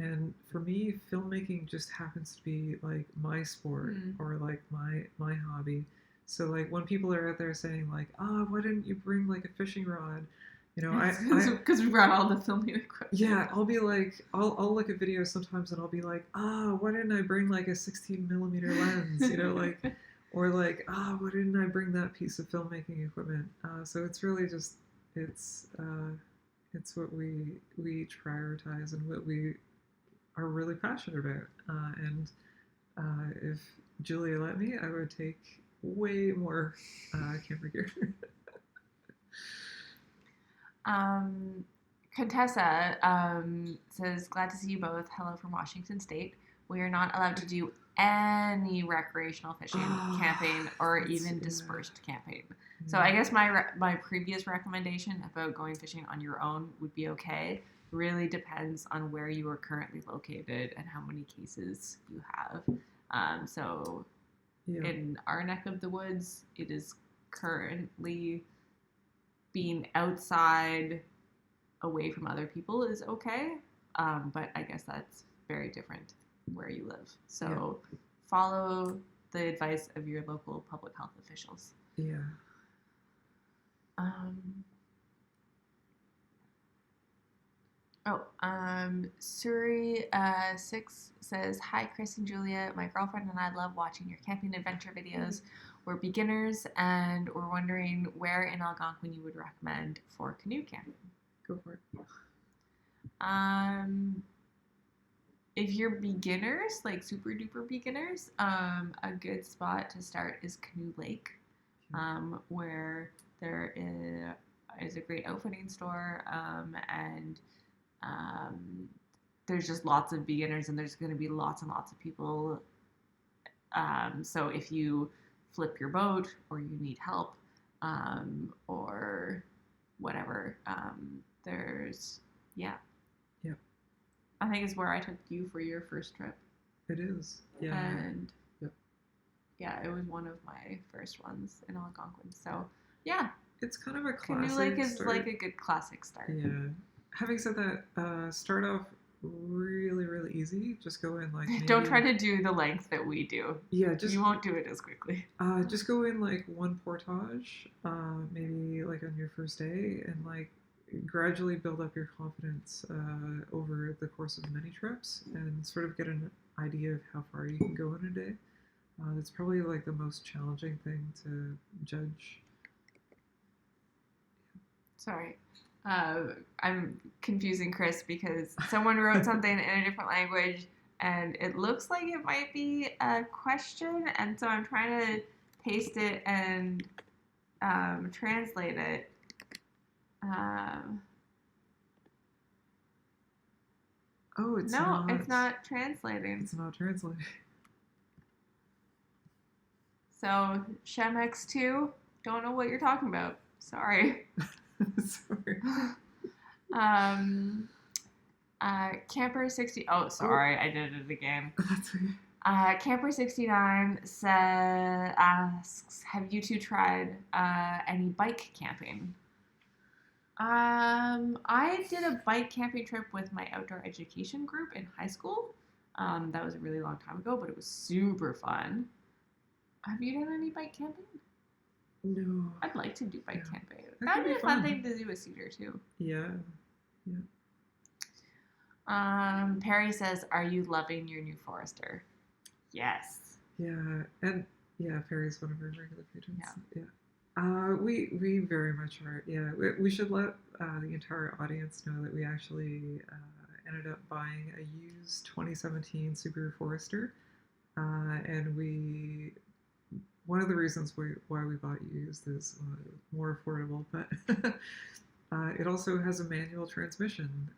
A: And for me, filmmaking just happens to be like my sport or like my hobby. So like when people are out there saying like, why didn't you bring like a fishing rod? You know,
B: because we brought all the filming equipment.
A: Yeah, I'll be like, I'll look at videos sometimes and I'll be like, why didn't I bring like a 16mm lens? You know, like, or like, why didn't I bring that piece of filmmaking equipment? So it's really just it's what we prioritize and what we are really passionate about. And if Julia let me, I would take way more camera gear.
B: Contessa says, glad to see you both. Hello from Washington State. We are not allowed to do any recreational fishing, camping, or even dispersed camping. So I guess my previous recommendation about going fishing on your own would be okay. Really depends on where you are currently located and how many cases you have. So in our neck of the woods, it is currently being outside away from other people is okay. But I guess that's very different where you live. So follow the advice of your local public health officials.
A: Yeah.
B: Suri6 says, hi, Chris and Julia. My girlfriend and I love watching your camping adventure videos. We're beginners and we're wondering where in Algonquin you would recommend for canoe camping.
A: Go for it.
B: If you're beginners, like super duper beginners, a good spot to start is Canoe Lake, where there is a great outfitting store, and there's just lots of beginners, and there's going to be lots and lots of people. So if you flip your boat or you need help, or whatever, there's I think it's where I took you for your first trip.
A: It is. Yeah.
B: And yeah, it was one of my first ones in Algonquin. So yeah.
A: It's kind of a classic
B: Canoe Lake is
A: start.
B: like a good classic start.
A: Yeah. Having said that, start off really, really easy. Just go in like
B: Don't try to do the length that we do.
A: Yeah,
B: you won't do it as quickly.
A: Just go in like one portage, maybe like on your first day, and like gradually build up your confidence over the course of many trips, and sort of get an idea of how far you can go in a day. That's probably like the most challenging thing to judge.
B: Sorry. I'm confusing Chris because someone wrote something in a different language and it looks like it might be a question, and so I'm trying to paste it and translate it.
A: It's not.
B: It's not translating.
A: It's not translating.
B: So Shemex2, don't know what you're talking about. Sorry.
A: Sorry.
B: Camper 60. Oh, sorry, I did it again.
A: That's okay.
B: Camper 69 asks, have you two tried any bike camping? I did a bike camping trip with my outdoor education group in high school. That was a really long time ago, but it was super fun. Have you done any bike camping?
A: No.
B: I'd like to do bike camping. That'd be a fun thing to do with Cedar too.
A: Yeah.
B: Perry says, are you loving your new Forester? Yes.
A: Yeah, and Perry's one of our regular patrons. Yeah. We very much are. Yeah, we should let the entire audience know that we actually ended up buying a used 2017 Subaru Forester, and one of the reasons why we bought used is more affordable, but it also has a manual transmission,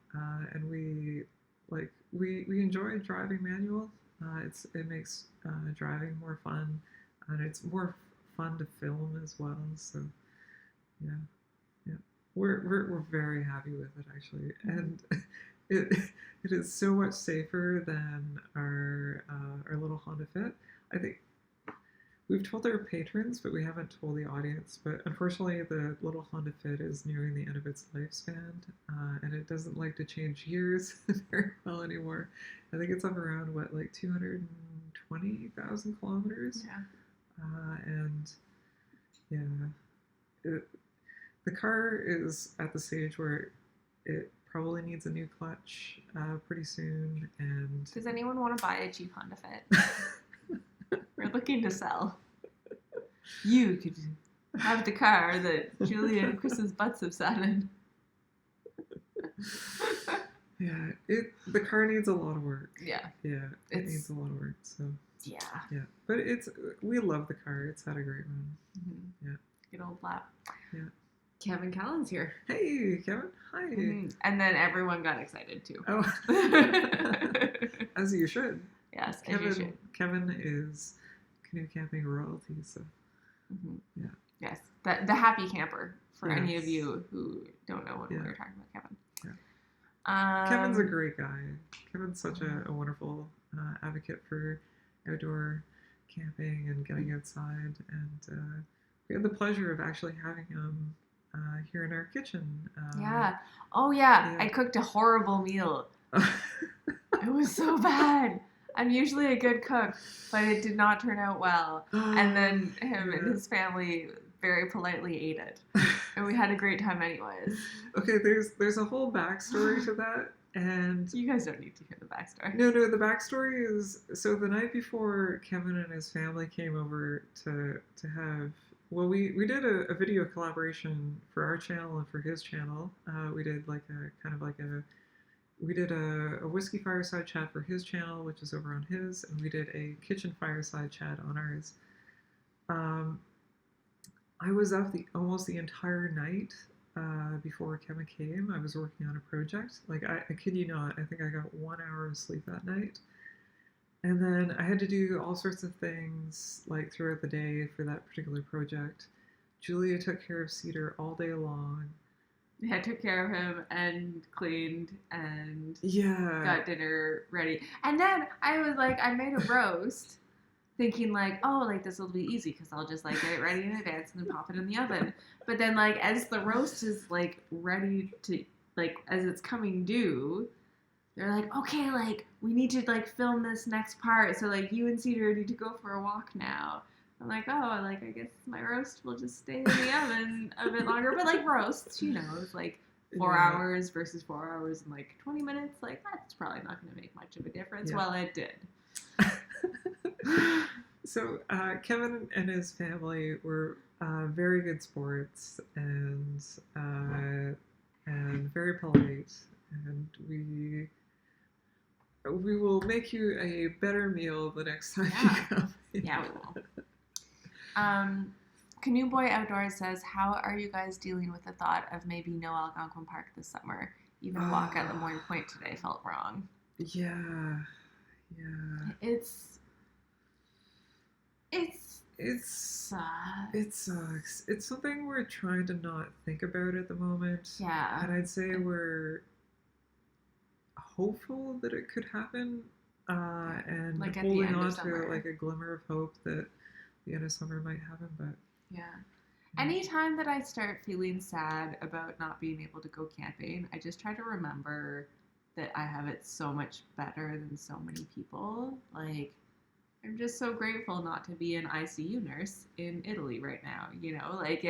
A: and we enjoy driving manual. It makes driving more fun, and it's more fun to film as well. So yeah, we're very happy with it actually, and it is so much safer than our little Honda Fit. I think we've told our patrons, but we haven't told the audience. But unfortunately, the little Honda Fit is nearing the end of its lifespan, and it doesn't like to change gears very well anymore. I think it's up around 220,000 kilometers.
B: Yeah.
A: And yeah, the car is at the stage where it probably needs a new clutch pretty soon. And
B: does anyone want to buy a Jeep Honda Fit? We're looking to sell. You could have the car that Julia and Chris's butts have sat in.
A: Yeah, the car needs a lot of work.
B: Yeah.
A: Yeah, it needs a lot of work. So
B: Yeah.
A: yeah, but we love the car. It's had a great run.
B: Mm-hmm.
A: Yeah.
B: Good old lap.
A: Yeah.
B: Kevin Callan's here.
A: Hey, Kevin. Hi.
B: Mm-hmm. And then everyone got excited too.
A: Oh. As you should.
B: Yes, as you should.
A: Kevin is canoe camping royalty, so
B: mm-hmm.
A: Yeah.
B: Yes, the happy camper for
A: Yes.
B: any of you who don't know what we were talking about Kevin.
A: Yeah. Kevin's a great guy. Kevin's such a wonderful advocate for outdoor camping and getting outside, and we had the pleasure of actually having him here in our kitchen.
B: Yeah. Oh yeah. I cooked a horrible meal. It was so bad. I'm usually a good cook, but it did not turn out well. And then him and his family very politely ate it, and we had a great time anyways.
A: Okay, there's a whole backstory to that, and
B: you guys don't need to hear the backstory.
A: No, the backstory is, so the night before Kevin and his family came over to have, well, we did a video collaboration for our channel and for his channel. We did we did a whiskey fireside chat for his channel, which is over on his, and we did a kitchen fireside chat on ours. I was up almost the entire night before Kevin came. I was working on a project. Like, I kid you not, I think I got 1 hour of sleep that night. And then I had to do all sorts of things like throughout the day for that particular project. Julia took care of Cedar all day long.
B: I took care of him and cleaned and
A: got
B: dinner ready. And then I was like, I made a roast thinking like, oh, like this will be easy because I'll just like get it ready in advance and then pop it in the oven. But then like as the roast is like ready to, like as it's coming due, they're like, okay, like we need to like film this next part. So like you and Cedar need to go for a walk now. I'm like, oh, like I guess my roast will just stay in the oven a bit longer. But like roasts, you know, it's like 4 hours versus 4 hours and like 20 minutes. Like that's probably not going to make much of a difference. Yeah. Well, it did.
A: So Kevin and his family were very good sports and very polite, and we will make you a better meal the next time you come.
B: Yeah, we will. Canoe Boy Outdoors says, how are you guys dealing with the thought of maybe no Algonquin Park this summer? Even walk at Lemoyne Point today felt wrong.
A: Yeah.
B: It sucks.
A: It's something we're trying to not think about at the moment.
B: Yeah.
A: And I'd say we're hopeful that it could happen, and
B: like
A: holding on to like a glimmer of hope that the end of summer might happen. But
B: anytime that I start feeling sad about not being able to go camping, I just try to remember that I have it so much better than so many people. Like, I'm just so grateful not to be an ICU nurse in Italy right now, you know, like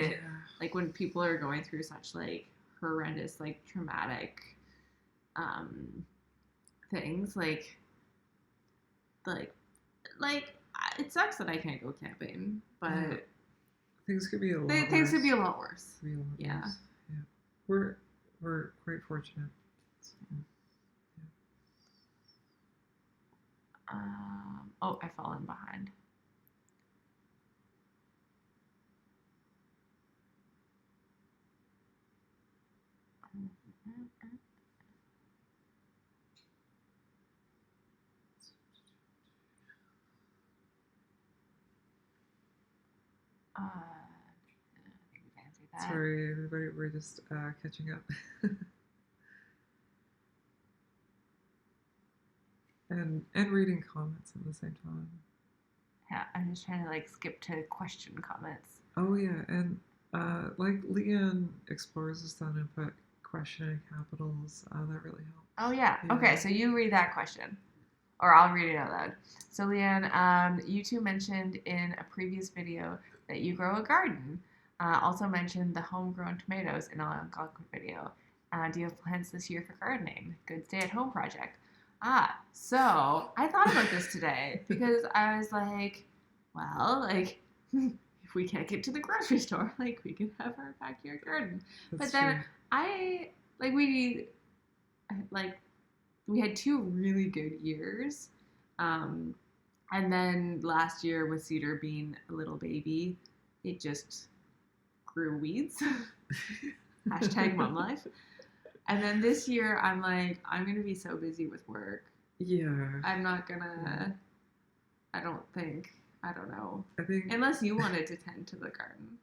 B: like when people are going through such like horrendous, like traumatic things, like it sucks that I can't go camping, but
A: things could be a lot worse.
B: Things could be a lot worse.
A: Yeah. We're quite fortunate. So,
B: oh, I've fallen behind. I think we've answered that.
A: Sorry, everybody, we're just catching up. and reading comments at the same time.
B: Yeah, I'm just trying to like skip to question comments.
A: Oh yeah, and like Leanne explores this on input question in capitals. That really helps.
B: Oh yeah. Okay, so you read that question, or I'll read it out loud. So Leanne, you two mentioned in a previous video that you grow a garden. Also mentioned the homegrown tomatoes in an Algonquin video. Do you have plans this year for gardening? Good stay-at-home project. So I thought about this today because I was like, well, like if if we can't get to the grocery store, like we can have our backyard garden.
A: That's
B: But then
A: true.
B: I like we had 2 really good years. Um, and then last year with Cedar being a little baby, it just grew weeds. Hashtag mom life. And then this year I'm like, I'm gonna be so busy with work.
A: Yeah.
B: I'm not gonna I don't think I don't know.
A: I think
B: Unless you wanted to tend to the garden.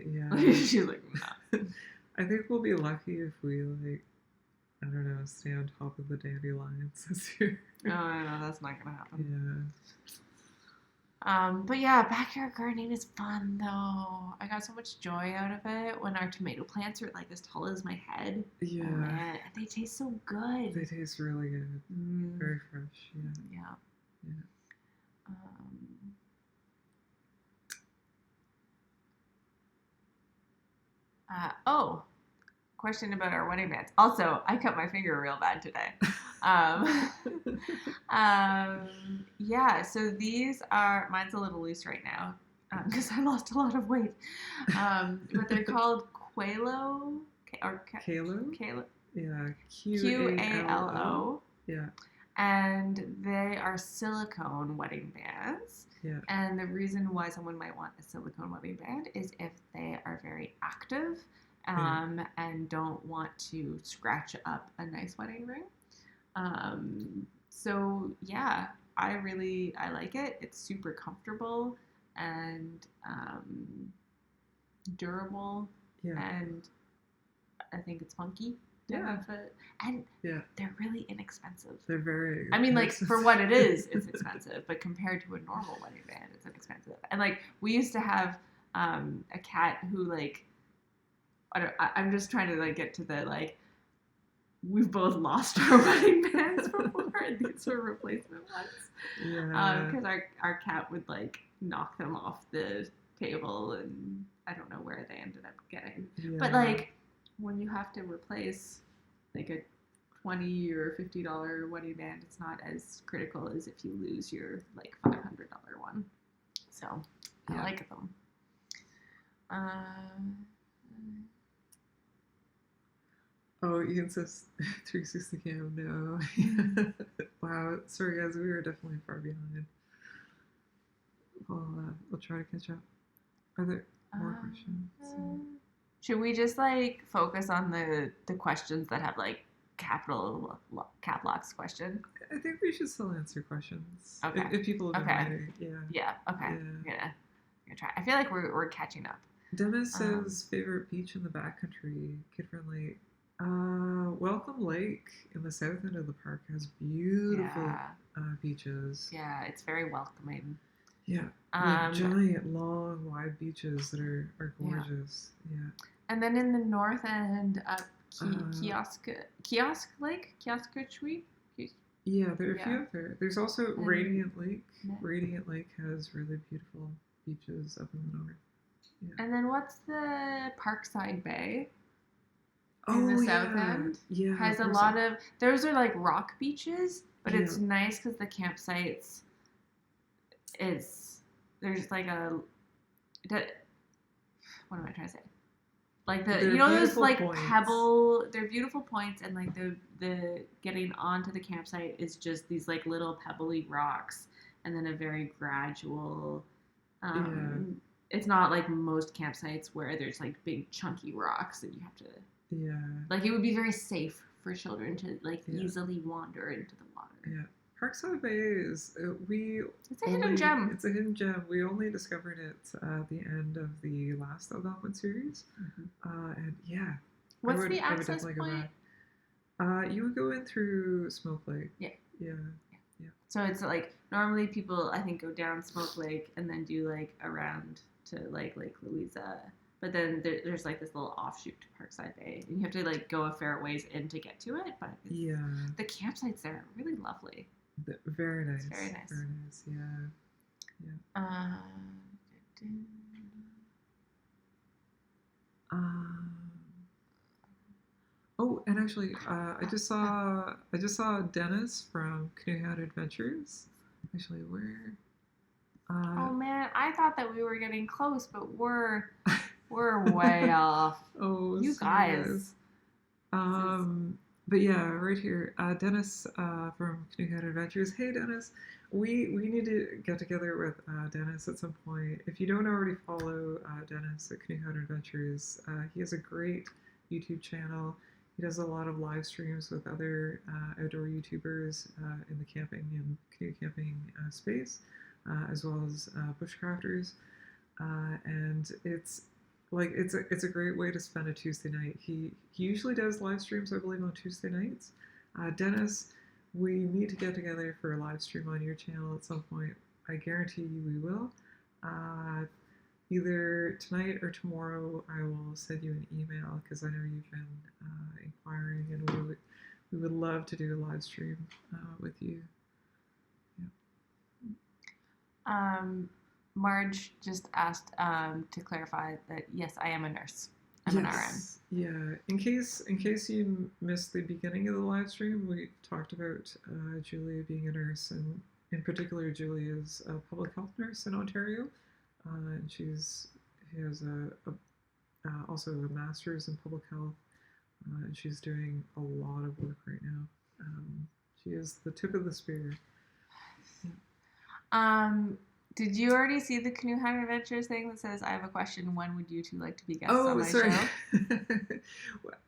A: yeah.
B: She's like, nah.
A: I think we'll be lucky if we like I don't know, stay on top of the dandelions this year.
B: No, that's not gonna happen.
A: Yeah.
B: But yeah, backyard gardening is fun though. I got so much joy out of it when our tomato plants are like as tall as my head.
A: Yeah.
B: Oh man, and they taste so good.
A: They taste really good. Very fresh. Yeah.
B: Yeah.
A: Yeah.
B: Question about our wedding bands. Also, I cut my finger real bad today. Um, yeah, so these are, mine's a little loose right now because I lost a lot of weight. But they're called Qualo.
A: Kalo?
B: Qualo.
A: Yeah.
B: Qalo.
A: Yeah.
B: And they are silicone wedding bands.
A: Yeah.
B: And the reason why someone might want a silicone wedding band is if they are very active and don't want to scratch up a nice wedding ring. So yeah, I like it. It's super comfortable and durable, and I think it's funky.
A: Yeah.
B: And
A: yeah,
B: they're really inexpensive.
A: They're very
B: I mean, like, for what it is, it's expensive, but compared to a normal wedding band, it's inexpensive. And, like, we used to have a cat who, like, I'm just trying to, like, get to the, like, we've both lost our wedding bands before, and these were replacement ones.
A: Yeah.
B: Because our cat would, like, knock them off the table, and I don't know where they ended up getting.
A: Yeah.
B: But, like, when you have to replace, like, a $20 or $50 wedding band, it's not as critical as if you lose your, like, $500 one. So, I like them.
A: Oh, Ian says 360 cam. No. Wow. Sorry, guys. We were definitely far behind. We'll try to catch up. Are there more questions?
B: Should we just like focus on the questions that have like cap locks question?
A: I think we should still answer questions.
B: Okay.
A: If people have been writing. Yeah.
B: Yeah. Okay. Yeah. I'm gonna try. I feel like we're catching up.
A: Dennis says favorite beach in the backcountry, kid friendly. Welcome Lake in the south end of the park has beautiful beaches.
B: Yeah, it's very welcoming.
A: Yeah, like giant, long, wide beaches that are gorgeous. Yeah.
B: And then in the north end, Kiosk Lake, Kioskachui.
A: Yeah, there are a few up there. There's also Radiant Lake. Radiant Lake has really beautiful beaches up in the north. Yeah.
B: And then what's the Parkside Bay?
A: In
B: the south end has a lot of, those are like rock beaches, but it's nice because the campsites there's like what am I trying to say, like those like points. They're beautiful points, and like the getting onto the campsite is just these like little pebbly rocks, and then a very gradual it's not like most campsites where there's like big chunky rocks and you have to like it would be very safe for children to like easily wander into the water.
A: Yeah. Parkside Bay is
B: it's a hidden gem.
A: It's a hidden gem. We only discovered it at the end of the last Algonquin series. And yeah.
B: What's the access point?
A: You would go in through Smoke Lake. Yeah.
B: So it's like normally people I think go down Smoke Lake and then do like around to like Lake Louisa. But then there's like this little offshoot to Parkside Bay, and you have to like go a fair ways in to get to it. But the campsites there are really lovely.
A: Very nice.
B: It's very nice.
A: Very nice. Yeah. Oh, and actually, I just saw Dennis from Canoe Hat Adventures. Actually, where?
B: Oh man, I thought that we were getting close, but we're way off.
A: Oh,
B: You
A: sorry,
B: guys.
A: guys.
B: This is
A: But yeah, right here, Dennis from Canoe Cat Adventures. Hey, Dennis, we need to get together with Dennis at some point. If you don't already follow Dennis at Canoe Cat Adventures, he has a great YouTube channel. He does a lot of live streams with other outdoor YouTubers in the camping and canoe camping space, as well as bushcrafters. And it's a great way to spend a Tuesday night. He usually does live streams, I believe, on Tuesday nights. Dennis, we need to get together for a live stream on your channel at some point. I guarantee you we will. Either tonight or tomorrow, I will send you an email because I know you've been inquiring, and we would love to do a live stream with you.
B: Marge just asked to clarify that yes, I am a nurse. I'm an RN.
A: Yeah. In case you missed the beginning of the live stream, we talked about Julia being a nurse, and in particular, Julia is a public health nurse in Ontario, and she has also a master's in public health, and she's doing a lot of work right now. She is the tip of the spear.
B: Did you already see the Canoe Hat Adventures thing that says, I have a question, when would you two like to be guests on my
A: sorry.
B: show?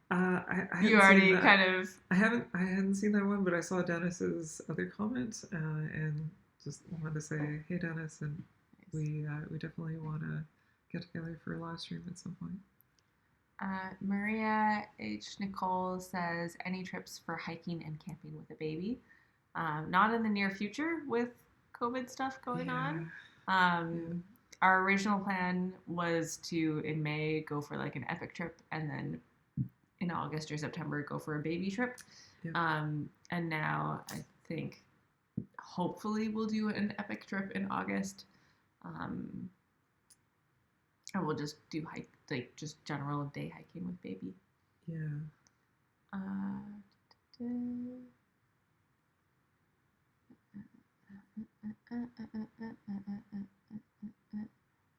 A: I
B: You already kind of...
A: I hadn't seen that one, but I saw Dennis's other comment and just wanted to say, hey Dennis, and we definitely want to get together for a live stream at some point.
B: Maria H. Nicole says, any trips for hiking and camping with a baby? Not in the near future with COVID stuff going on. Our original plan was to, in May, go for like an epic trip, and then in August or September, go for a baby trip. And now I think hopefully we'll do an epic trip in August. And we'll just do just general day hiking with baby.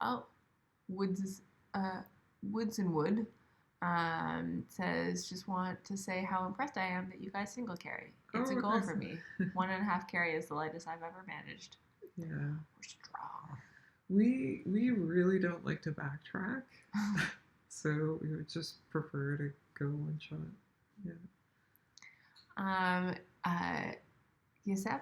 B: Oh, Woods and Wood says, just want to say how impressed I am that you guys single carry. It's a goal for me. 1.5 carry is the lightest I've ever managed.
A: Yeah.
B: We're strong.
A: We really don't like to backtrack, so we would just prefer to go one shot.
B: Yusef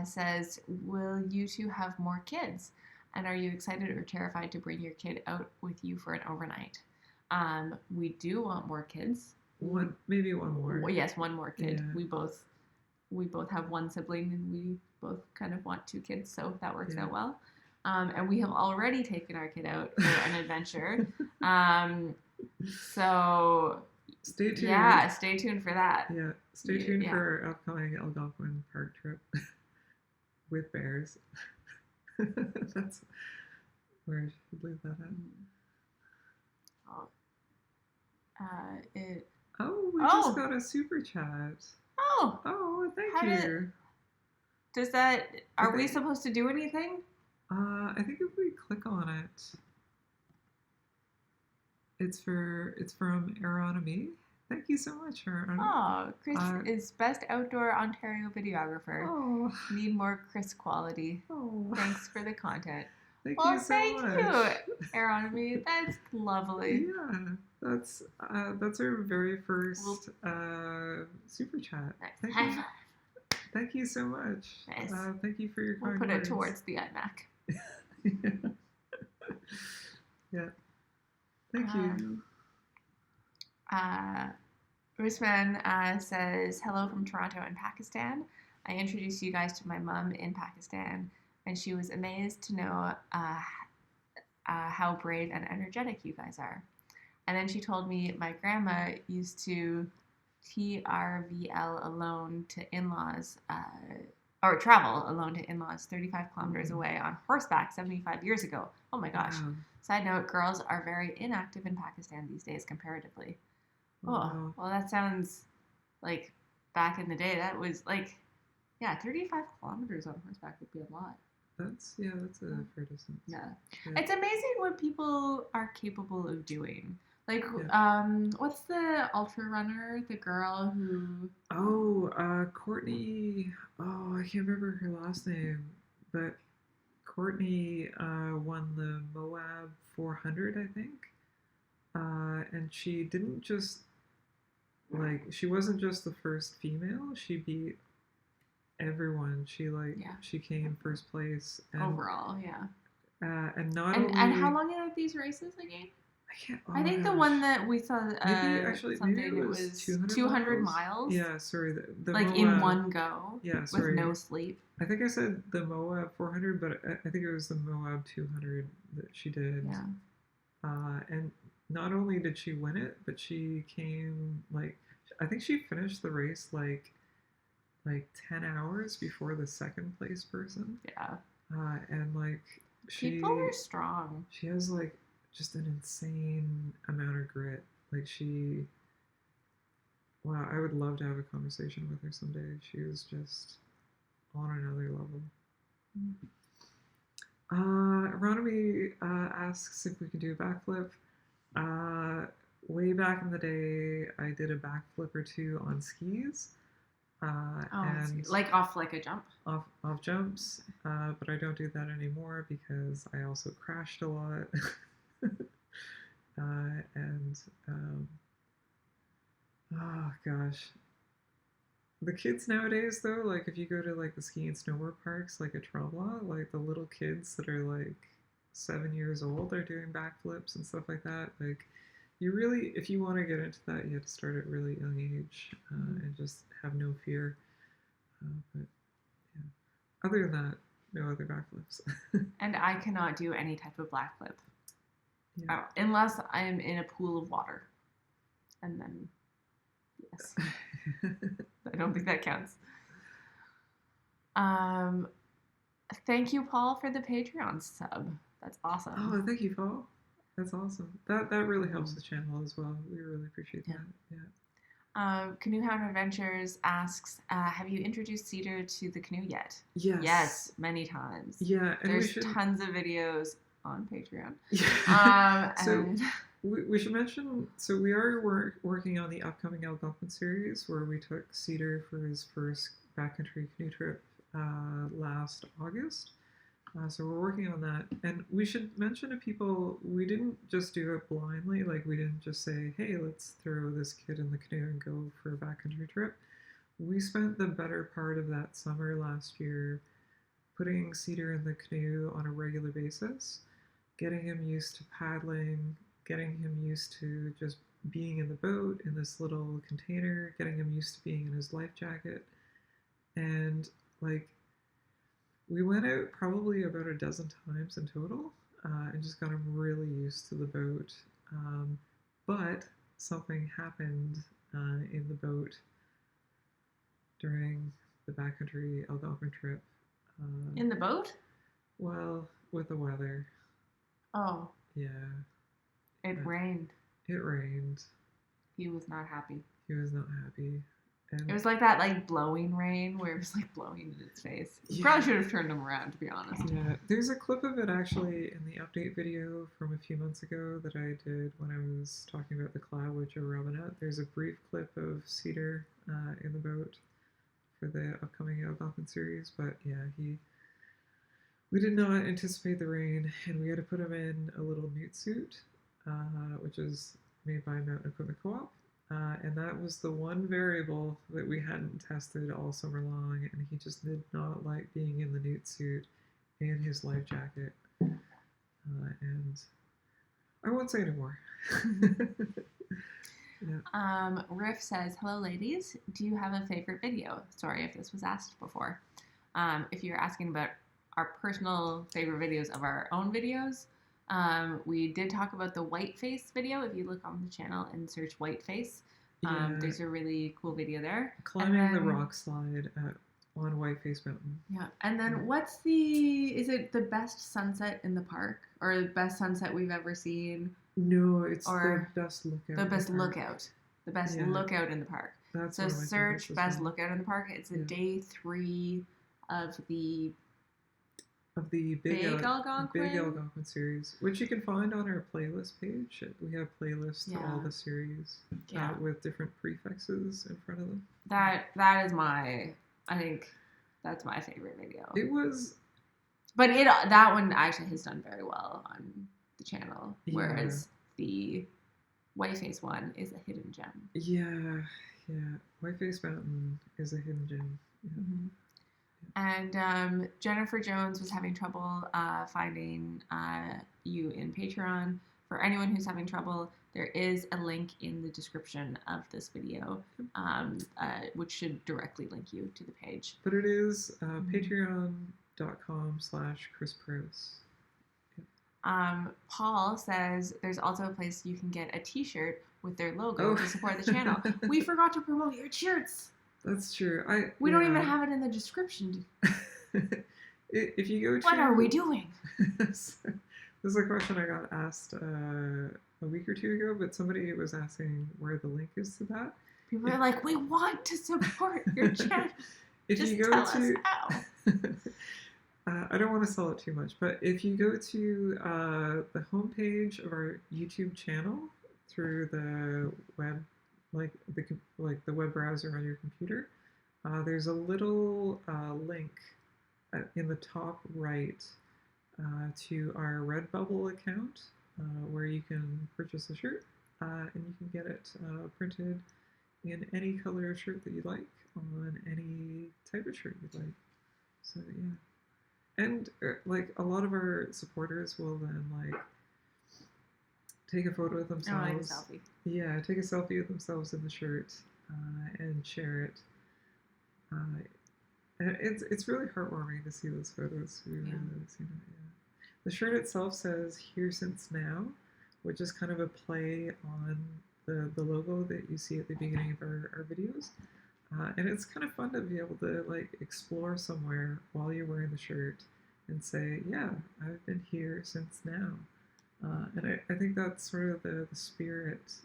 B: says, will you two have more kids? And are you excited or terrified to bring your kid out with you for an overnight? We do want more kids.
A: Maybe one more.
B: Well, yes, one more kid.
A: Yeah.
B: We both have one sibling, and we both kind of want 2 kids, so that works out well. And we have already taken our kid out for an adventure. So
A: stay tuned.
B: Yeah, stay tuned for that.
A: Yeah, stay tuned for our upcoming Algonquin Park trip with bears. That's where I should leave that at. We just got a super chat. Oh, thank you.
B: Are we supposed to do anything?
A: I think if we click on it, it's from Aaron. Thank you so much, Aaron.
B: Oh, Chris is best outdoor Ontario videographer.
A: Oh.
B: Need more Chris quality.
A: Oh.
B: Thank for the content.
A: Thank you so much.
B: Thank you, Aaron. That's lovely.
A: Yeah, that's our very first super chat. Thank you. Thank you so much.
B: Nice.
A: Thank you for your kind
B: words. We'll put
A: words.
B: it towards the iMac.
A: Yeah. Thank you.
B: Rusman says, hello from Toronto and Pakistan. I introduced you guys to my mom in Pakistan, and she was amazed to know how brave and energetic you guys are. And then she told me my grandma used to TRVL alone to in-laws, or travel alone to in-laws 35 kilometers away on horseback 75 years ago. Oh my gosh. Wow. Side note, girls are very inactive in Pakistan these days comparatively. Wow. Oh, well, that sounds like back in the day, that was 35 kilometers on horseback would be a lot.
A: that's a fair distance.
B: Yeah.
A: Yeah.
B: It's amazing what people are capable of doing. Like,
A: Yeah.
B: what's the ultra runner? The girl who.
A: Oh, Courtney. Oh, I can't remember her last name, but Courtney won the Moab 400, I think. And she didn't just she wasn't just the first female. She beat everyone.
B: Yeah.
A: She came first place,
B: Overall, yeah.
A: And not
B: And how
A: only
B: long are these races again?
A: I can't. Oh
B: I
A: my
B: think the
A: gosh.
B: one that we saw
A: Maybe
B: something
A: it
B: it
A: was
B: was
A: 200
B: 200
A: miles.
B: miles.
A: Yeah, sorry. The
B: Like
A: Moab,
B: in one go.
A: Yeah,
B: With
A: sorry.
B: no sleep.
A: I think I said the Moab 400, but I think it was the Moab 200 that she did.
B: Yeah.
A: And not only did she win it, but she came I think she finished the race like 10 hours before the second place person.
B: Yeah.
A: And
B: People are strong.
A: She has just an insane amount of grit. Wow, I would love to have a conversation with her someday. She is just on another level. Ronami asks if we can do a backflip. Way back in the day, I did a backflip or two on skis. And
B: like off like a jump.
A: Off jumps, but I don't do that anymore because I also crashed a lot. And oh gosh, the kids nowadays though, if you go to the ski and snowboard parks at Tremblant, the little kids that are 7 years old are doing backflips and stuff like that. You really, if you want to get into that, you have to start at really young age and just have no fear. But yeah, other than that, no other backflips.
B: And I cannot do any type of backflip.
A: Yeah.
B: Unless I'm in a pool of water. And then, yes. I don't think that counts. Thank you, Paul, for the Patreon sub. That's awesome.
A: Oh, thank you, Paul. That's awesome. That really helps the channel as well. We really appreciate that. Yeah.
B: Canoe Hound Adventures asks, have you introduced Cedar to the canoe yet?
A: Yes.
B: Yes, many times.
A: Yeah. And
B: there's tons of videos on Patreon.
A: So we should mention, so we are working on the upcoming Algonquin series where we took Cedar for his first backcountry canoe trip last August. So we're working on that. And we should mention to people, we didn't just do it blindly. We didn't just say, hey, let's throw this kid in the canoe and go for a backcountry trip. We spent the better part of that summer last year putting Cedar in the canoe on a regular basis, getting him used to paddling, getting him used to just being in the boat in this little container, getting him used to being in his life jacket. And we went out probably about a dozen times in total and just got him really used to the boat. But something happened in the boat during the backcountry Algonquin trip.
B: In the boat?
A: Well, with the weather.
B: Oh.
A: Yeah.
B: It rained.
A: It rained.
B: He was not happy.
A: He was not happy. And
B: it was like that blowing rain where it was blowing in his face. You probably should have turned him around, to be honest.
A: Yeah, there's a clip of it actually in the update video from a few months ago that I did when I was talking about the cloud with Joe Robinette. There's a brief clip of Cedar in the boat for the upcoming Algonquin series, but yeah, we did not anticipate the rain, and we had to put him in a little newt suit, which is made by Mountain Equipment Co-op. And that was the one variable that we hadn't tested all summer long, and he just did not like being in the newt suit and his life jacket. And I won't say anymore.
B: Yeah. Riff says, hello ladies, do you have a favorite video? Sorry if this was asked before. If you're asking about our personal favorite videos of our own videos, we did talk about the Whiteface video. If you look on the channel and search Whiteface, there's a really cool video there.
A: Climbing the rock slide on Whiteface Mountain.
B: Yeah. And then is it the best sunset in the park? Or the best sunset we've ever seen?
A: No, it's the best lookout.
B: The best lookout. The best lookout in the park.
A: That's
B: so search best lookout in the park. It's day 3 of the
A: of the
B: Big Algonquin?
A: Big Algonquin series, which you can find on our playlist page. We have playlists to all
B: Yeah.
A: the series
B: Yeah.
A: with different prefixes in front of them.
B: That is my, I think that's my favorite video.
A: It was,
B: But that one actually has done very well on the channel,
A: Yeah.
B: whereas the Whiteface one is a hidden gem.
A: yeah, Whiteface Mountain is a hidden gem. Yeah.
B: And Jennifer Jones was having trouble finding you in Patreon. For anyone who's having trouble, there is a link in the description of this video, which should directly link you to the page.
A: But it is patreon.com/Chris Prouse.
B: Paul says there's also a place you can get a t-shirt with their logo to support the channel. We forgot to promote your shirts.
A: That's true.
B: We don't even have it in the description.
A: If you go to...
B: What are we doing?
A: This is a question I got asked a week or two ago, but somebody was asking where the link is to that.
B: People are like, we want to support your channel.
A: If
B: Just
A: you go
B: tell
A: to...
B: us how.
A: I don't want to sell it too much, but if you go to the homepage of our YouTube channel through the web, like the web browser on your computer, there's a little link in the top right to our Redbubble account where you can purchase a shirt and you can get it printed in any color shirt that you like on any type of shirt you'd like. So yeah. And like a lot of our supporters will then like take a photo of themselves.
B: Oh, like a selfie.
A: Yeah, take a selfie of themselves in the shirt and share it. And it's really heartwarming to see those photos. The shirt itself says "Here Since Now," which is kind of a play on the logo that you see at the beginning of our videos. And it's kind of fun to be able to like explore somewhere while you're wearing the shirt and say, yeah, I've been here since now. And I think that's sort of the spirit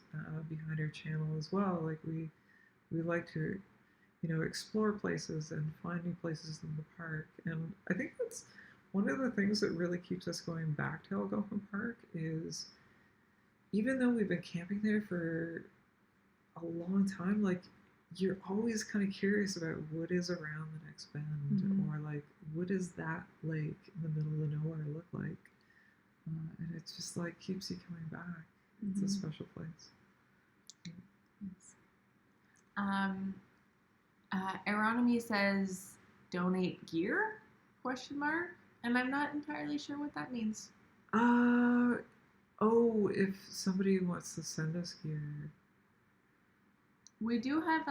A: behind our channel as well. Like we like to, explore places and find new places in the park. And I think that's one of the things that really keeps us going back to Algonquin Park is even though we've been camping there for a long time, like you're always kind of curious about what is around the next bend or like what does that lake in the middle of nowhere look like, and it just like keeps you coming back. It's a special place.
B: Aeronomy says donate gear ? And I'm not entirely sure what that means.
A: If somebody wants to send us gear.
B: We do have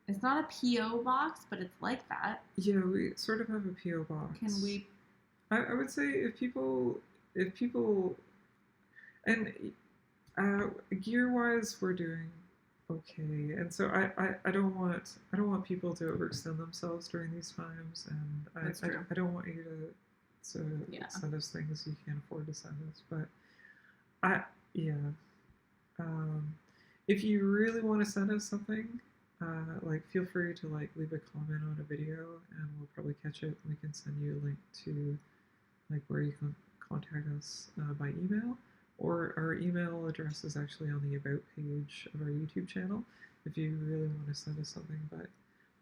B: it's not a P.O. box, but it's like that.
A: Yeah, we sort of have a P.O. box.
B: Can we?
A: I would say if people, and gear-wise, we're doing okay. And so I don't want people to overextend themselves during these times, and I don't want you to send us things you can't afford to send us. But if you really want to send us something, like feel free to like leave a comment on a video, and we'll probably catch it. We can send you a link to like where you can contact us by email, or our email address is actually on the about page of our YouTube channel if you really want to send us something. But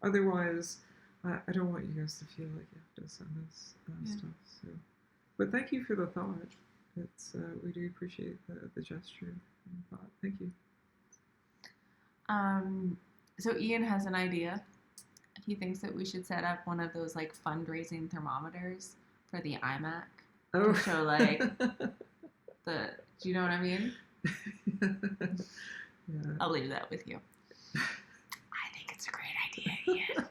A: otherwise, I don't want you guys to feel like you have to send us stuff. So, but thank you for the thought. It's we do appreciate the gesture and thought. Thank you.
B: So Ian has an idea. He thinks that we should set up one of those like fundraising thermometers for the iMac to show like do you know what I mean?
A: Yeah.
B: I'll leave that with you. I think it's a great idea, Ian.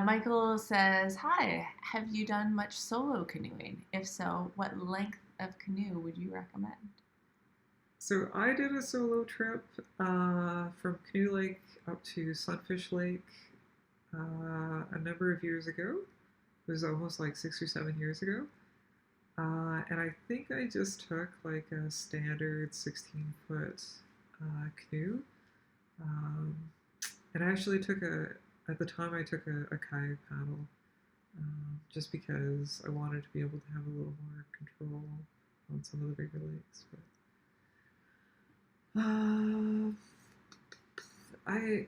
B: Michael says, hi, have you done much solo canoeing? If so, what length of canoe would you recommend?
A: So I did a solo trip from Canoe Lake up to Sunfish Lake a number of years ago. It was almost like 6 or 7 years ago. And I think I just took like a standard 16-foot canoe. Um, and I actually at the time I took a kayak paddle, just because I wanted to be able to have a little more control on some of the bigger lakes. But I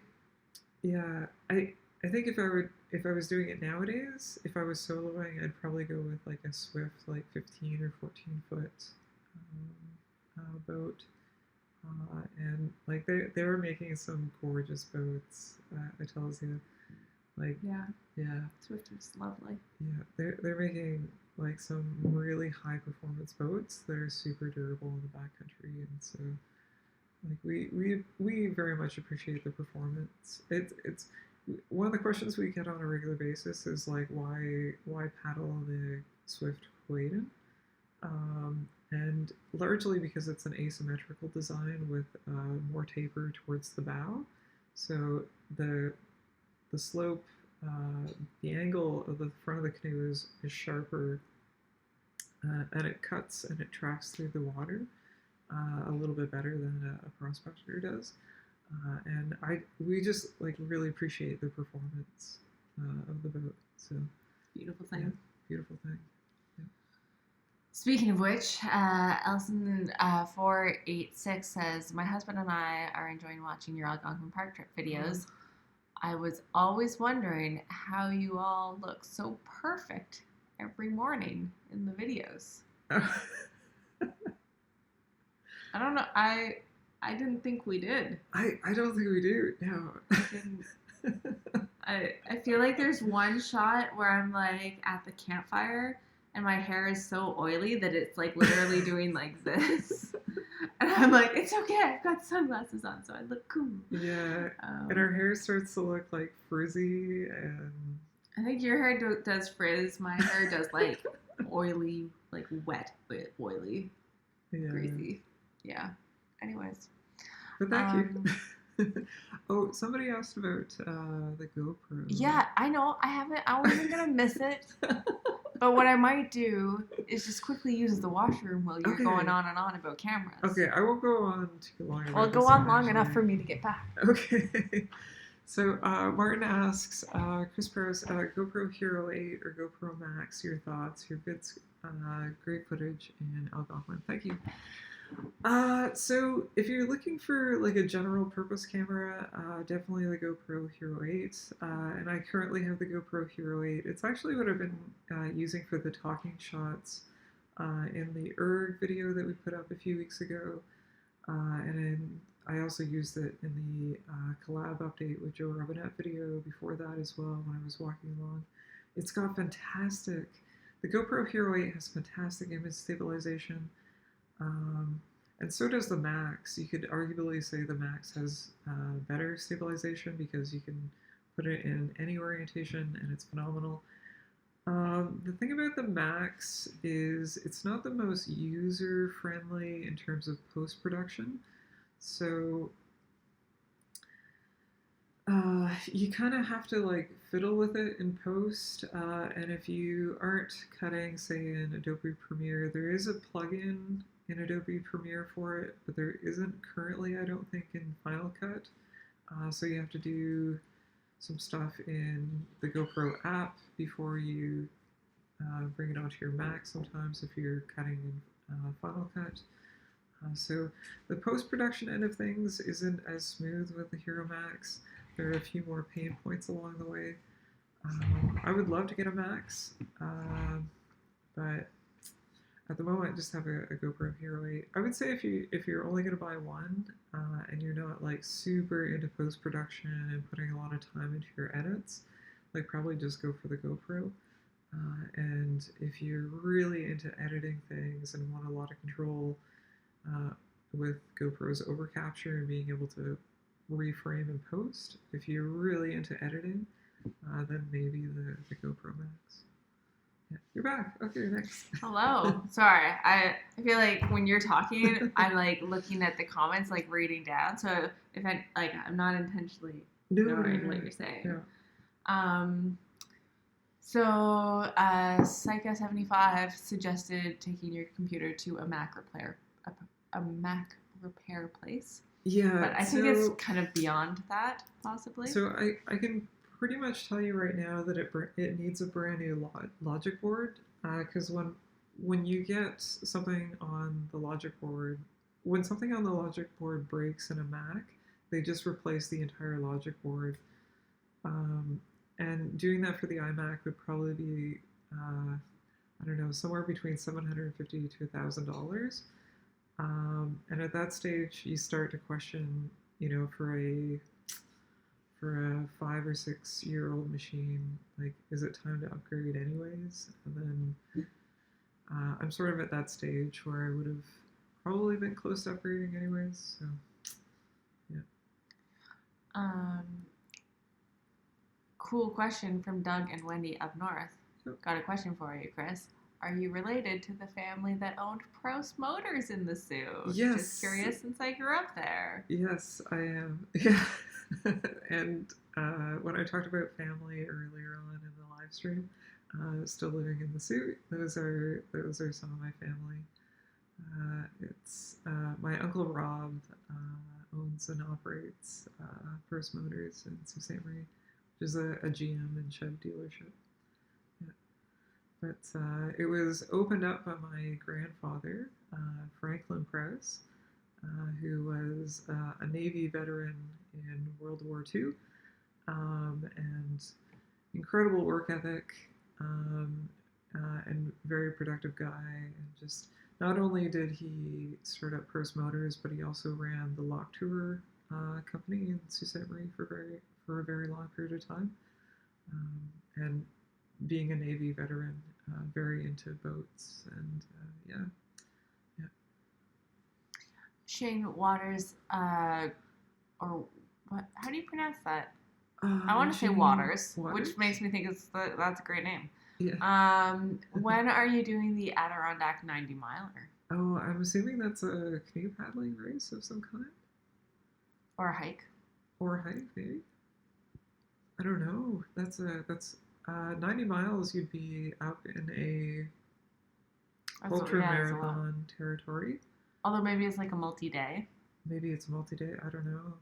A: yeah I think if I was doing it nowadays, if I was soloing, I'd probably go with like a Swift like 15 or 14-foot boat. And like they were making some gorgeous boats. I tells you, like
B: Yeah,
A: yeah,
B: Swift is lovely.
A: yeah, they're making like some really high performance boats that are super durable in the backcountry, and so like we very much appreciate the performance. It's one of the questions we get on a regular basis is like why paddle the Swift Claydon, and largely because it's an asymmetrical design with more taper towards the bow, so the slope, the angle of the front of the canoe is sharper, and it cuts and it tracks through the water a little bit better than a prospector does. And we just like really appreciate the performance of the boat. So
B: Beautiful thing.
A: yeah, beautiful thing. Yeah.
B: Speaking of which, Elson 486 says, "My husband and I are enjoying watching your Algonquin Park trip videos. I was always wondering how you all look so perfect every morning in the videos." I don't know. I didn't think we did.
A: I don't think we do. No.
B: I feel like there's one shot where I'm like at the campfire and my hair is so oily that it's like literally doing like this. And I'm like, it's okay, I've got sunglasses on, so I look cool.
A: Yeah. And our hair starts to look like frizzy, and
B: I think your hair does frizz. My hair does like oily, like wet, but oily, greasy. Yeah. Anyways.
A: But thank you. Oh, somebody asked about the GoPro.
B: Yeah, I know. I wasn't gonna miss it. But what I might do is just quickly use the washroom while you're going on and on about cameras.
A: Okay, I won't go on too long.
B: Well, go on long enough for me to get back.
A: Okay. So Martin asks, Chris Pros, GoPro Hero 8 or GoPro Max, your thoughts, your good, great footage in Algonquin. Thank you. So if you're looking for like a general purpose camera, definitely the GoPro Hero 8. And I currently have the GoPro Hero 8. It's actually what I've been using for the talking shots in the ERG video that we put up a few weeks ago. And I also used it in the collab update with Joe Robinette video before that as well when I was walking along. It's got fantastic, the GoPro Hero 8 has fantastic image stabilization. And so does the Max. You could arguably say the Max has better stabilization because you can put it in any orientation and it's phenomenal. The thing about the Max is it's not the most user-friendly in terms of post-production. So you kind of have to like fiddle with it in post, and if you aren't cutting, say in Adobe Premiere, there is a plugin in Adobe Premiere for it, but there isn't currently, I don't think, in Final Cut. So you have to do some stuff in the GoPro app before you bring it onto your Mac sometimes if you're cutting in Final Cut. So the post-production end of things isn't as smooth with the Hero Max. There are a few more pain points along the way. I would love to get a Max, but at the moment I just have a GoPro Hero 8. I would say if you're only going to buy one and you're not like super into post-production and putting a lot of time into your edits, like probably just go for the GoPro. And if you're really into editing things and want a lot of control with GoPro's overcapture and being able to reframe and post, if you're really into editing, then maybe the GoPro Max. Yeah, you're back. Okay, next.
B: Hello. Sorry, I feel like when you're talking, I'm like looking at the comments, like reading down. So if I'm not intentionally ignoring what you're saying.
A: Yeah.
B: So Psycho75 suggested taking your computer to a Mac repair place.
A: Yeah,
B: But I think it's kind of beyond that, possibly.
A: so I can pretty much tell you right now that it needs a brand new logic board, because when you get something on the logic board, when something on the logic board breaks in a Mac, they just replace the entire logic board. Um, and doing that for the iMac would probably be, I don't know, somewhere between $750 to $1,000. And at that stage, you start to question, for a 5 or 6 year old machine, like, is it time to upgrade anyways? And then I'm sort of at that stage where I would have probably been close to upgrading anyways. So, yeah.
B: Um, cool question from Doug and Wendy up north.
A: Yep.
B: Got a question for you, Chris. Are you related to the family that owned Prost Motors in the Sioux?
A: Yes.
B: Just curious since I grew up there.
A: Yes, I am. Yeah. And when I talked about family earlier on in the live stream, still living in the Sioux, those are some of my family. It's my uncle Rob owns and operates Prost Motors in Sault Ste. Marie, which is a GM and Chev dealership. Yeah. But it was opened up by my grandfather, Franklin Prowse, who was a Navy veteran in World War II, and incredible work ethic, and very productive guy. And just not only did he start up Prost Motors, but he also ran the Loch Tour company in Sault Ste. Marie for a very long period of time. And being a Navy veteran, very into boats, and yeah.
B: Shane Waters, or what? How do you pronounce that? I want to say Waters, which makes me think that's a great name.
A: Yeah.
B: When are you doing the Adirondack 90 miler?
A: Oh, I'm assuming that's a canoe paddling race of some kind,
B: or a hike,
A: maybe. I don't know. That's 90 miles. You'd be up in a ultra marathon territory.
B: Although maybe it's like a multi-day.
A: Maybe it's multi-day. I don't know.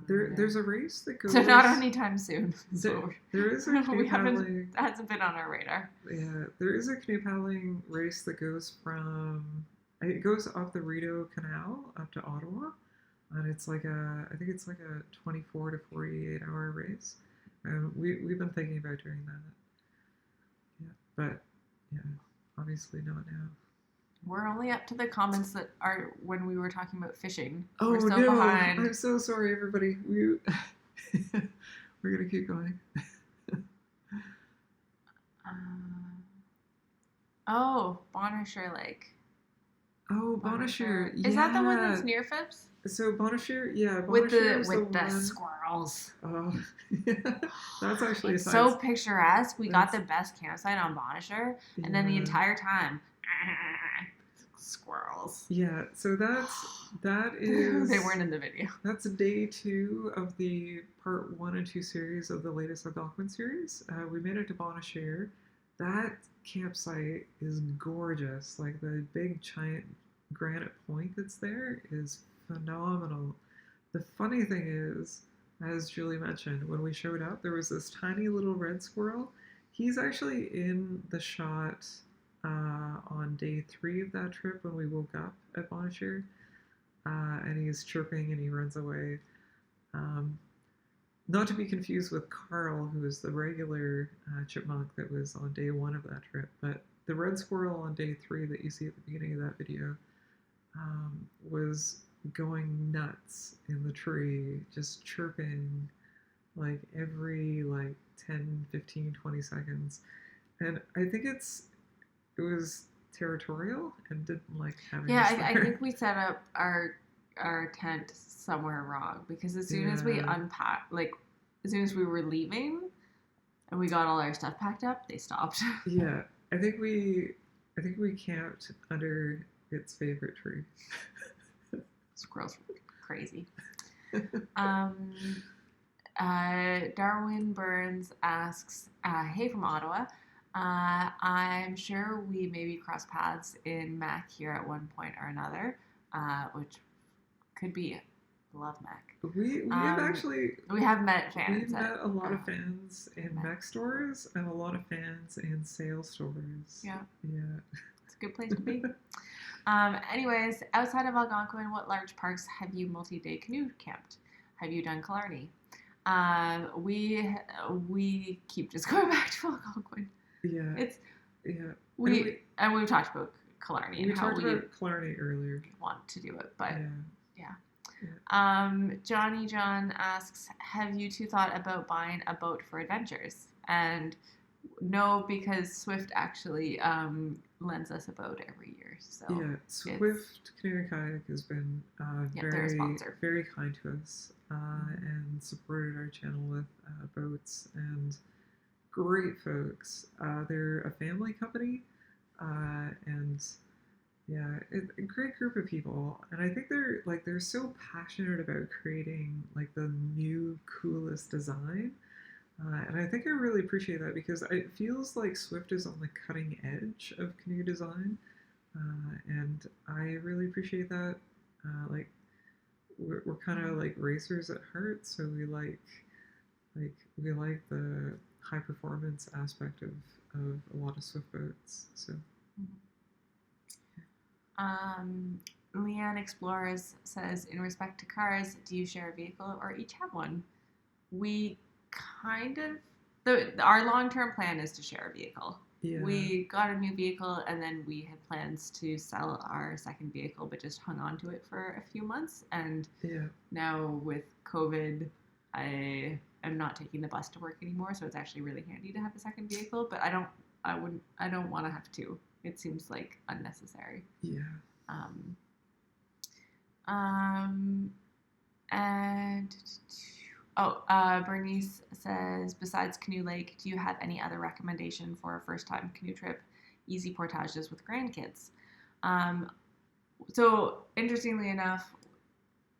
A: There's a race that goes.
B: So not anytime soon.
A: There is a canoe paddling.
B: That hasn't been on our radar.
A: Yeah, there is a canoe paddling race that goes it goes off the Rideau Canal up to Ottawa, and it's like I think it's like a 24 to 48 hour race. And we've been thinking about doing that. Yeah, but yeah, obviously not now.
B: We're only up to the comments that are when we were talking about fishing.
A: Oh,
B: we're so
A: no.
B: behind.
A: I'm so sorry, everybody. We're going to keep going.
B: Bonnechere Lake.
A: Oh, Bonnechere. Yeah.
B: Is that the one that's near Phipps?
A: So Bonnechere, yeah.
B: With the
A: one...
B: squirrels.
A: Oh, yeah. That's actually
B: it's so picturesque. We got the best campsite on Bonnechere, and then the entire time, squirrels.
A: Yeah, so that is...
B: They weren't in the video.
A: That's day 2 of the part 1 and 2 series of the latest Algonquin series. We made it to Bonnechere. That campsite is gorgeous. Like, the big giant granite point that's there is phenomenal. The funny thing is, as Julie mentioned, when we showed up, there was this tiny little red squirrel. He's actually in the shot on day 3 of that trip when we woke up at Bonnechere, and he's chirping and he runs away. Not to be confused with Carl, who is the regular chipmunk that was on day 1 of that trip, but the red squirrel on day 3 that you see at the beginning of that video was going nuts in the tree, just chirping like every 10, 15, 20 seconds. And I think it was territorial and didn't like having us there.
B: I think we set up our tent somewhere wrong, because as soon as we unpacked, as soon as we were leaving and we got all our stuff packed up, they stopped.
A: Yeah, I think we camped under its favorite tree.
B: Squirrels were crazy. Darwin Burns asks, hey from Ottawa. I'm sure we maybe cross paths in Mac here at one point or another, which could be love Mech.
A: We have actually
B: We have met fans.
A: we've met a lot of fans in
B: Mech.
A: mech stores and a lot of fans in sale stores.
B: Yeah.
A: Yeah.
B: It's a good place to be. Anyways, outside of Algonquin, what large parks have you multi-day canoe camped? Have you done Killarney? We keep just going back to Algonquin.
A: Yeah.
B: It's
A: yeah.
B: we've talked about Killarney and how
A: talked
B: we
A: about Killarney earlier.
B: want to do it, but
A: Yeah.
B: Johnny John asks, have you two thought about buying a boat for adventures? And no, because Swift actually lends us a boat every year. So
A: Yeah, Swift Canoe and Kayak has been
B: they're a sponsor.
A: very kind to us and supported our channel with boats, and great folks. They're a family company, and yeah, a great group of people. And I think they're so passionate about creating like the new coolest design. And I think I really appreciate that because it feels like Swift is on the cutting edge of canoe design, and I really appreciate that. Like we're kind of like racers at heart, so we like the high performance aspect of a lot of Swift boats. So.
B: Leanne Explorers says, in respect to cars, do you share a vehicle or each have one? We kind of, our long-term plan is to share a vehicle.
A: Yeah.
B: We got a new vehicle and then we had plans to sell our second vehicle, but just hung on to it for a few months. And now with COVID, I am not taking the bus to work anymore, so it's actually really handy to have a second vehicle. But I don't want to have two. It seems like unnecessary.
A: Yeah.
B: And Bernice says, besides Canoe Lake, do you have any other recommendation for a first-time canoe trip? Easy portages with grandkids. So interestingly enough,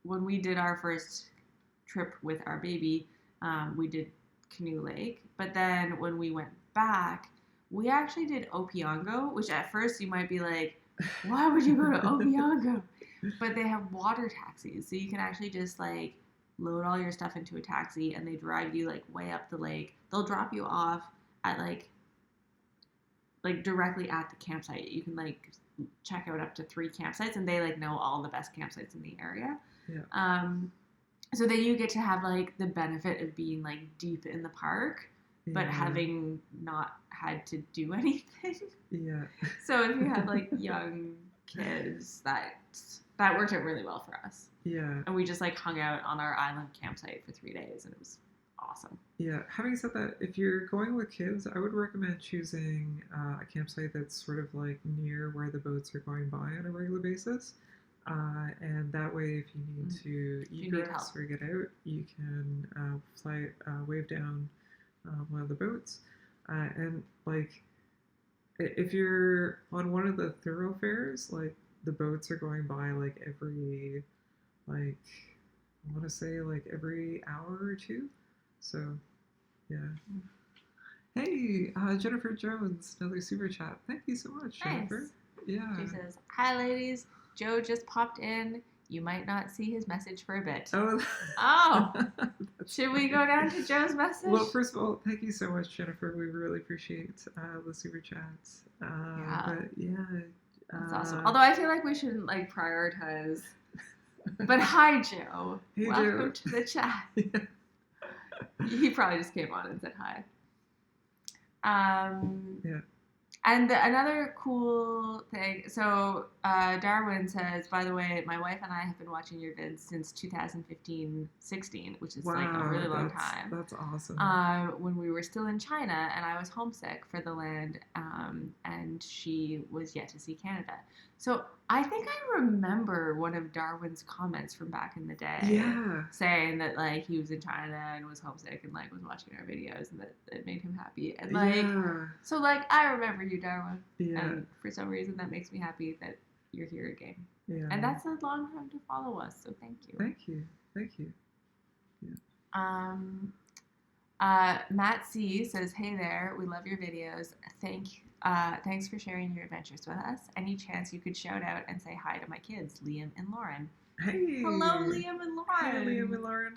B: when we did our first trip with our baby, we did Canoe Lake. But then when we went back, we actually did Opeongo, which at first you might be like, why would you go to Opeongo? But they have water taxis, so you can actually just like load all your stuff into a taxi and they drive you like way up the lake. They'll drop you off at like directly at the campsite. You can like check out up to 3 campsites and they like know all the best campsites in the area.
A: Yeah.
B: So then you get to have like the benefit of being like deep in the park, but having not had to do anything.
A: Yeah.
B: So if you have like young kids, that worked out really well for us.
A: Yeah.
B: And we just like hung out on our island campsite for 3 days and it was awesome.
A: Yeah. Having said that, if you're going with kids, I would recommend choosing a campsite that's sort of like near where the boats are going by on a regular basis. And that way, if you need to egress or get out, you can wave down one of the boats. And like, if you're on one of the thoroughfares, like the boats are going by like every, like, I want to say like every hour or two. So, yeah. Hey, Jennifer Jones, another super chat. Thank you so much, Jennifer.
B: Nice.
A: Yeah.
B: She says, hi ladies, Joe just popped in. You might not see his message for a bit.
A: Oh.
B: Should we go down to Joe's message?
A: Well, first of all, thank you so much, Jennifer. We really appreciate the super chats. But yeah.
B: That's awesome. Although I feel like we shouldn't like prioritize. But hi, Joe.
A: Hey,
B: welcome
A: Joe.
B: to the chat. He probably just came on and said hi.
A: Yeah.
B: And another cool thing, so Darwin says, by the way, my wife and I have been watching your vids since 2015-16, which is like a really long time.
A: That's awesome.
B: When we were still in China and I was homesick for the land, and she was yet to see Canada. So I think I remember one of Darwin's comments from back in the day.
A: Yeah.
B: Saying that like he was in China and was homesick and like was watching our videos and that it made him happy. And like, so like I remember you, Darwin.
A: Yeah.
B: And for some reason that makes me happy that you're here again.
A: Yeah.
B: And that's a long time to follow us, so thank you.
A: Thank you. Thank you.
B: Yeah. Matt C says, hey there, we love your videos. Thanks for sharing your adventures with us. Any chance you could shout out and say hi to my kids, Liam and Lauren?
A: Hey.
B: Hello, Liam and
A: Hey,
B: Lauren.
A: Liam and Lauren.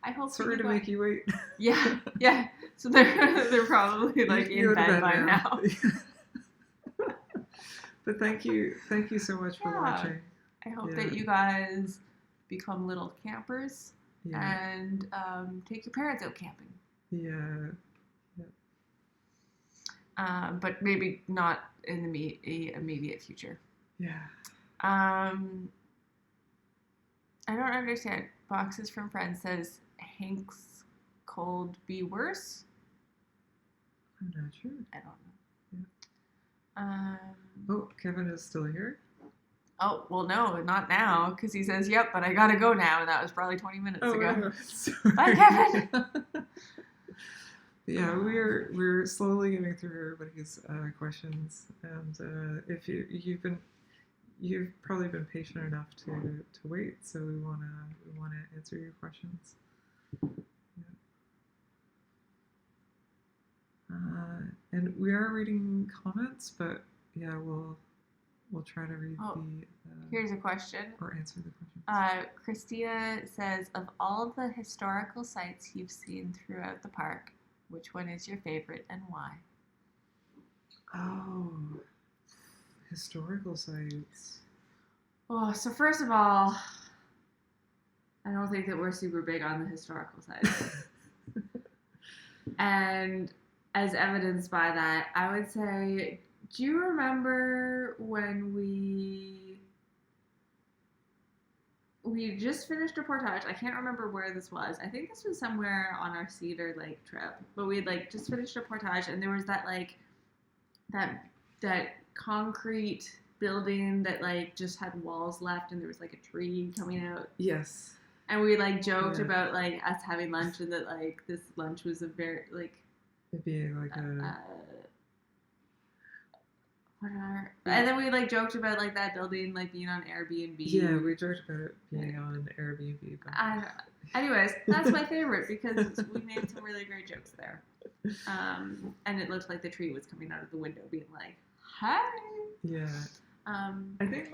B: I hope
A: Sorry
B: you
A: to make you wait.
B: Yeah, yeah. So they're probably like
A: You
B: in
A: go to
B: bed by now.
A: But thank you so much for
B: Yeah.
A: watching.
B: I hope
A: Yeah.
B: that you guys become little campers
A: Yeah.
B: and take your parents out camping.
A: Yeah.
B: But maybe not in the immediate future.
A: Yeah.
B: I don't understand. Boxes from Friends says Hank's cold be worse.
A: I'm not sure.
B: I don't know.
A: Yeah. Oh, Kevin is still here?
B: Oh, well, no, not now, because he says, yep, but I gotta go now, and that was probably 20 minutes ago.
A: Sorry.
B: Bye, Kevin!
A: Yeah, we're slowly getting through everybody's questions, and if you've probably been patient enough to wait, so we wanna answer your questions. And we are reading comments, but yeah, we'll try to read
B: here's a question.
A: Or answer the questions.
B: Christina says, of all of the historical sites you've seen throughout the park, which one is your favorite and why?
A: Oh, historical sites.
B: Oh, so first of all, I don't think that we're super big on the historical sites. And as evidenced by that, I would say, do you remember when we just finished a portage? I can't remember where this was. I think this was somewhere on our Cedar Lake trip. But we had just finished a portage, and there was that that concrete building that just had walls left, and there was a tree coming out.
A: Yes.
B: And we joked about us having lunch, and that this lunch was a very
A: it being
B: and then we joked about that building being on Airbnb.
A: Yeah, we joked about it being on Airbnb.
B: Anyways, that's my favorite because we made some really great jokes there. And it looked like the tree was coming out of the window, being like, "Hi."
A: Yeah. I think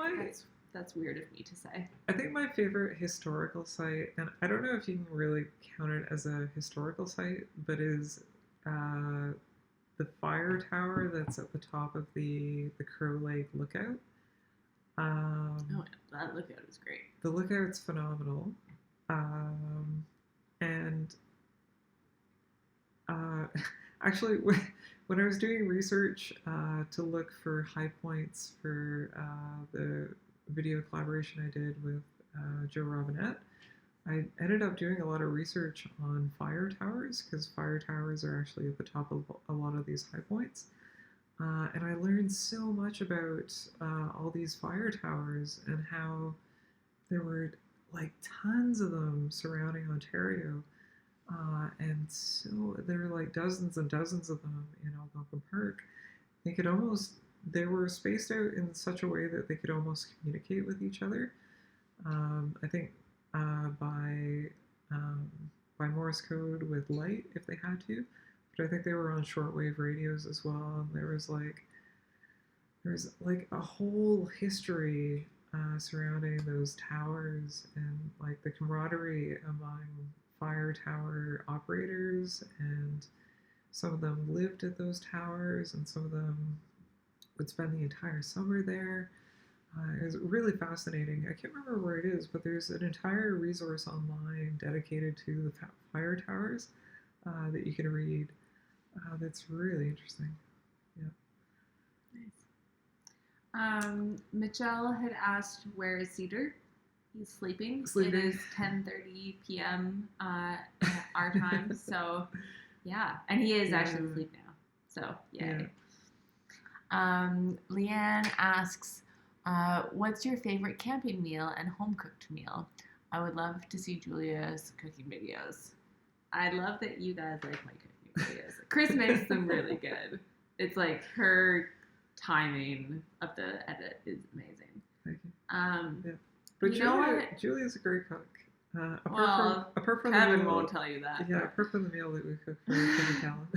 B: that's weird of me to say.
A: I think my favorite historical site, and I don't know if you can really count it as a historical site, but is the fire tower that's at the top of the Crow Lake Lookout.
B: That lookout is great.
A: The lookout's phenomenal. And actually, when I was doing research to look for high points for the video collaboration I did with Joe Robinette, I ended up doing a lot of research on fire towers because fire towers are actually at the top of a lot of these high points. And I learned so much about all these fire towers and how there were tons of them surrounding Ontario. And so there were dozens and dozens of them in Algonquin Park. They were spaced out in such a way that they could almost communicate with each other. I think by Morse code with light if they had to, but I think they were on shortwave radios as well. And there was a whole history surrounding those towers and the camaraderie among fire tower operators, and some of them lived at those towers and some of them would spend the entire summer there. It was really fascinating. I can't remember where it is, but there's an entire resource online dedicated to the fire towers that you can read. That's really interesting.
B: Yeah. Nice. Mitchell had asked, where is Cedar? He's sleeping. It is 10:30 p.m. Our time, so yeah. And he is actually asleep now, so yay. Yeah. Leanne asks, what's your favorite camping meal and home-cooked meal? I would love to see Julia's cooking videos. I love that you guys like my cooking videos. Chris makes them really good. It's her timing of the edit is amazing.
A: Thank you. Yeah. But Julia's a great cook. Apart from
B: Kevin
A: the meal,
B: won't tell you that.
A: Yeah, apart from the meal that we cook for Kevin Callan.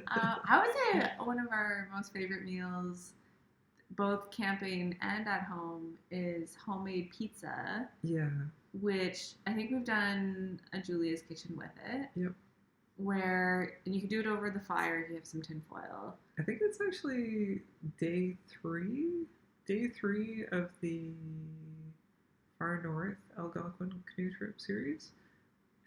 B: I would say one of our most favorite meals both camping and at home is homemade pizza,
A: Yeah.
B: which I think we've done a Julia's Kitchen with it.
A: Yep.
B: Where and you can do it over the fire if you have some tinfoil.
A: I think it's actually day 3. Day 3 of the Far North Algonquin canoe trip series.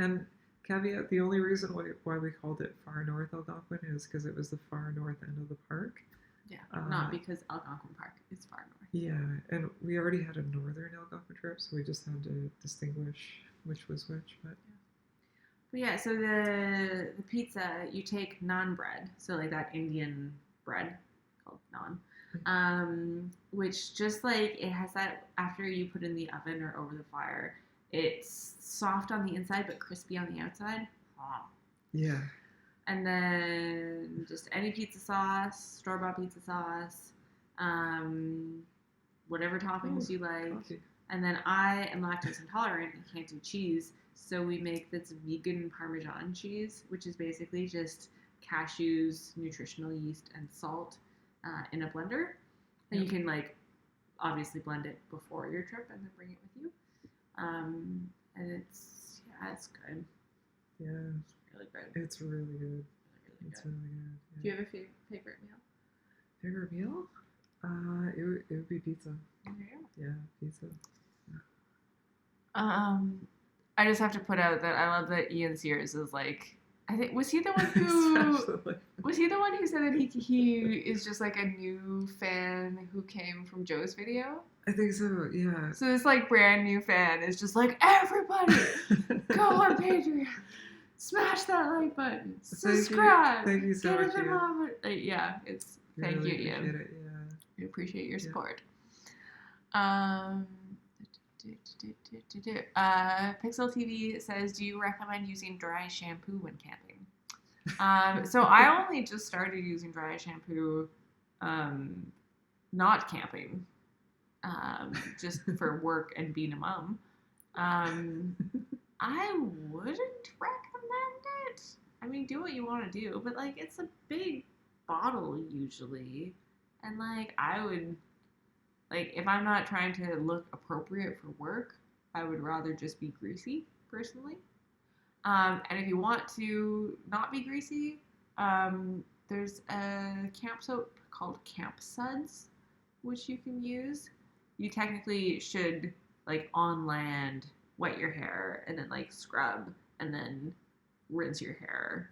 A: And caveat: the only reason why we called it Far North Algonquin is because it was the far north end of the park.
B: Yeah, not because Algonquin Park is far north.
A: Yeah, and we already had a northern Algonquin trip, so we just had to distinguish which was which.
B: But yeah, so the pizza, you take naan bread, so like that Indian bread called naan, which just like it has that after you put in the oven or over the fire, it's soft on the inside but crispy on the outside.
A: Yeah.
B: And then just any pizza sauce, store-bought pizza sauce, whatever toppings you like.
A: Coffee.
B: And then I am lactose intolerant and can't do cheese, so we make this vegan Parmesan cheese, which is basically just cashews, nutritional yeast, and salt in a blender. And you can like obviously blend it before your trip and then bring it with you. And it's good.
A: Yeah.
B: Really good.
A: It's really good.
B: Really
A: It's
B: good.
A: really good. Yeah.
B: Do you have a favorite meal?
A: Favorite meal? It would be pizza. Yeah, pizza.
C: I just have to put out that I love that Ian Sears is like, I think was he the one who was he the one who said that he is just like a new fan who came from Joe's video?
A: I think so. Yeah.
C: So this like brand new fan is just like, everybody go on Patreon, smash that like button, subscribe,
A: Thank you so much, Ian.
C: Yeah, it's thank
A: Really
C: you, Ian.
A: It, yeah.
C: We appreciate your support. Pixel TV says, do you recommend using dry shampoo when camping? So I only just started using dry shampoo, not camping, just for work and being a mom. I wouldn't recommend it. I mean, do what you want to do, but like it's a big bottle usually, and like I would. Like, if I'm not trying to look appropriate for work, I would rather just be greasy, personally. And if you want to not be greasy, there's a camp soap called Camp Suds, which you can use. You technically should, like, on land, wet your hair, and then, like, scrub, and then rinse your hair,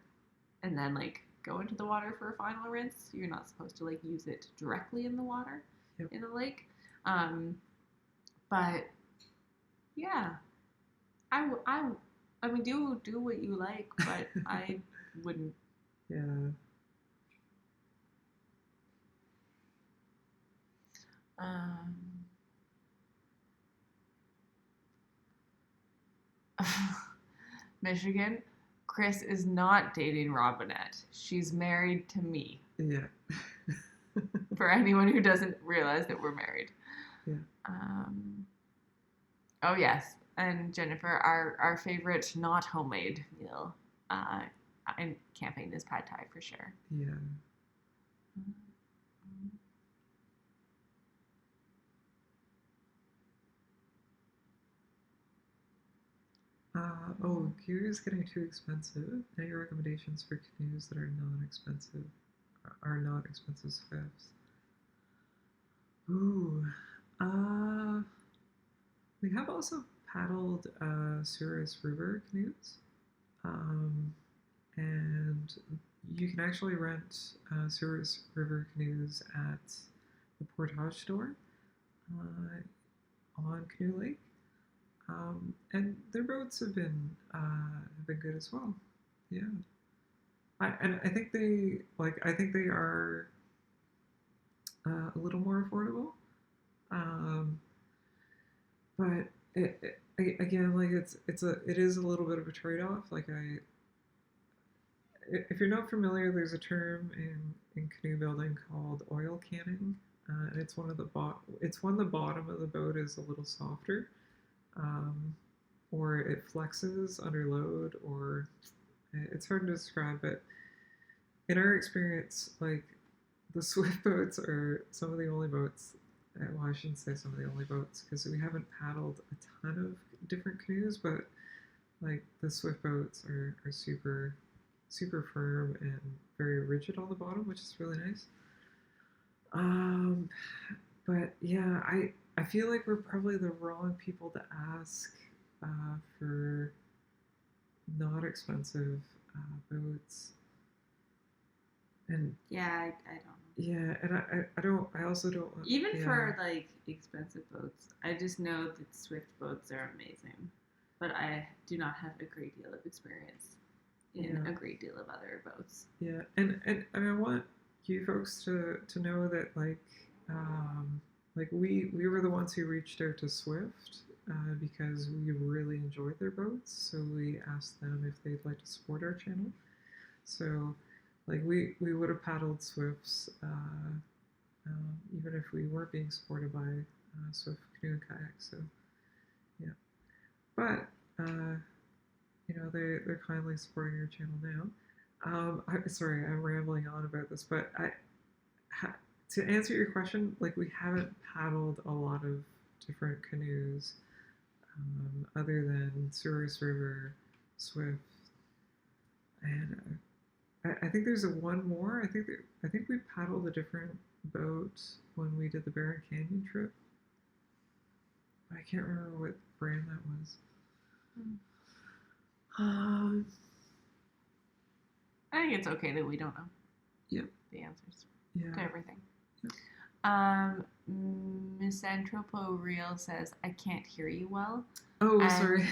C: and then, like, go into the water for a final rinse. You're not supposed to, like, use it directly in the water.
A: Yep.
C: In the lake. But yeah, I mean, do what you like, but I wouldn't.
A: Yeah.
C: Michigan, Chris is not dating Robinette. She's married to me.
A: Yeah.
C: For anyone who doesn't realize that we're married.
A: Yeah.
C: Oh yes, and Jennifer, our favorite not homemade meal in camping is pad thai for sure.
A: Yeah. Gear is getting too expensive. Any recommendations for canoes that are non-expensive? Are not expensive swims? Ooh, we have also paddled Souris River canoes, and you can actually rent Souris River canoes at the Portage store on Canoe Lake, and their boats have been good as well. Yeah. I think they are a little more affordable, but again, like it is a little bit of a trade off. Like if you're not familiar, there's a term in canoe building called oil canning, and it's when the bottom of the boat is a little softer, or it flexes under load, or it's hard to describe, but in our experience, like the Swift boats are some of the only boats. Well, I shouldn't say some of the only boats because we haven't paddled a ton of different canoes, but like the Swift boats are super firm and very rigid on the bottom, which is really nice. Um, but yeah, I feel like we're probably the wrong people to ask for not expensive boats. And
C: Yeah, I don't know.
A: yeah, and I don't I also don't want
C: Even
A: yeah.
C: for like expensive boats, I just know that Swift boats are amazing, but I do not have a great deal of experience in
A: Yeah.
C: a great deal of other boats.
A: Yeah, and I want you folks to know that like we were the ones who reached out to Swift because we really enjoyed their boats, so we asked them if they'd like to support our channel. So like we would have paddled Swifts even if we weren't being supported by Swift Canoe and Kayak. So yeah, but they're kindly supporting your channel now. Sorry, I'm rambling on about this, but to answer your question, like we haven't paddled a lot of different canoes other than Souris River, Swift, and I think there's one more. I think we paddled a different boat when we did the Barron Canyon trip. I can't remember what brand that was.
C: I think it's okay that we don't know.
A: Yep.
C: The answers
A: Yeah.
C: to everything.
A: Yep.
C: Misanthropo Real says, I can't hear you well.
A: Oh,
C: And
A: sorry.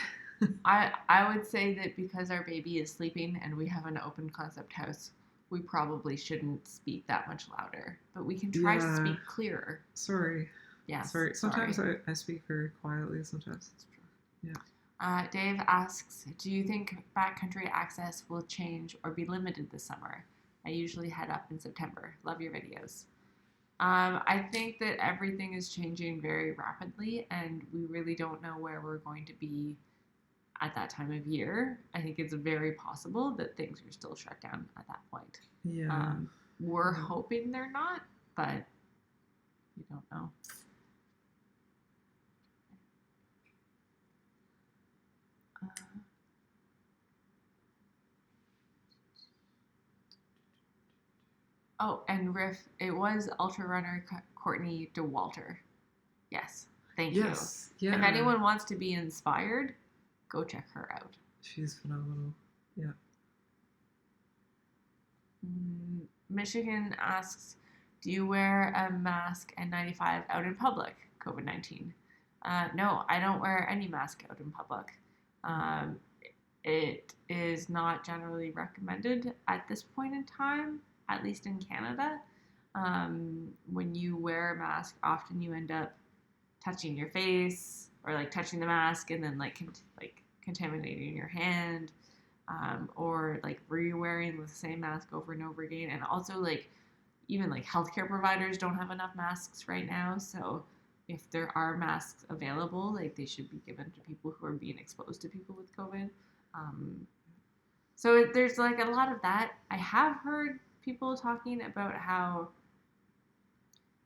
C: I would say that because our baby is sleeping and we have an open concept house, we probably shouldn't speak that much louder. But we can try to
A: Yeah.
C: speak clearer.
A: Sorry.
C: Yes.
A: Sorry. Sometimes I speak very quietly. Sometimes.
C: That's true.
A: Yeah.
C: Dave asks, do you think backcountry access will change or be limited this summer? I usually head up in September. Love your videos. I think that everything is changing very rapidly, and we really don't know where we're going to be at that time of year. I think it's very possible that things are still shut down at that point.
A: Yeah.
C: We're
A: Yeah.
C: hoping they're not, but you don't know. Oh, and Riff, it was ultra runner Courtney DeWalter. Yes, thank
A: Yes.
C: you.
A: Yeah.
C: If anyone wants to be inspired, go check her out.
A: She's phenomenal. Yeah.
C: Michigan asks, do you wear a mask N95 out in public, COVID-19? No, I don't wear any mask out in public. It is not generally recommended at this point in time, at least in Canada. When you wear a mask, often you end up touching your face or like touching the mask and then like contaminating your hand, or like re-wearing the same mask over and over again. And also like even like healthcare providers don't have enough masks right now, so if there are masks available, like they should be given to people who are being exposed to people with COVID. So there's like a lot of that. I have heard people talking about how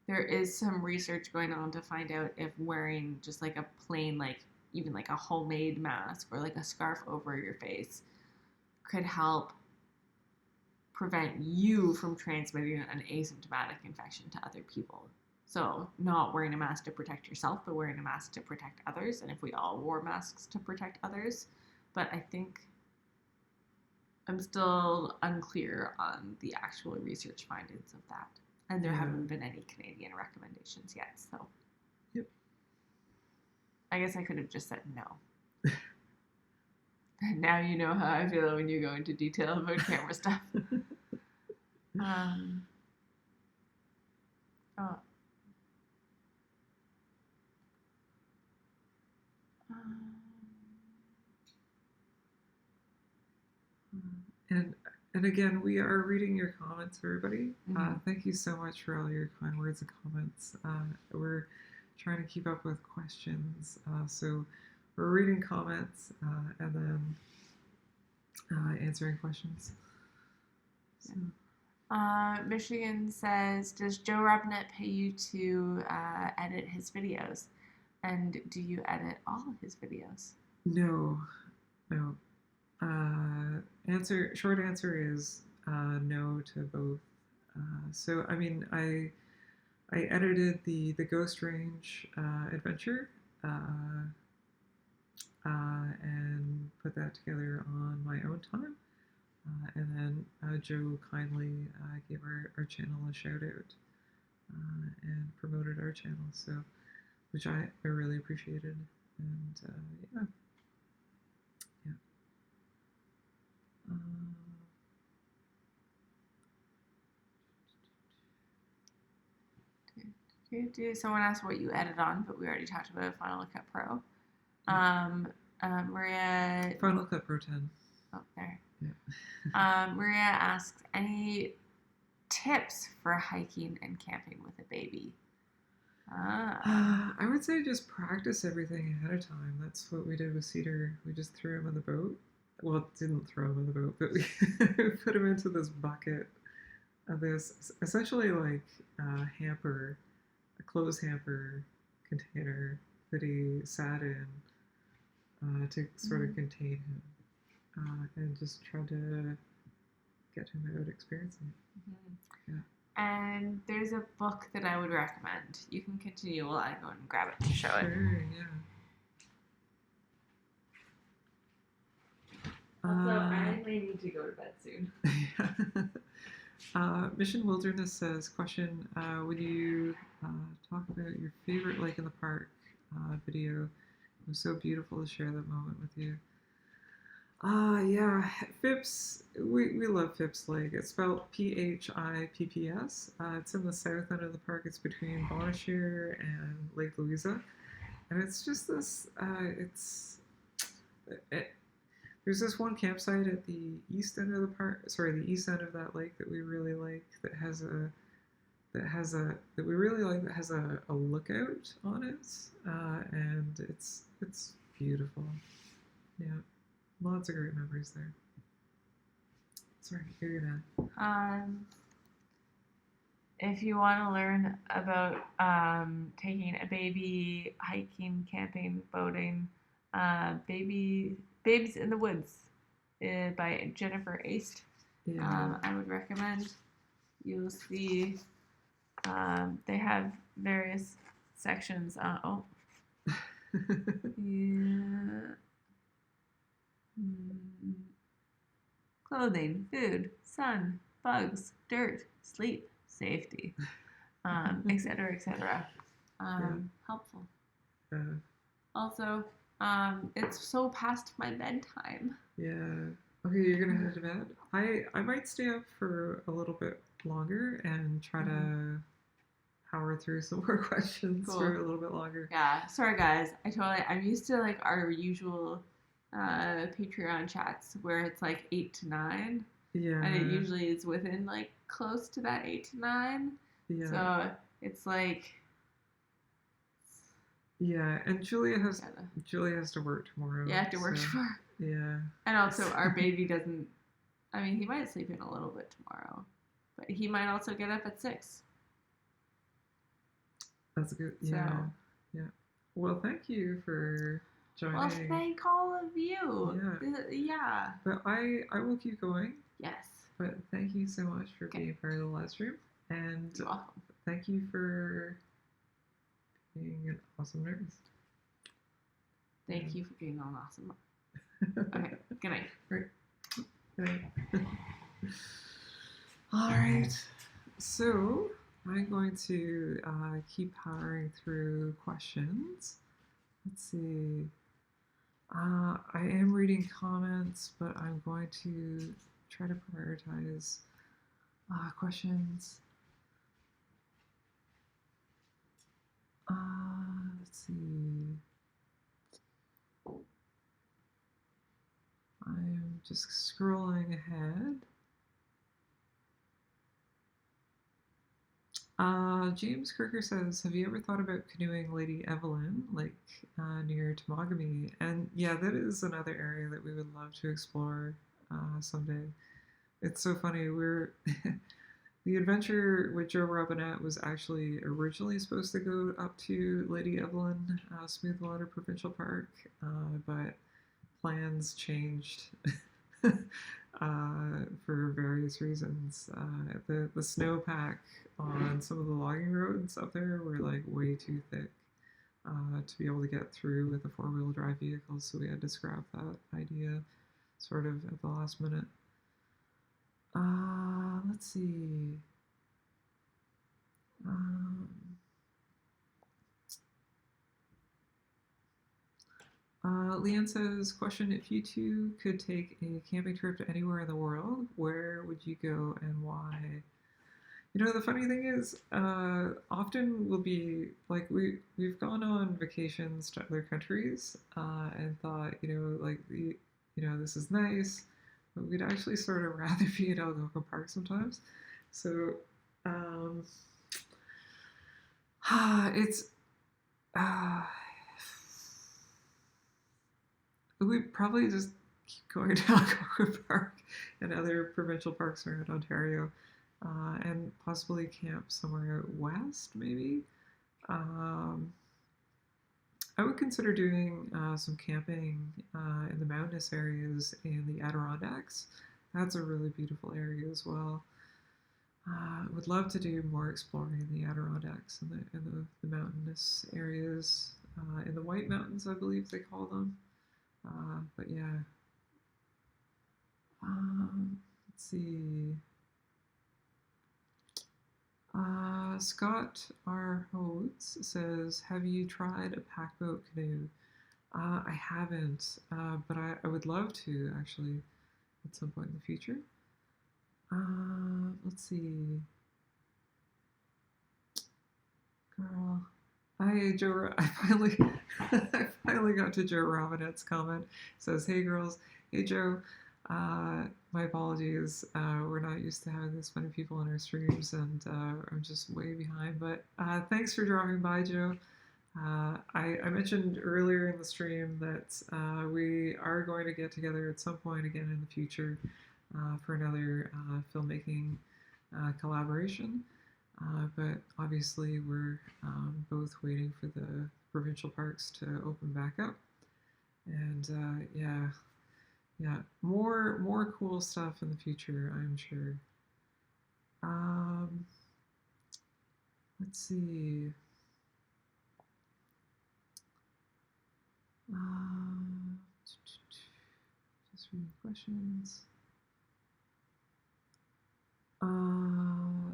C: there is some research going on to find out if wearing just like a plain, like even like a homemade mask or like a scarf over your face could help prevent you from transmitting an asymptomatic infection to other people. So not wearing a mask to protect yourself, but wearing a mask to protect others. And if we all wore masks to protect others, but I think I'm still unclear on the actual research findings of that. And there haven't been any Canadian recommendations yet, so.
A: Yep.
C: I guess I could have just said no. And now you know how I feel when you go into detail about camera stuff.
A: And again, we are reading your comments, everybody.
C: Mm-hmm.
A: Thank you so much for all your kind words and comments. We're trying to keep up with questions, so we're reading comments and then answering questions. So.
C: Michigan says, does Joe Robinette pay you to edit his videos? And do you edit all of his videos?
A: No, no. Short answer is no to both. So I mean, I edited the Ghost Range adventure and put that together on my own time. And then Joe kindly gave our channel a shout out and promoted our channel, so which I really appreciated. And yeah, yeah.
C: Someone asked what you edit on, but we already talked about Final Cut Pro. Maria.
A: Final Cut Pro 10.
C: Oh, there.
A: Yeah.
C: Maria asks, any tips for hiking and camping with a baby?
A: I would say just practice everything ahead of time. That's what we did with Cedar. We just threw him in the boat. Well, didn't throw him in the boat, but we put him into this bucket of this essentially like hamper, a clothes hamper container that he sat in to sort of contain him. And just try to get him out experiencing it.
C: Mm-hmm. Yeah. And there's a book that I would recommend. You can continue while I go and grab it to show it.
A: Sure, yeah.
C: Also, I may need to go to bed soon.
A: Yeah. Mission Wilderness says, question, would you talk about your favorite Lake in the Park video? It was so beautiful to share that moment with you. Yeah, Phipps, we love Phipps Lake. It's spelled Phipps. It's in the south end of the park. It's between Bonnechere and Lake Louisa. And it's just this, there's this one campsite at the east end of the park, the east end of that lake that we really like that has a lookout on it. And it's beautiful. Yeah. Lots of great memories there. Sorry, you're gonna.
C: If you want to learn about taking a baby hiking, camping, boating, Babes in the Woods by Jennifer Aist.
A: Yeah.
C: I would recommend. You'll see they have various sections. Yeah. Clothing, food, sun, bugs, dirt, sleep, safety, etc., etc. Helpful. Also, it's so past my bedtime.
A: Yeah. Okay, you're gonna head to bed. I might stay up for a little bit longer and try to power through some more questions for a little bit longer.
C: Yeah. Sorry, guys. I'm used to like our usual Patreon chats where it's like 8 to 9.
A: Yeah.
C: And it usually is within like close to that 8 to 9.
A: Yeah.
C: So it's like.
A: Yeah, and Julia has to work tomorrow.
C: Yeah, I have to work tomorrow.
A: Yeah.
C: And also our baby doesn't. I mean, he might sleep in a little bit tomorrow, but he might also get up at 6.
A: That's good. Yeah.
C: So.
A: Yeah. Well, thank you for joining.
C: Well, thank all of you. Yeah.
A: But I will keep going.
C: Yes.
A: But thank you so much for being part of the live stream. And
C: you're welcome.
A: Thank you for being an awesome nurse.
C: Thank you for being an awesome. Okay. Good night.
A: Right. Good night. All right. So I'm going to keep powering through questions. Let's see. I am reading comments, but I'm going to try to prioritize questions. Let's see. I'm just scrolling ahead. James Kirker says, have you ever thought about canoeing Lady Evelyn, like near Temagami? And yeah, that is another area that we would love to explore someday. It's so funny. The adventure with Joe Robinette was actually originally supposed to go up to Lady Evelyn Smoothwater Provincial Park, but plans changed for various reasons. The snowpack on some of the logging roads up there were like way too thick to be able to get through with a four-wheel drive vehicle, so we had to scrap that idea sort of at the last minute. Let's see. Um, Leanne says, question, if you two could take a camping trip to anywhere in the world, where would you go and why? You know, the funny thing is, often we'll be like, we've gone on vacations to other countries and thought, like, this is nice, but we'd actually sort of rather be at Algonquin Park sometimes. So, um, it's, uh, we probably just keep going to Algonquin Park and other provincial parks around Ontario, and possibly camp somewhere out west, maybe. Um, I would consider doing some camping in the mountainous areas in the Adirondacks. That's a really beautiful area as well. Would love to do more exploring in the Adirondacks and the mountainous areas, in the White Mountains, I believe they call them. But yeah, let's see. Scott R. Hodes says, have you tried a packboat canoe? I haven't, but I would love to actually at some point in the future. Let's see. Girl. Hi, Joe. I finally, I finally got to Joe Robinette's comment. It says, "Hey, girls. Hey, Joe. My apologies. We're not used to having this many people in our streams, and I'm just way behind. But thanks for dropping by, Joe. I mentioned earlier in the stream that we are going to get together at some point again in the future for another filmmaking collaboration. But obviously, we're both waiting for the provincial parks to open back up, and yeah, more cool stuff in the future, I'm sure. Um, let's see. Just reading questions.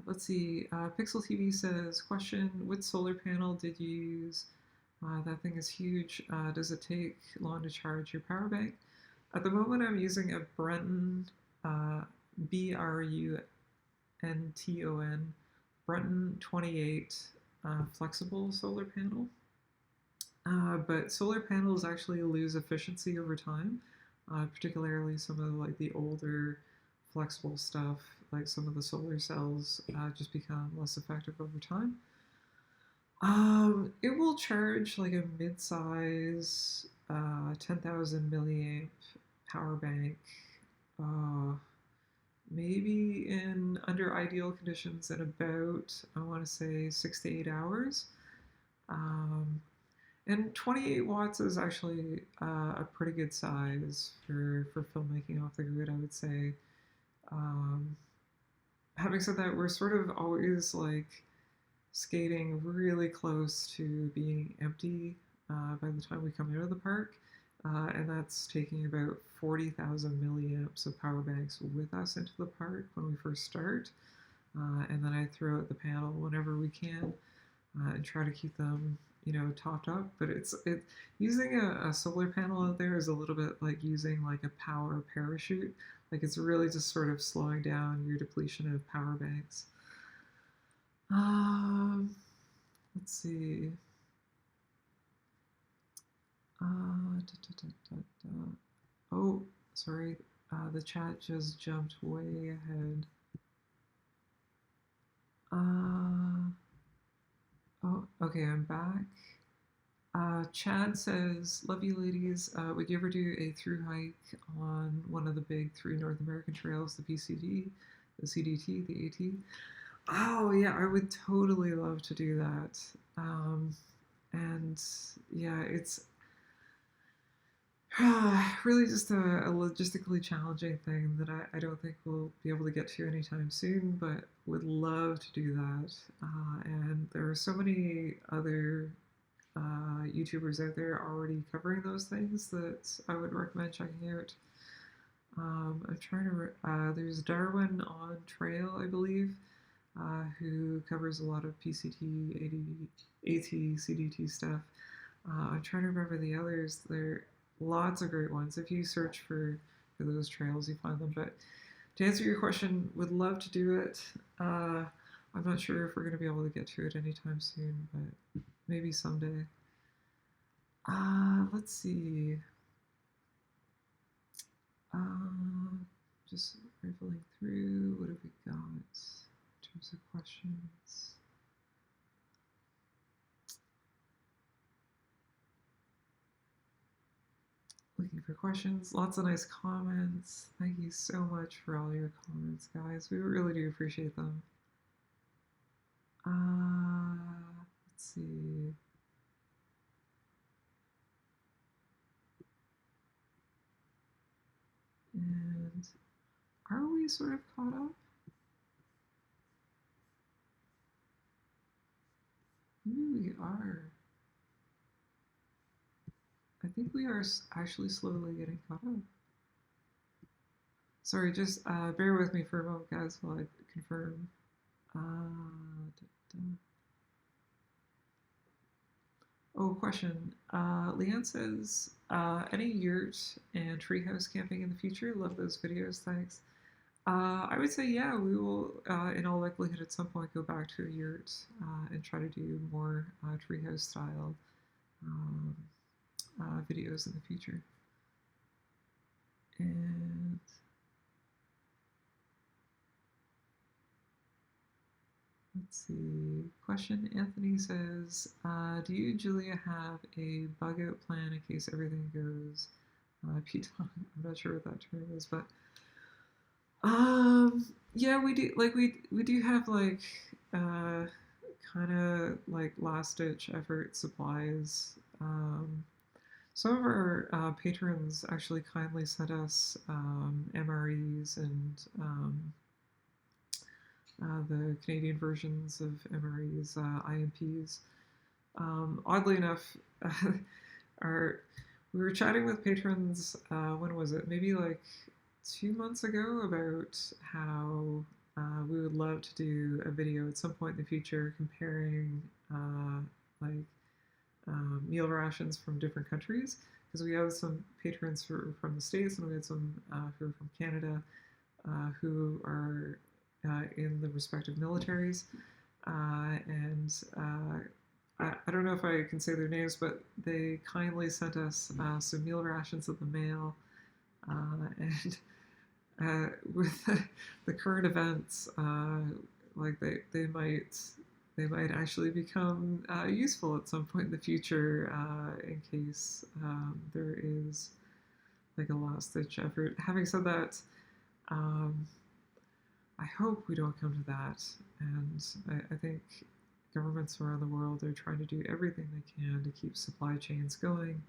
A: Let's see. Pixel TV says, question, which solar panel did you use? That thing is huge. Does it take long to charge your power bank? At the moment, I'm using a Brunton, Brunton, Brunton 28 flexible solar panel. But solar panels actually lose efficiency over time, particularly some of like the older flexible stuff, like some of the solar cells just become less effective over time. It will charge like a mid-size 10,000 milliamp power bank, maybe in under ideal conditions in about, I want to say, 6 to 8 hours. And 28 watts is actually a pretty good size for filmmaking off the grid, I would say. Having said that, we're sort of always like skating really close to being empty by the time we come out of the park. And that's taking about 40,000 milliamps of power banks with us into the park when we first start. And then I throw out the panel whenever we can and try to keep them, topped up. But using a solar panel out there is a little bit like using like a power parachute. Like it's really just sort of slowing down your depletion of power banks. Let's see. Oh, sorry. The chat just jumped way ahead. Oh, okay, I'm back. Chad says, love you ladies. Would you ever do a through hike on one of the big 3 North American trails, the PCD, the CDT, the AT? Oh yeah, I would totally love to do that. Um, and yeah, it's really just a logistically challenging thing that I don't think we'll be able to get to anytime soon, but would love to do that. And there are so many other YouTubers out there already covering those things that I would recommend checking out. I'm trying to. There's Darwin on Trail, I believe, who covers a lot of PCT, AT, CDT stuff. I'm trying to remember the others. There are lots of great ones. If you search for those trails, you find them. But to answer your question, would love to do it. I'm not sure if we're going to be able to get to it anytime soon, but maybe someday. Let's see. Just rifling through. What have we got in terms of questions? Looking for questions. Lots of nice comments. Thank you so much for all your comments, guys. We really do appreciate them. Let's see. And are we sort of caught up? Maybe we are. I think we are actually slowly getting caught up. Sorry, just bear with me for a moment, guys, while I confirm. Oh, question. Leanne says, any yurt and treehouse camping in the future? Love those videos, thanks. I would say, yeah, we will, in all likelihood, at some point go back to a yurt and try to do more treehouse style um, videos in the future. And let's see. Question Anthony says, do you, Julia, have a bug out plan in case everything goes Python? I'm not sure what that term is, but yeah, we do. Like we do have like kind of like last ditch effort supplies. Some of our patrons actually kindly sent us MREs and the Canadian versions of MREs, IMPs. Oddly enough, our we were chatting with patrons. When was it? Maybe like 2 months ago about how we would love to do a video at some point in the future comparing like meal rations from different countries, because we have some patrons who are from the States and we had some who are from Canada who are in the respective militaries. And I don't know if I can say their names, but they kindly sent us some meal rations in the mail. And with the current events, like they might actually become useful at some point in the future in case there is like a last ditch effort. Having said that, I hope we don't come to that, and I think governments around the world are trying to do everything they can to keep supply chains going.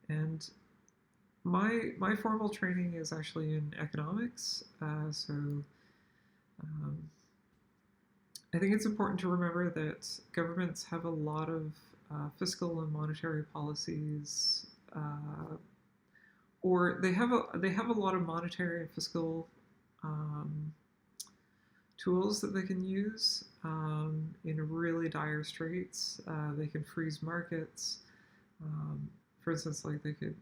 A: And my formal training is actually in economics, so I think it's important to remember that governments have a lot of fiscal and monetary policies, or they have a lot of monetary and fiscal um, tools that they can use in really dire straits. They can freeze markets. For instance, like they could,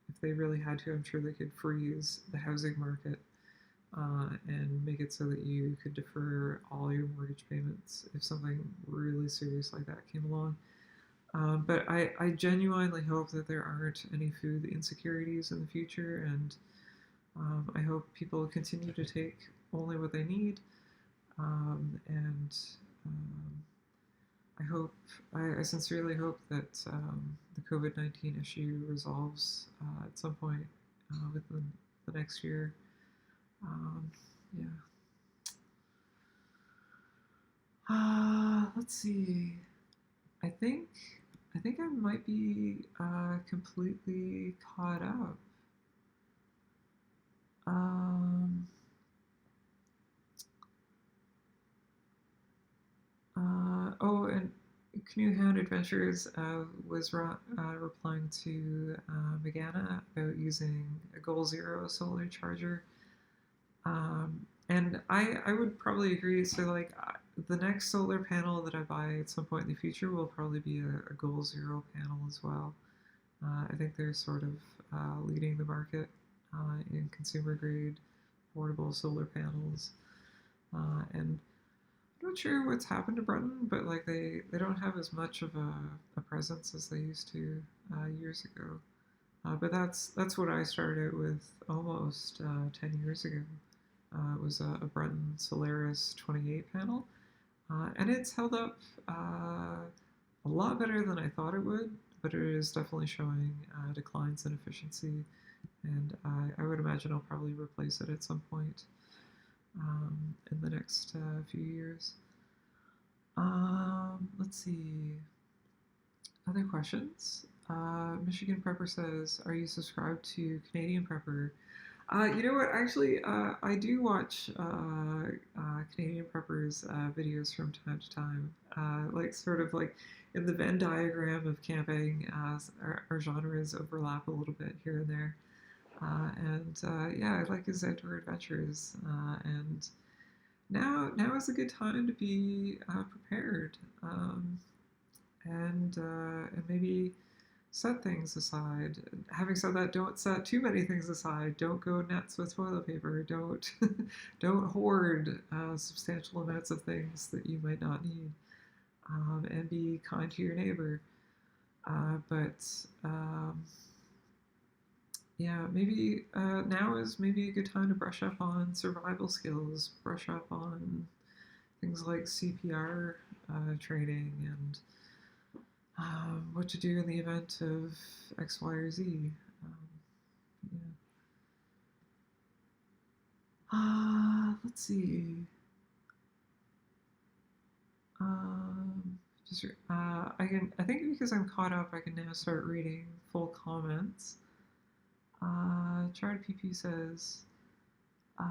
A: if they really had to, I'm sure they could freeze the housing market and make it so that you could defer all your mortgage payments if something really serious like that came along. But I genuinely hope that there aren't any food insecurities in the future, and I hope people continue to take only what they need. And I sincerely hope that the COVID-19 issue resolves at some point within the next year. Yeah. let's see. I think I think I might be completely caught up. Um, oh, and Canoe Hound Adventures was replying to Megana about using a Goal Zero solar charger. And I would probably agree. So, like, the next solar panel that I buy at some point in the future will probably be a Goal Zero panel as well. I think they're sort of leading the market in consumer grade portable solar panels. And I'm not sure what's happened to Breton, but like they don't have as much of a presence as they used to years ago. But that's what I started with almost 10 years ago. It was a Breton Solaris 28 panel, and it's held up a lot better than I thought it would. But it is definitely showing declines in efficiency, and I would imagine I'll probably replace it at some point in the next few years. Let's see. Other questions? Michigan Prepper says, "Are you subscribed to Canadian Prepper?" You know what? Actually, I do watch Canadian Preppers videos from time to time. Like sort of like in the Venn diagram of camping, our genres overlap a little bit here and there. And yeah, I like his outdoor adventures. And now is a good time to be prepared. And maybe set things aside. Having said that, don't set too many things aside. Don't go nuts with toilet paper. Don't don't hoard substantial amounts of things that you might not need. And be kind to your neighbor. But yeah, maybe now is maybe a good time to brush up on survival skills. Brush up on things like CPR training and what to do in the event of X, Y, or Z. Yeah. Let's see. Just I think because I'm caught up, I can now start reading full comments. Chard PP says, I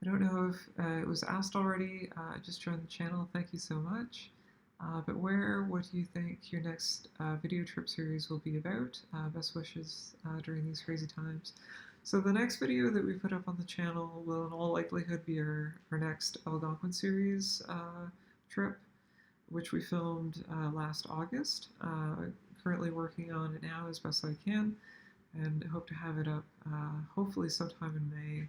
A: don't know if it was asked already. I just joined the channel. Thank you so much. But what do you think your next video trip series will be about? Best wishes during these crazy times. So the next video that we put up on the channel will in all likelihood be our next Algonquin series trip, which we filmed last August. Currently working on it now as best I can, and hope to have it up hopefully sometime in May.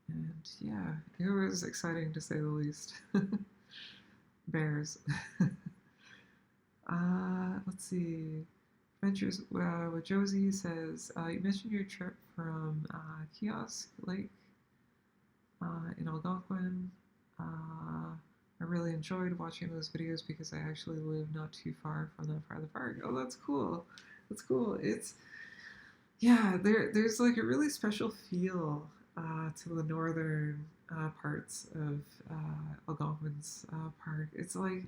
A: And yeah, it was exciting to say the least. Bears. Let's see. Adventures with Josie says, you mentioned your trip from Kiosk Lake in Algonquin. I really enjoyed watching those videos because I actually live not too far from that part of the park. Oh, that's cool. That's cool. It's, yeah, there's like a really special feel to the northern parts of Algonquin's park. It's like,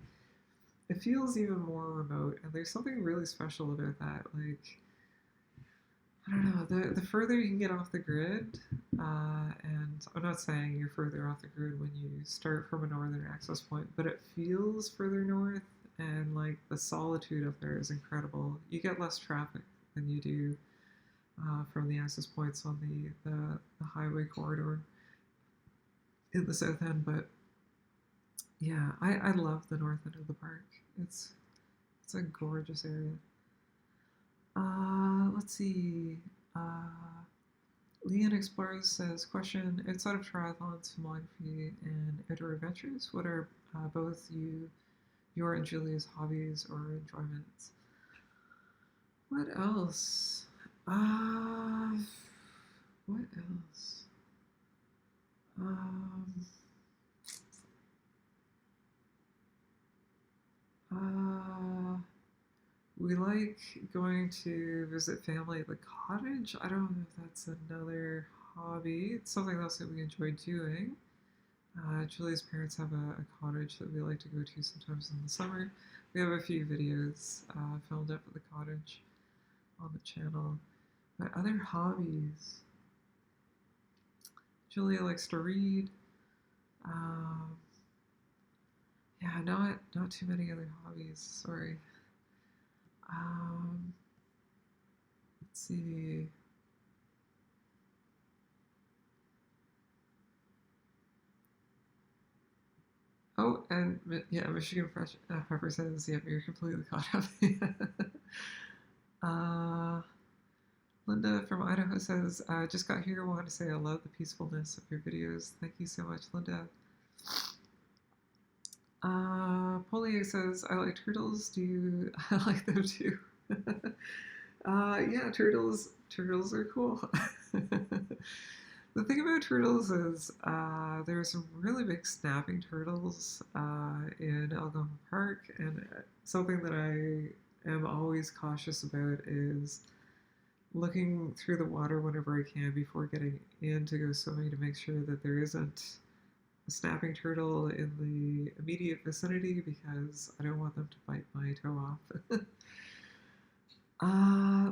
A: it feels even more remote, and there's something really special about that. Like, I don't know, the further you can get off the grid, and I'm not saying you're further off the grid when you start from a northern access point, but it feels further north, and like the solitude up there is incredible. You get less traffic than you do from the access points on the highway corridor in the south end, but yeah, I love the north end of the park. It's a gorgeous area. Let's see. Leon Explorers says, question, outside of triathlons, filmography, and outdoor adventures, what are both your and Julia's hobbies or enjoyments? What else? What else? We like going to visit family at the cottage. I don't know if that's another hobby. It's something else that we enjoy doing. Julie's parents have a cottage that we like to go to sometimes in the summer. We have a few videos filmed up at the cottage on the channel. My other hobbies. Julia likes to read. Um, yeah, not too many other hobbies. Sorry. Um, let's see. Oh, and yeah, Michigan Fresh Pepper says, "Yep, you're completely caught up." uh, Linda from Idaho says, "Just got here. Wanted to say I love the peacefulness of your videos. Thank you so much, Linda." Polly says, "I like turtles. Do you? I like them too." Yeah, turtles are cool. The thing about turtles is there are some really big snapping turtles in Algonquin Park, and something that I am always cautious about is looking through the water whenever I can before getting in to go swimming to make sure that there isn't a snapping turtle in the immediate vicinity because I don't want them to bite my toe off.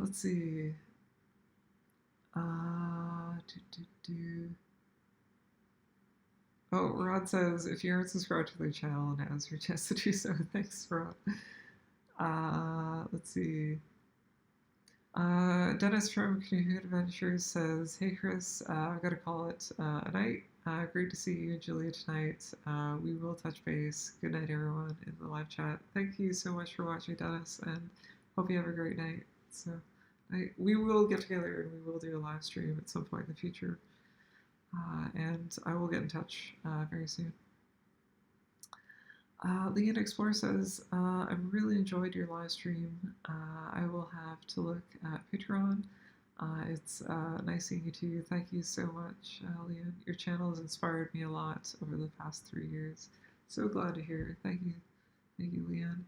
A: Let's see. Do, do, do. Oh, Rod says, if you aren't subscribed to their channel, now's your chance to do so. Thanks, Rod. Let's see. Dennis from Canoe Adventures says, "Hey Chris, I've got to call it a night. Great to see you and Julia tonight. We will touch base. Good night, everyone, in the live chat. Thank you so much for watching, Dennis, and hope you have a great night." So, we will get together and we will do a live stream at some point in the future. And I will get in touch very soon. Leon Explorer says, "I really enjoyed your live stream. I will have to look at Patreon. It's nice seeing you too. Thank you so much, Leon. Your channel has inspired me a lot over the past 3 years. So glad to hear. Thank you, Leon."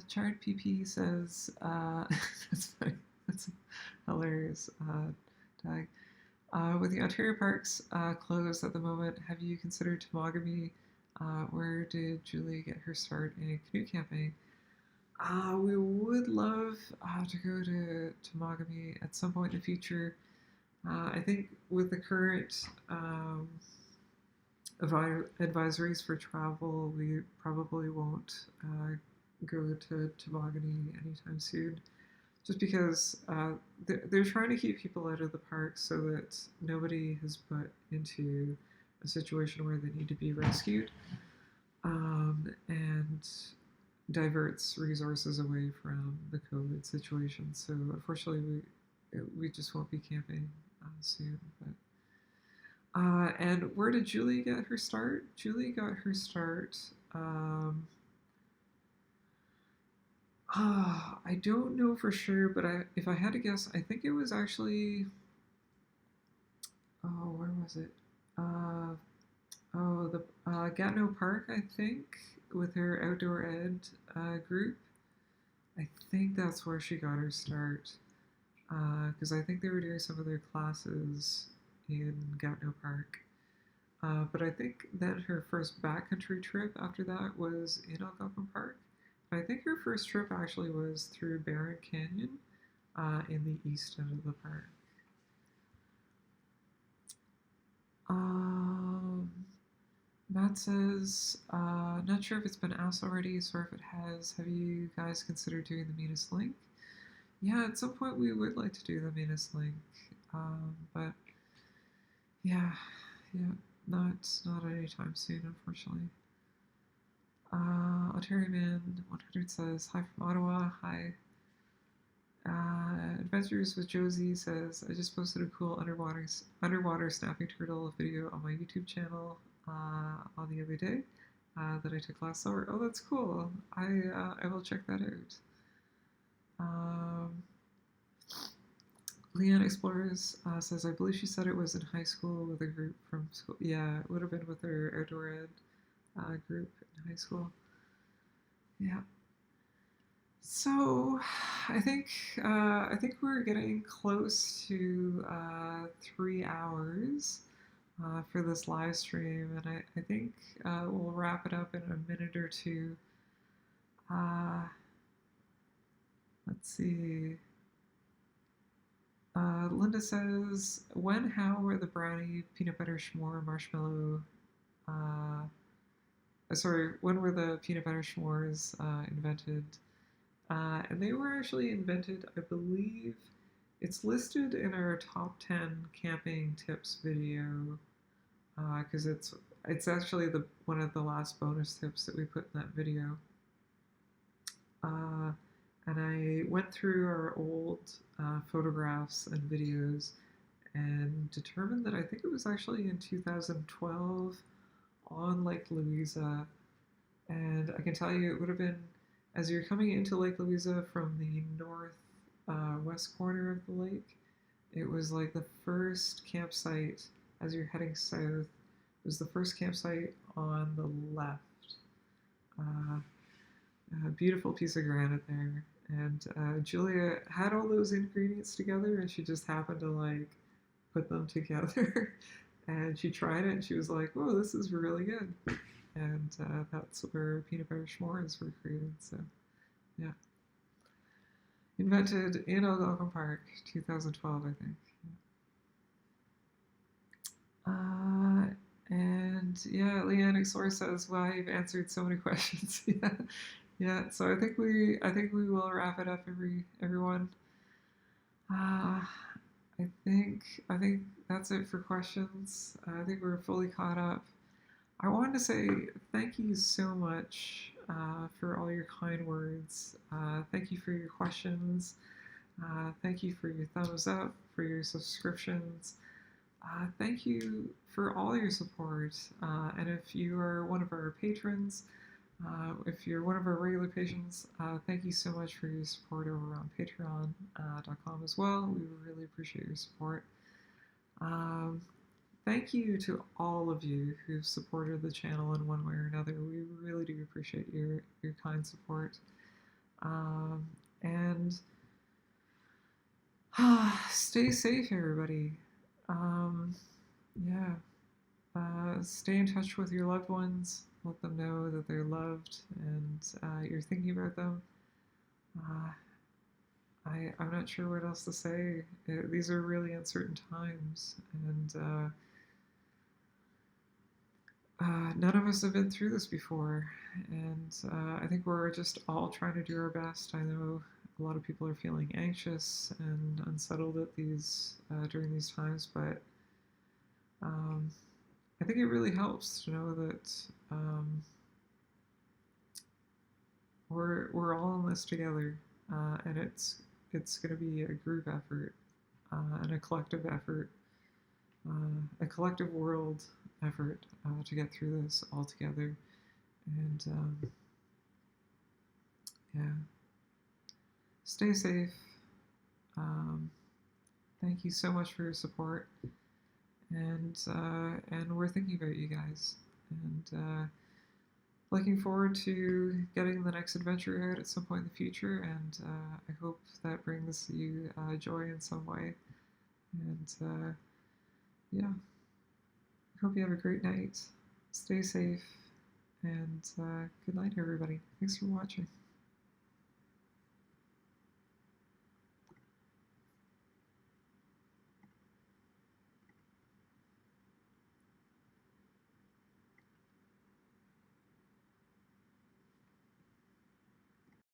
A: Chard PP says, "That's funny. That's hilarious." Tag. With the Ontario parks closed at the moment, have you considered Temagami? Where did Julie get her start in canoe camping? We would love to go to Temagami at some point in the future. I think with the current advisories for travel, we probably won't go to Temagami anytime soon. Just because they're trying to keep people out of the park so that nobody is put into a situation where they need to be rescued, and diverts resources away from the COVID situation. So unfortunately, we just won't be camping soon. But and where did Julie get her start? Julie got her start. I don't know for sure, but if I had to guess, I think it was actually. Oh, where was it? The Gatineau Park, I think, with her outdoor ed group. I think that's where she got her start, because I think they were doing some of their classes in Gatineau Park. But I think then her first backcountry trip after that was in Algonquin Park. I think her first trip actually was through Barron Canyon in the east end of the park. Matt says, "Not sure if it's been asked already, so if it has, have you guys considered doing the Minas Link?" Yeah, at some point we would like to do the Minas Link, but yeah, not anytime soon, unfortunately. Ontario Man 100 says, "Hi from Ottawa. Hi." Adventures with Josie says, "I just posted a cool underwater snapping turtle video on my YouTube channel on the other day that I took last summer." Oh, that's cool. I will check that out. Leon Explorers says, "I believe she said it was in high school with a group from school." Yeah, it would have been with her outdoor ed group in high school. Yeah. So, I think we're getting close to 3 hours. for this live stream, and I think we'll wrap it up in a minute or two. Uh, let's see. Linda says, when, how were the brownie, peanut butter, s'more, marshmallow? Sorry, when were the peanut butter s'mores invented? And they were actually invented, I believe, it's listed in our top 10 camping tips video, because it's actually one of the last bonus tips that we put in that video. And I went through our old photographs and videos and determined that I think it was actually in 2012 on Lake Louisa. And I can tell you it would have been as you're coming into Lake Louisa from the west corner of the lake. It was like the first campsite as you're heading south. It was the first campsite on the left. A beautiful piece of granite there. And Julia had all those ingredients together, and she just happened to like put them together. And she tried it, and she was like, "Oh, this is really good." And that's where peanut butter s'mores were created. So, yeah, invented in Algonquin Park, 2012, I think. And yeah, Leanne Exor says, "Wow, you've answered so many questions." Yeah. Yeah, so I think we will wrap it up, everyone. I think that's it for questions. I think we're fully caught up. I wanted to say thank you so much for all your kind words. Thank you for your questions. Thank you for your thumbs up, for your subscriptions. Thank you for all your support. And if you are one of our patrons, if you're one of our regular patrons, thank you so much for your support over on patreon.com as well. We really appreciate your support. Thank you to all of you who've supported the channel in one way or another. We really do appreciate your kind support. And stay safe, everybody. Yeah. Stay in touch with your loved ones. Let them know that they're loved and you're thinking about them. I'm not sure what else to say. These are really uncertain times, and none of us have been through this before. And I think we're just all trying to do our best. I know a lot of people are feeling anxious and unsettled at during these times, but I think it really helps to know that we're all in this together, and it's going to be a group effort and a collective effort, a collective world effort to get through this all together. And yeah, stay safe. Thank you so much for your support. And we're thinking about you guys, and looking forward to getting the next adventure out at some point in the future. And I hope that brings you joy in some way. And yeah, I hope you have a great night. Stay safe, and good night, everybody. Thanks for watching.